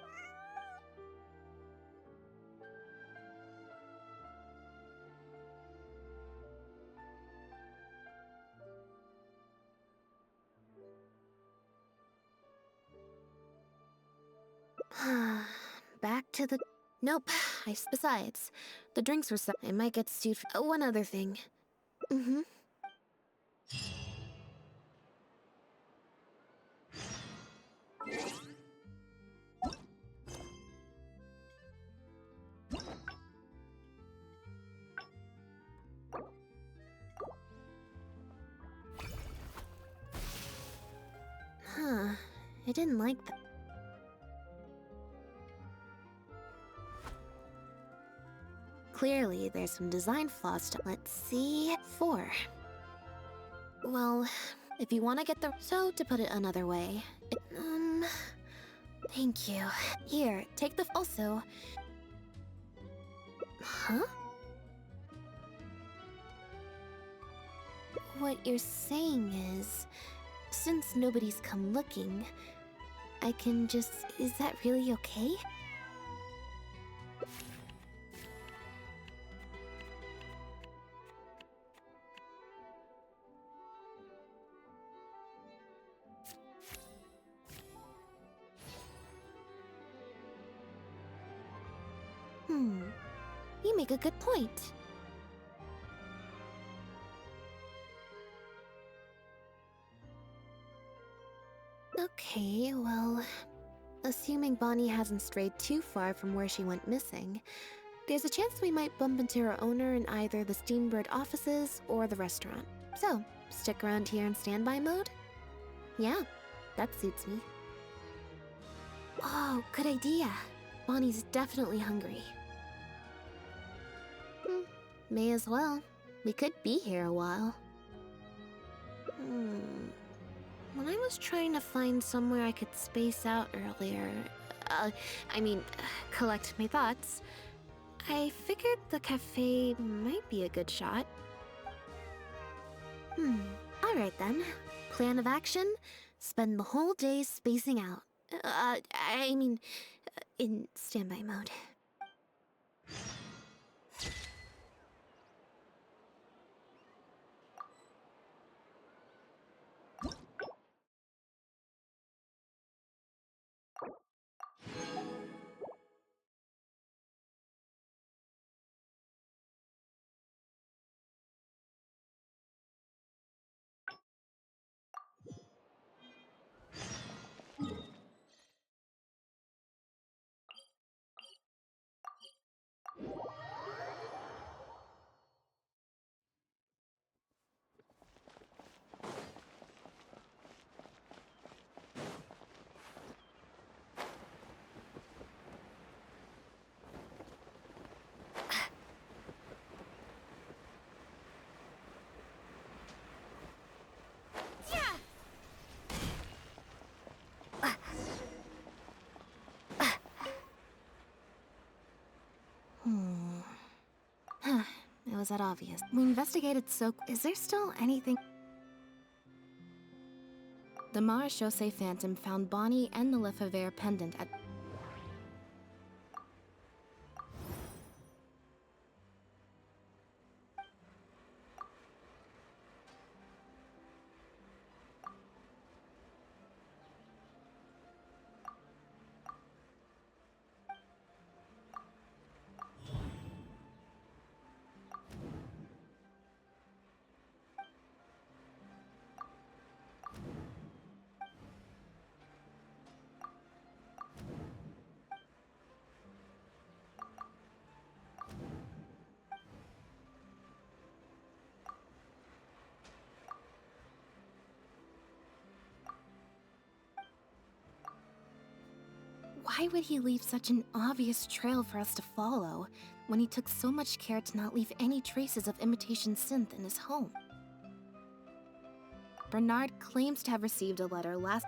Back to the... Nope. Besides, the drinks were so... I might get sued for... one other thing. I didn't like that. Clearly, there's some design flaws to... Let's see... 4. Well, if you want to get the... So, to put it another way... Thank you. Here, take the... Also... Huh? What you're saying is... Since nobody's come looking, I can just... Is that really okay? You make a good point. Okay, well... Assuming Bonnie hasn't strayed too far from where she went missing, there's a chance we might bump into her owner in either the Steambird offices or the restaurant. So, stick around here in standby mode? Yeah, that suits me. Oh, good idea. Bonnie's definitely hungry. May as well. We could be here a while. When I was trying to find somewhere I could space out earlier, collect my thoughts, I figured the cafe might be a good shot. Alright then. Plan of action, spend the whole day spacing out. In standby mode. It was that obvious. We investigated so... Is there still anything... The Marechaussee Phantom found Bonnie and the Lefebvre pendant at... Why would he leave such an obvious trail for us to follow when he took so much care to not leave any traces of imitation synth in his home? Bernard claims to have received a letter last...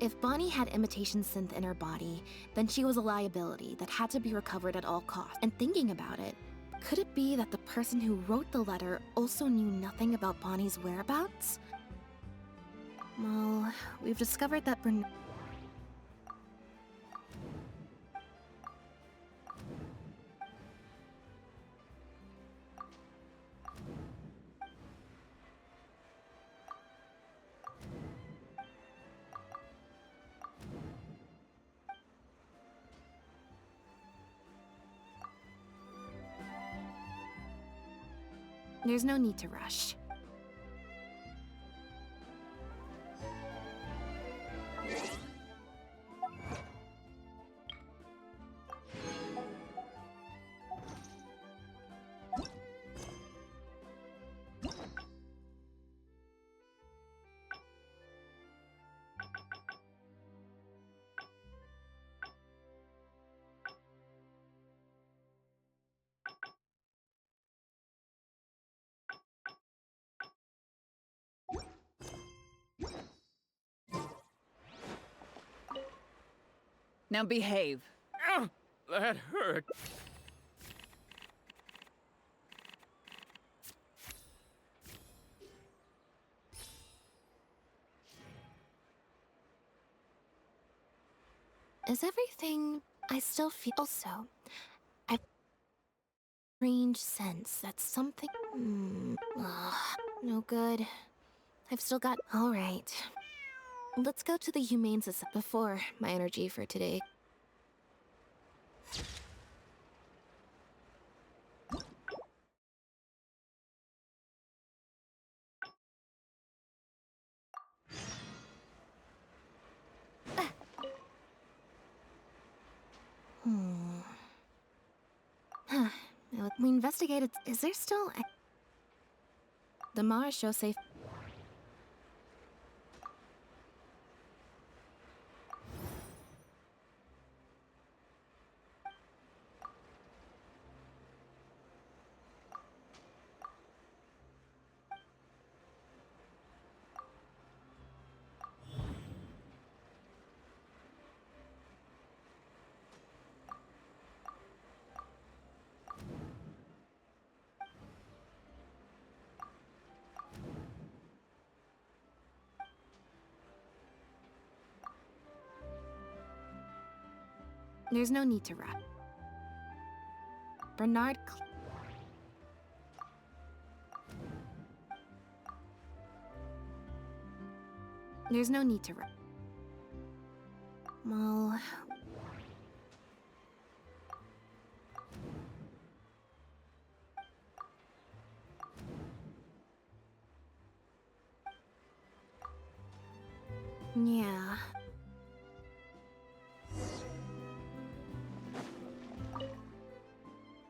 If Bonnie had imitation synth in her body, then she was a liability that had to be recovered at all costs. And thinking about it, could it be that the person who wrote the letter also knew nothing about Bonnie's whereabouts? Well, we've discovered that Bernard... There's no need to rush. Now behave. Ow! That hurt. Is everything... I still feel... Also, I've... strange sense that something... no good. I've still got... Alright. Let's go to the Humane Society before my energy for today. Now, we investigated... Is there still... The Mars show safe... There's no need to rush. Bernard... There's no need to rush. Well... Yeah...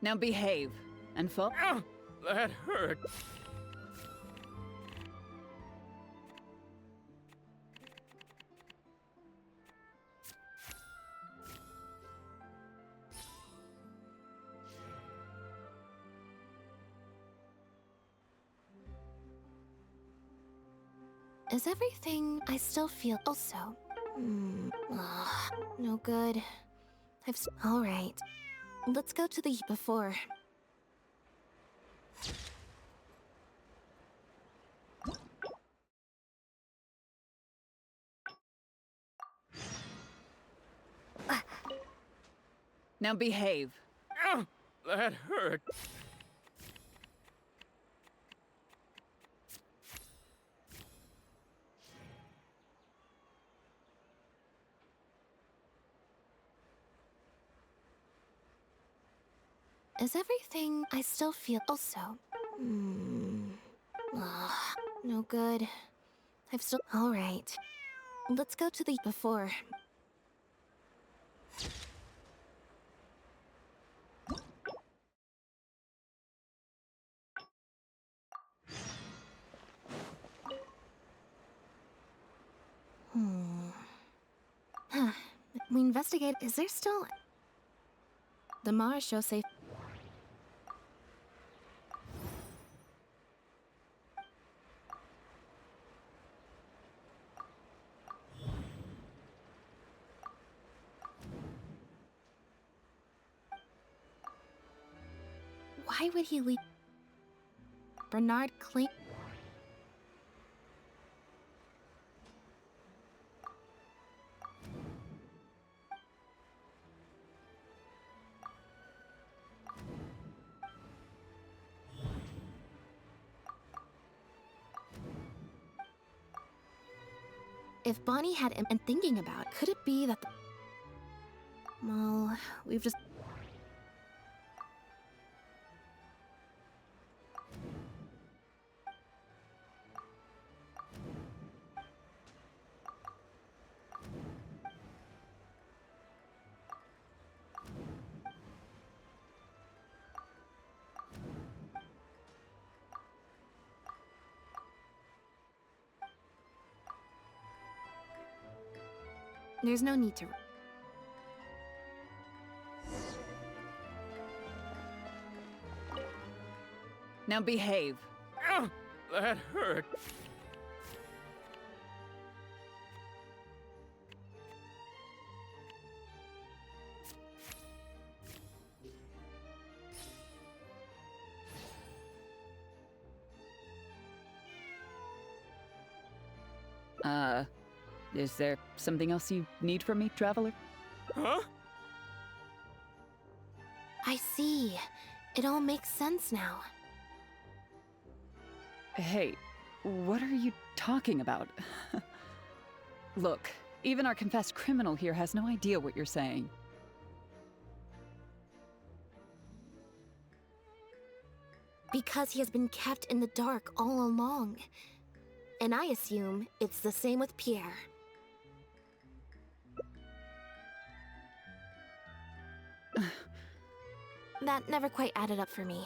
Now behave and fall. Ow! That hurt. Is everything... I still feel... Also... no good. Alright. Let's go to the... Before... Now behave. Ow! That hurt. Is everything... I still feel... Also... no good. I've still... Alright. let's go to the before. Huh. We investigate. Is there still the Mara show safe? Why would he leave? Bernard claimed. If Bonnie had him and thinking about, could it be that well, we've just... There's no need to... Now behave. Ugh, that hurt. Is there something else you need from me, Traveler? Huh? I see. It all makes sense now. Hey, what are you talking about? Look, even our confessed criminal here has no idea what you're saying. Because he has been kept in the dark all along. And I assume it's the same with Pierre. That never quite added up for me.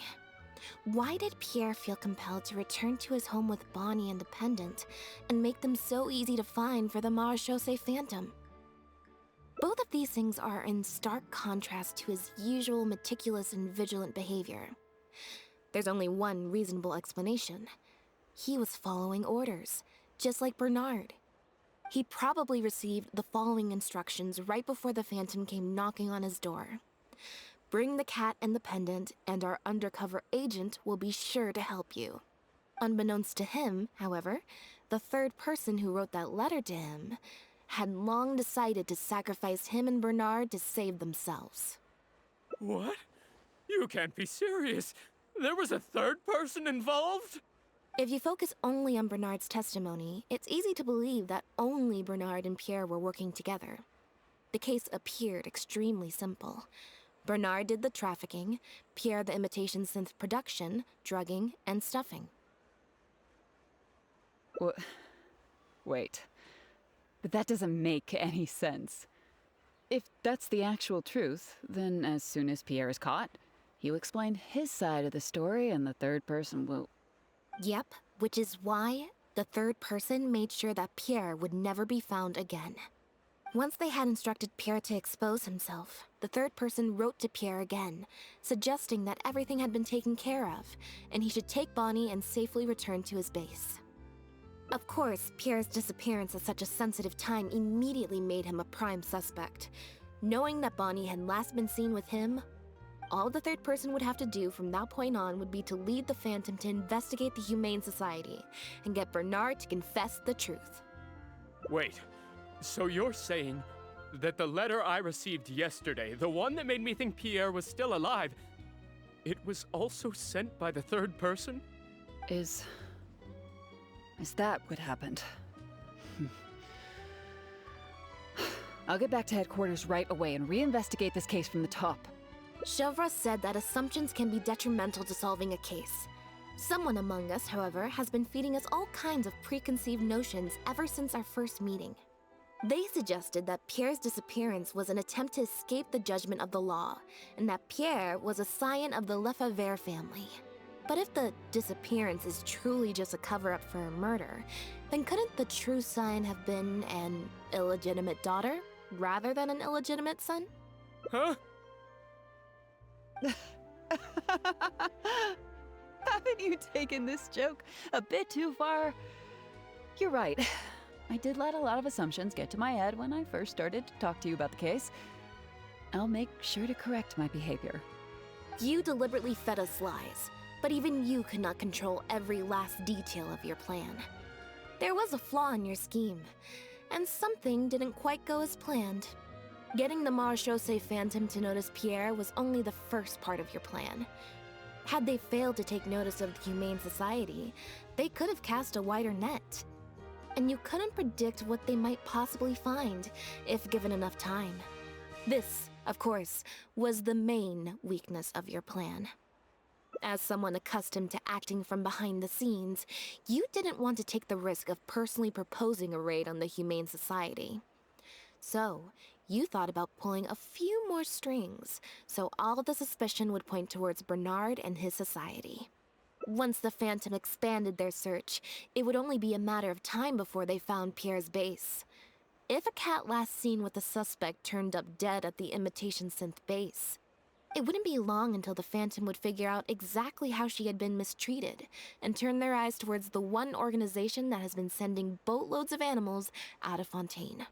Why did Pierre feel compelled to return to his home with Bonnie and the pendant, and make them so easy to find for the Marechaussee Phantom? Both of these things are in stark contrast to his usual meticulous and vigilant behavior. There's only one reasonable explanation. He was following orders, just like Bernard. He probably received the following instructions right before the Phantom came knocking on his door. Bring the cat and the pendant, and our undercover agent will be sure to help you. Unbeknownst to him, however, the third person who wrote that letter to him had long decided to sacrifice him and Bernard to save themselves. What? You can't be serious. There was a third person involved? If you focus only on Bernard's testimony, it's easy to believe that only Bernard and Pierre were working together. The case appeared extremely simple. Bernard did the trafficking, Pierre the imitation synth production, drugging, and stuffing. Wait. But that doesn't make any sense. If that's the actual truth, then as soon as Pierre is caught, he'll explain his side of the story and the third person will... Yep, which is why the third person made sure that Pierre would never be found again. Once they had instructed Pierre to expose himself, the third person wrote to Pierre again, suggesting that everything had been taken care of, and he should take Bonnie and safely return to his base. Of course, Pierre's disappearance at such a sensitive time immediately made him a prime suspect. Knowing that Bonnie had last been seen with him, all the third person would have to do from that point on would be to lead the Phantom to investigate the Humane Society and get Bernard to confess the truth. Wait, so you're saying that the letter I received yesterday, the one that made me think Pierre was still alive, it was also sent by the third person? Is that what happened? I'll get back to headquarters right away and reinvestigate this case from the top. Chevra said that assumptions can be detrimental to solving a case. Someone among us, however, has been feeding us all kinds of preconceived notions ever since our first meeting. They suggested that Pierre's disappearance was an attempt to escape the judgment of the law, and that Pierre was a scion of the Lefebvre family. But if the disappearance is truly just a cover-up for a murder, then couldn't the true scion have been an illegitimate daughter, rather than an illegitimate son? Huh? Haven't you taken this joke a bit too far? You're right. I did let a lot of assumptions get to my head when I first started to talk to you about the case. I'll make sure to correct my behavior. You deliberately fed us lies, but even you could not control every last detail of your plan. There was a flaw in your scheme, and something didn't quite go as planned. Getting the Marechaussee Phantom to notice Pierre was only the first part of your plan. Had they failed to take notice of the Humane Society, they could have cast a wider net. And you couldn't predict what they might possibly find, if given enough time. This, of course, was the main weakness of your plan. As someone accustomed to acting from behind the scenes, you didn't want to take the risk of personally proposing a raid on the Humane Society. So, you thought about pulling a few more strings, so all the suspicion would point towards Bernard and his society. Once the Phantom expanded their search, it would only be a matter of time before they found Pierre's base. If a cat last seen with the suspect turned up dead at the imitation synth base, it wouldn't be long until the Phantom would figure out exactly how she had been mistreated and turn their eyes towards the one organization that has been sending boatloads of animals out of Fontaine.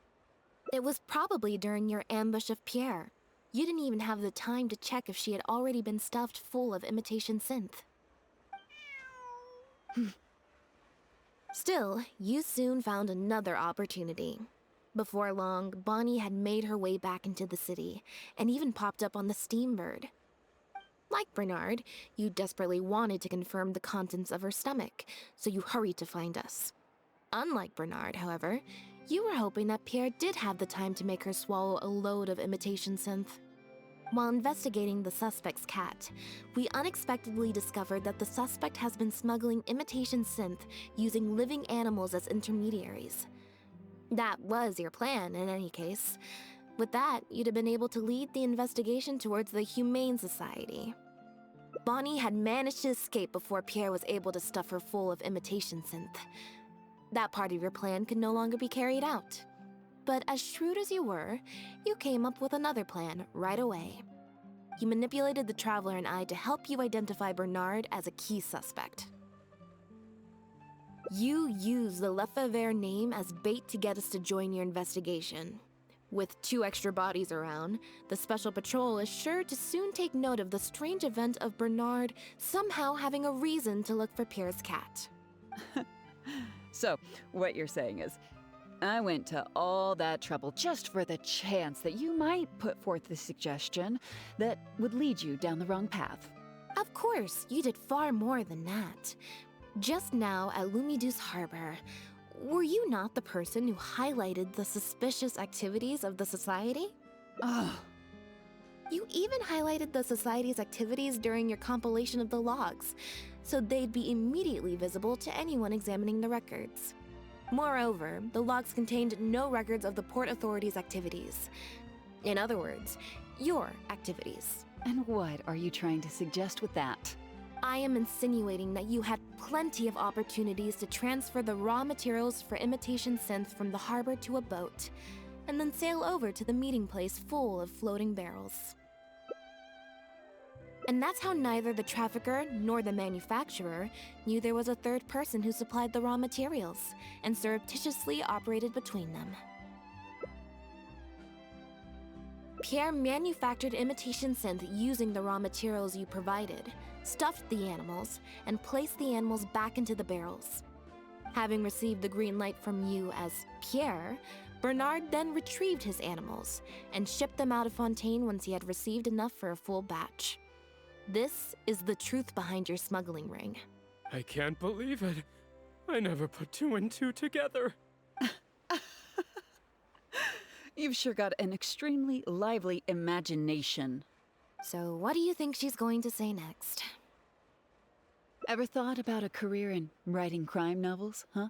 It was probably during your ambush of Pierre. You didn't even have the time to check if she had already been stuffed full of imitation synth. Still, you soon found another opportunity. Before long, Bonnie had made her way back into the city, and even popped up on the Steambird. Like Bernard, you desperately wanted to confirm the contents of her stomach, so you hurried to find us. Unlike Bernard, however, you were hoping that Pierre did have the time to make her swallow a load of imitation synth. While investigating the suspect's cat, we unexpectedly discovered that the suspect has been smuggling imitation synth using living animals as intermediaries. That was your plan, in any case. With that, you'd have been able to lead the investigation towards the Humane Society. Bonnie had managed to escape before Pierre was able to stuff her full of imitation synth. That part of your plan could no longer be carried out. But as shrewd as you were, you came up with another plan right away. You manipulated the Traveler and I to help you identify Bernard as a key suspect. You used the Lefebvre name as bait to get us to join your investigation. With 2 extra bodies around, the Special Patrol is sure to soon take note of the strange event of Bernard somehow having a reason to look for Pierre's cat. So, what you're saying is, I went to all that trouble just for the chance that you might put forth the suggestion that would lead you down the wrong path. Of course, you did far more than that. Just now at Lumidu's Harbor, were you not the person who highlighted the suspicious activities of the Society? Ugh. You even highlighted the Society's activities during your compilation of the logs, so they'd be immediately visible to anyone examining the records. Moreover, the logs contained no records of the Port Authority's activities. In other words, your activities. And what are you trying to suggest with that? I am insinuating that you had plenty of opportunities to transfer the raw materials for imitation synth from the harbor to a boat, and then sail over to the meeting place full of floating barrels. And that's how neither the trafficker nor the manufacturer knew there was a third person who supplied the raw materials and surreptitiously operated between them. Pierre manufactured imitation synth using the raw materials you provided, stuffed the animals, and placed the animals back into the barrels. Having received the green light from you as Pierre, Bernard then retrieved his animals and shipped them out of Fontaine once he had received enough for a full batch. This is the truth behind your smuggling ring. I can't believe it. I never put 2 and 2 together. You've sure got an extremely lively imagination. So what do you think she's going to say next? Ever thought about a career in writing crime novels, huh?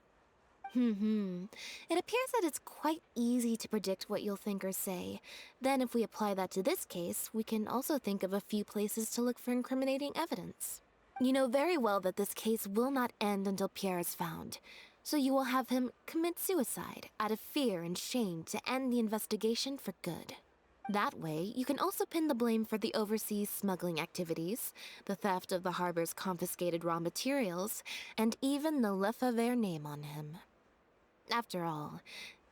It appears that it's quite easy to predict what you'll think or say. Then, if we apply that to this case, we can also think of a few places to look for incriminating evidence. You know very well that this case will not end until Pierre is found, so you will have him commit suicide out of fear and shame to end the investigation for good. That way, you can also pin the blame for the overseas smuggling activities, the theft of the harbor's confiscated raw materials, and even the Lefebvre name on him. After all,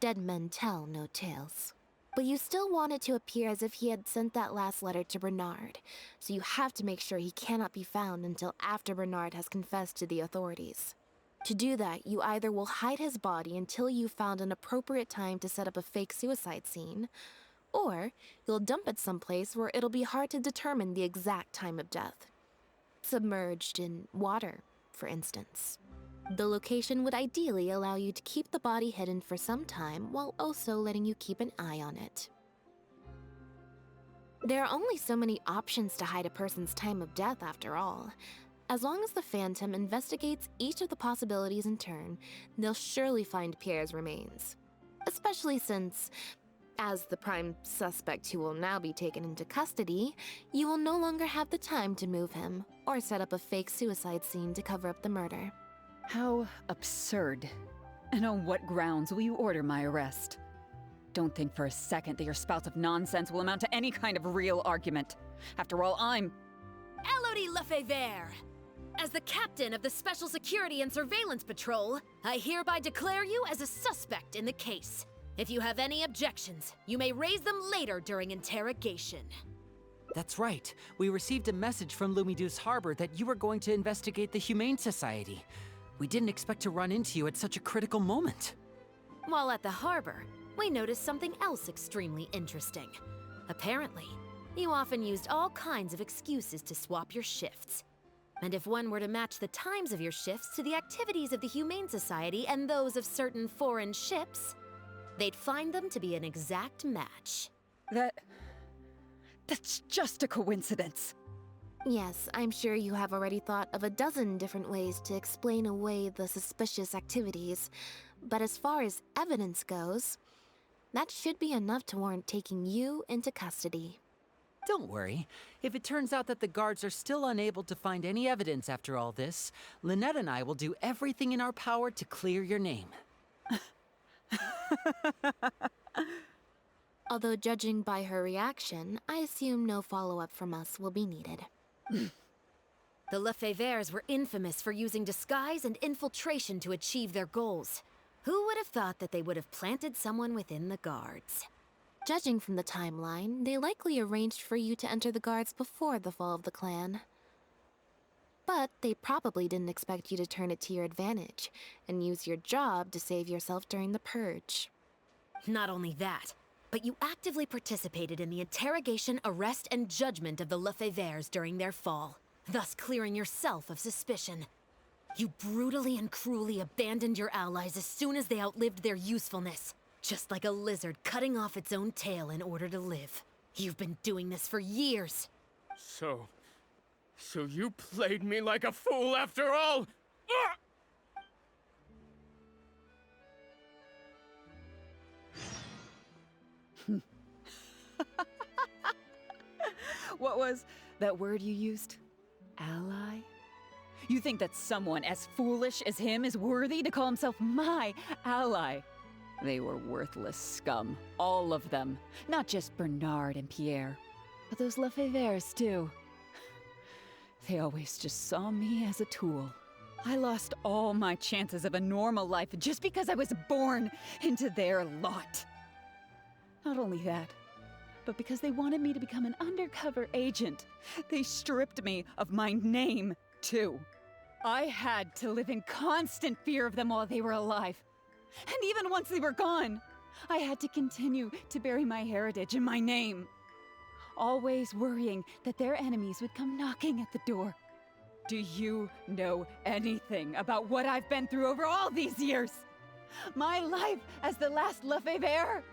dead men tell no tales. But you still want it to appear as if he had sent that last letter to Bernard, so you have to make sure he cannot be found until after Bernard has confessed to the authorities. To do that, you either will hide his body until you've found an appropriate time to set up a fake suicide scene, or you'll dump it someplace where it'll be hard to determine the exact time of death. Submerged in water, for instance. The location would ideally allow you to keep the body hidden for some time while also letting you keep an eye on it. There are only so many options to hide a person's time of death after all. As long as the Phantom investigates each of the possibilities in turn, they'll surely find Pierre's remains. Especially since, as the prime suspect who will now be taken into custody, you will no longer have the time to move him or set up a fake suicide scene to cover up the murder. How absurd. And on what grounds will you order my arrest? Don't think for a second that your spouts of nonsense will amount to any kind of real argument. After all, I'm... Elodie Lefebvre! As the captain of the Special Security and Surveillance Patrol, I hereby declare you as a suspect in the case. If you have any objections, you may raise them later during interrogation. That's right. We received a message from Lumiduce Harbor that you were going to investigate the Humane Society. We didn't expect to run into you at such a critical moment. While at the harbor, we noticed something else extremely interesting. Apparently, you often used all kinds of excuses to swap your shifts. And if one were to match the times of your shifts to the activities of the Humane Society and those of certain foreign ships, they'd find them to be an exact match. That's just a coincidence. Yes, I'm sure you have already thought of a dozen different ways to explain away the suspicious activities, but as far as evidence goes, that should be enough to warrant taking you into custody. Don't worry. If it turns out that the guards are still unable to find any evidence after all this, Lynette and I will do everything in our power to clear your name. Although judging by her reaction, I assume no follow-up from us will be needed. The Lefebvres were infamous for using disguise and infiltration to achieve their goals. Who would have thought that they would have planted someone within the guards? Judging from the timeline, they likely arranged for you to enter the guards before the fall of the clan. But they probably didn't expect you to turn it to your advantage and use your job to save yourself during the purge. Not only that, but you actively participated in the interrogation, arrest, and judgment of the Lefebvres during their fall, thus clearing yourself of suspicion. You brutally and cruelly abandoned your allies as soon as they outlived their usefulness, just like a lizard cutting off its own tail in order to live. You've been doing this for years. So you played me like a fool after all? Ah! What was that word you used? Ally? You think that someone as foolish as him is worthy to call himself my ally? They were worthless scum, all of them. Not just Bernard and Pierre, but those Lefebvres too. They always just saw me as a tool. I lost all my chances of a normal life just because I was born into their lot. Not only that, but because they wanted me to become an undercover agent, they stripped me of my name, too. I had to live in constant fear of them while they were alive. And even once they were gone, I had to continue to bury my heritage and my name. Always worrying that their enemies would come knocking at the door. Do you know anything about what I've been through over all these years? My life as the last Lefebvre?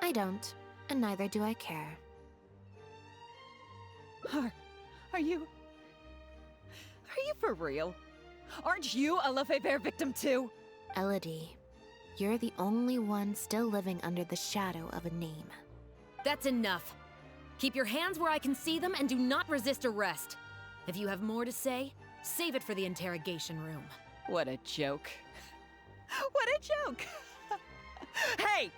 I don't, and neither do I care. Are you... for real? Aren't you a Lefebvre victim too? Elodie, you're the only one still living under the shadow of a name. That's enough. Keep your hands where I can see them and do not resist arrest. If you have more to say, save it for the interrogation room. What a joke. What a joke! Hey!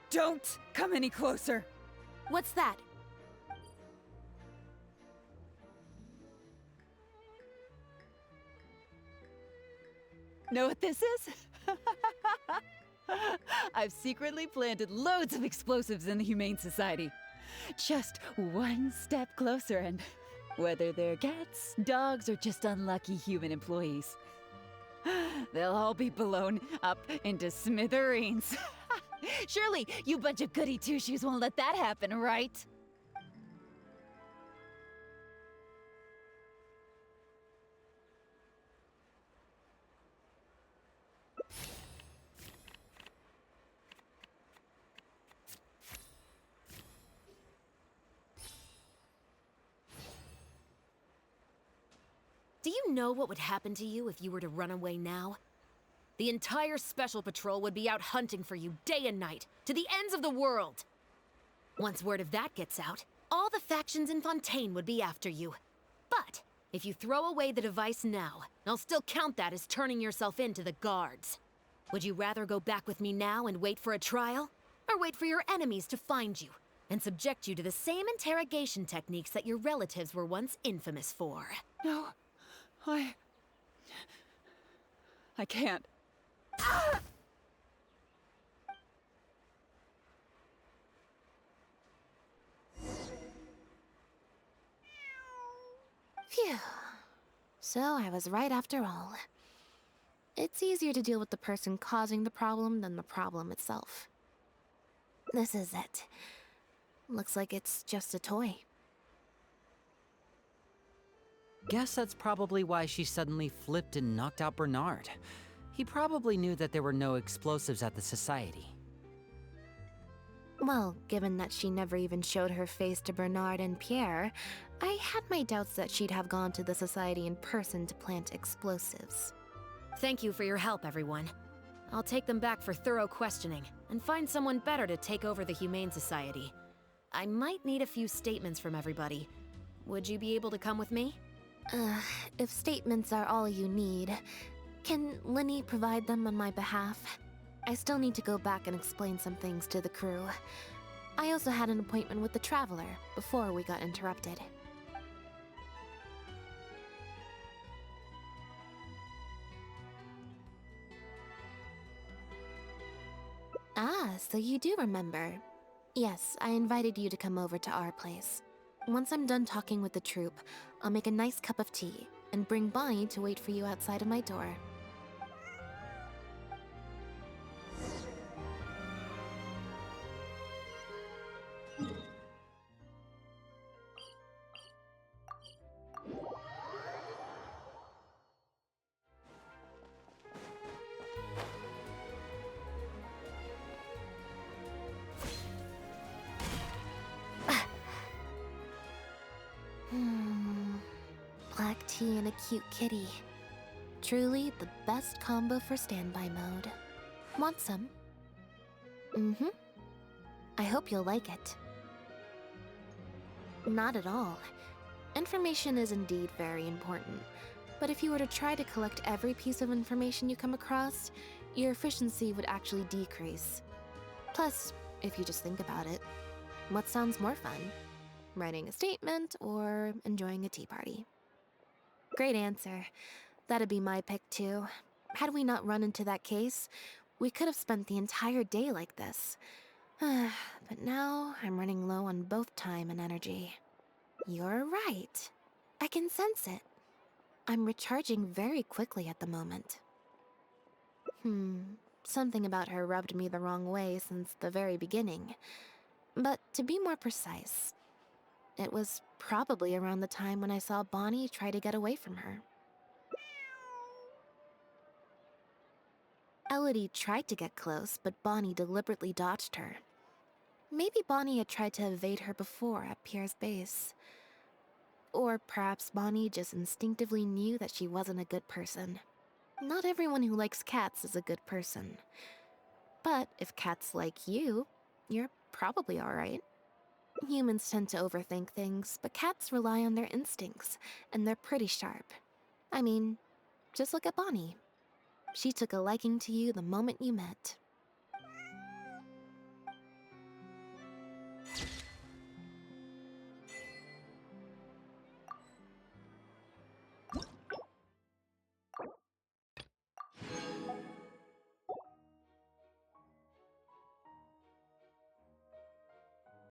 Don't come any closer! What's that? Know what this is? I've secretly planted loads of explosives in the Humane Society. Just one step closer and whether they're cats, dogs, or just unlucky human employees, they'll all be blown up into smithereens. Surely you bunch of goody two-shoes won't let that happen, right? Do you know what would happen to you if you were to run away now? The entire Special Patrol would be out hunting for you day and night, to the ends of the world. Once word of that gets out, all the factions in Fontaine would be after you. But if you throw away the device now, I'll still count that as turning yourself in to the guards. Would you rather go back with me now and wait for a trial? Or wait for your enemies to find you and subject you to the same interrogation techniques that your relatives were once infamous for? No, I can't. Phew. So I was right after all. It's easier to deal with the person causing the problem than the problem itself. This is it. Looks like it's just a toy. Guess that's probably why she suddenly flipped and knocked out Bernard. He probably knew that there were no explosives at the Society. Well, given that she never even showed her face to Bernard and Pierre, I had my doubts that she'd have gone to the Society in person to plant explosives. Thank you for your help, everyone. I'll take them back for thorough questioning and find someone better to take over the Humane Society. I might need a few statements from everybody. Would you be able to come with me? If statements are all you need, can Linny provide them on my behalf? I still need to go back and explain some things to the crew. I also had an appointment with the Traveler before we got interrupted. Ah, so you do remember. Yes, I invited you to come over to our place. Once I'm done talking with the troupe, I'll make a nice cup of tea and bring Bonnie to wait for you outside of my door. Black tea and a cute kitty. Truly the best combo for standby mode. Want some? Mm-hmm. I hope you'll like it. Not at all. Information is indeed very important, but if you were to try to collect every piece of information you come across, your efficiency would actually decrease. Plus, if you just think about it, what sounds more fun? Writing a statement or enjoying a tea party? Great answer. That'd be my pick too. Had we not run into that case, we could have spent the entire day like this. But now I'm running low on both time and energy. You're right. I can sense it. I'm recharging very quickly at the moment. Something about her rubbed me the wrong way since the very beginning. But to be more precise, it was probably around the time when I saw Bonnie try to get away from her. Elodie tried to get close, but Bonnie deliberately dodged her. Maybe Bonnie had tried to evade her before at Pierre's base. Or perhaps Bonnie just instinctively knew that she wasn't a good person. Not everyone who likes cats is a good person. But if cats like you, you're probably alright. Humans tend to overthink things, but cats rely on their instincts, and they're pretty sharp. I mean, just look at Bonnie. She took a liking to you the moment you met.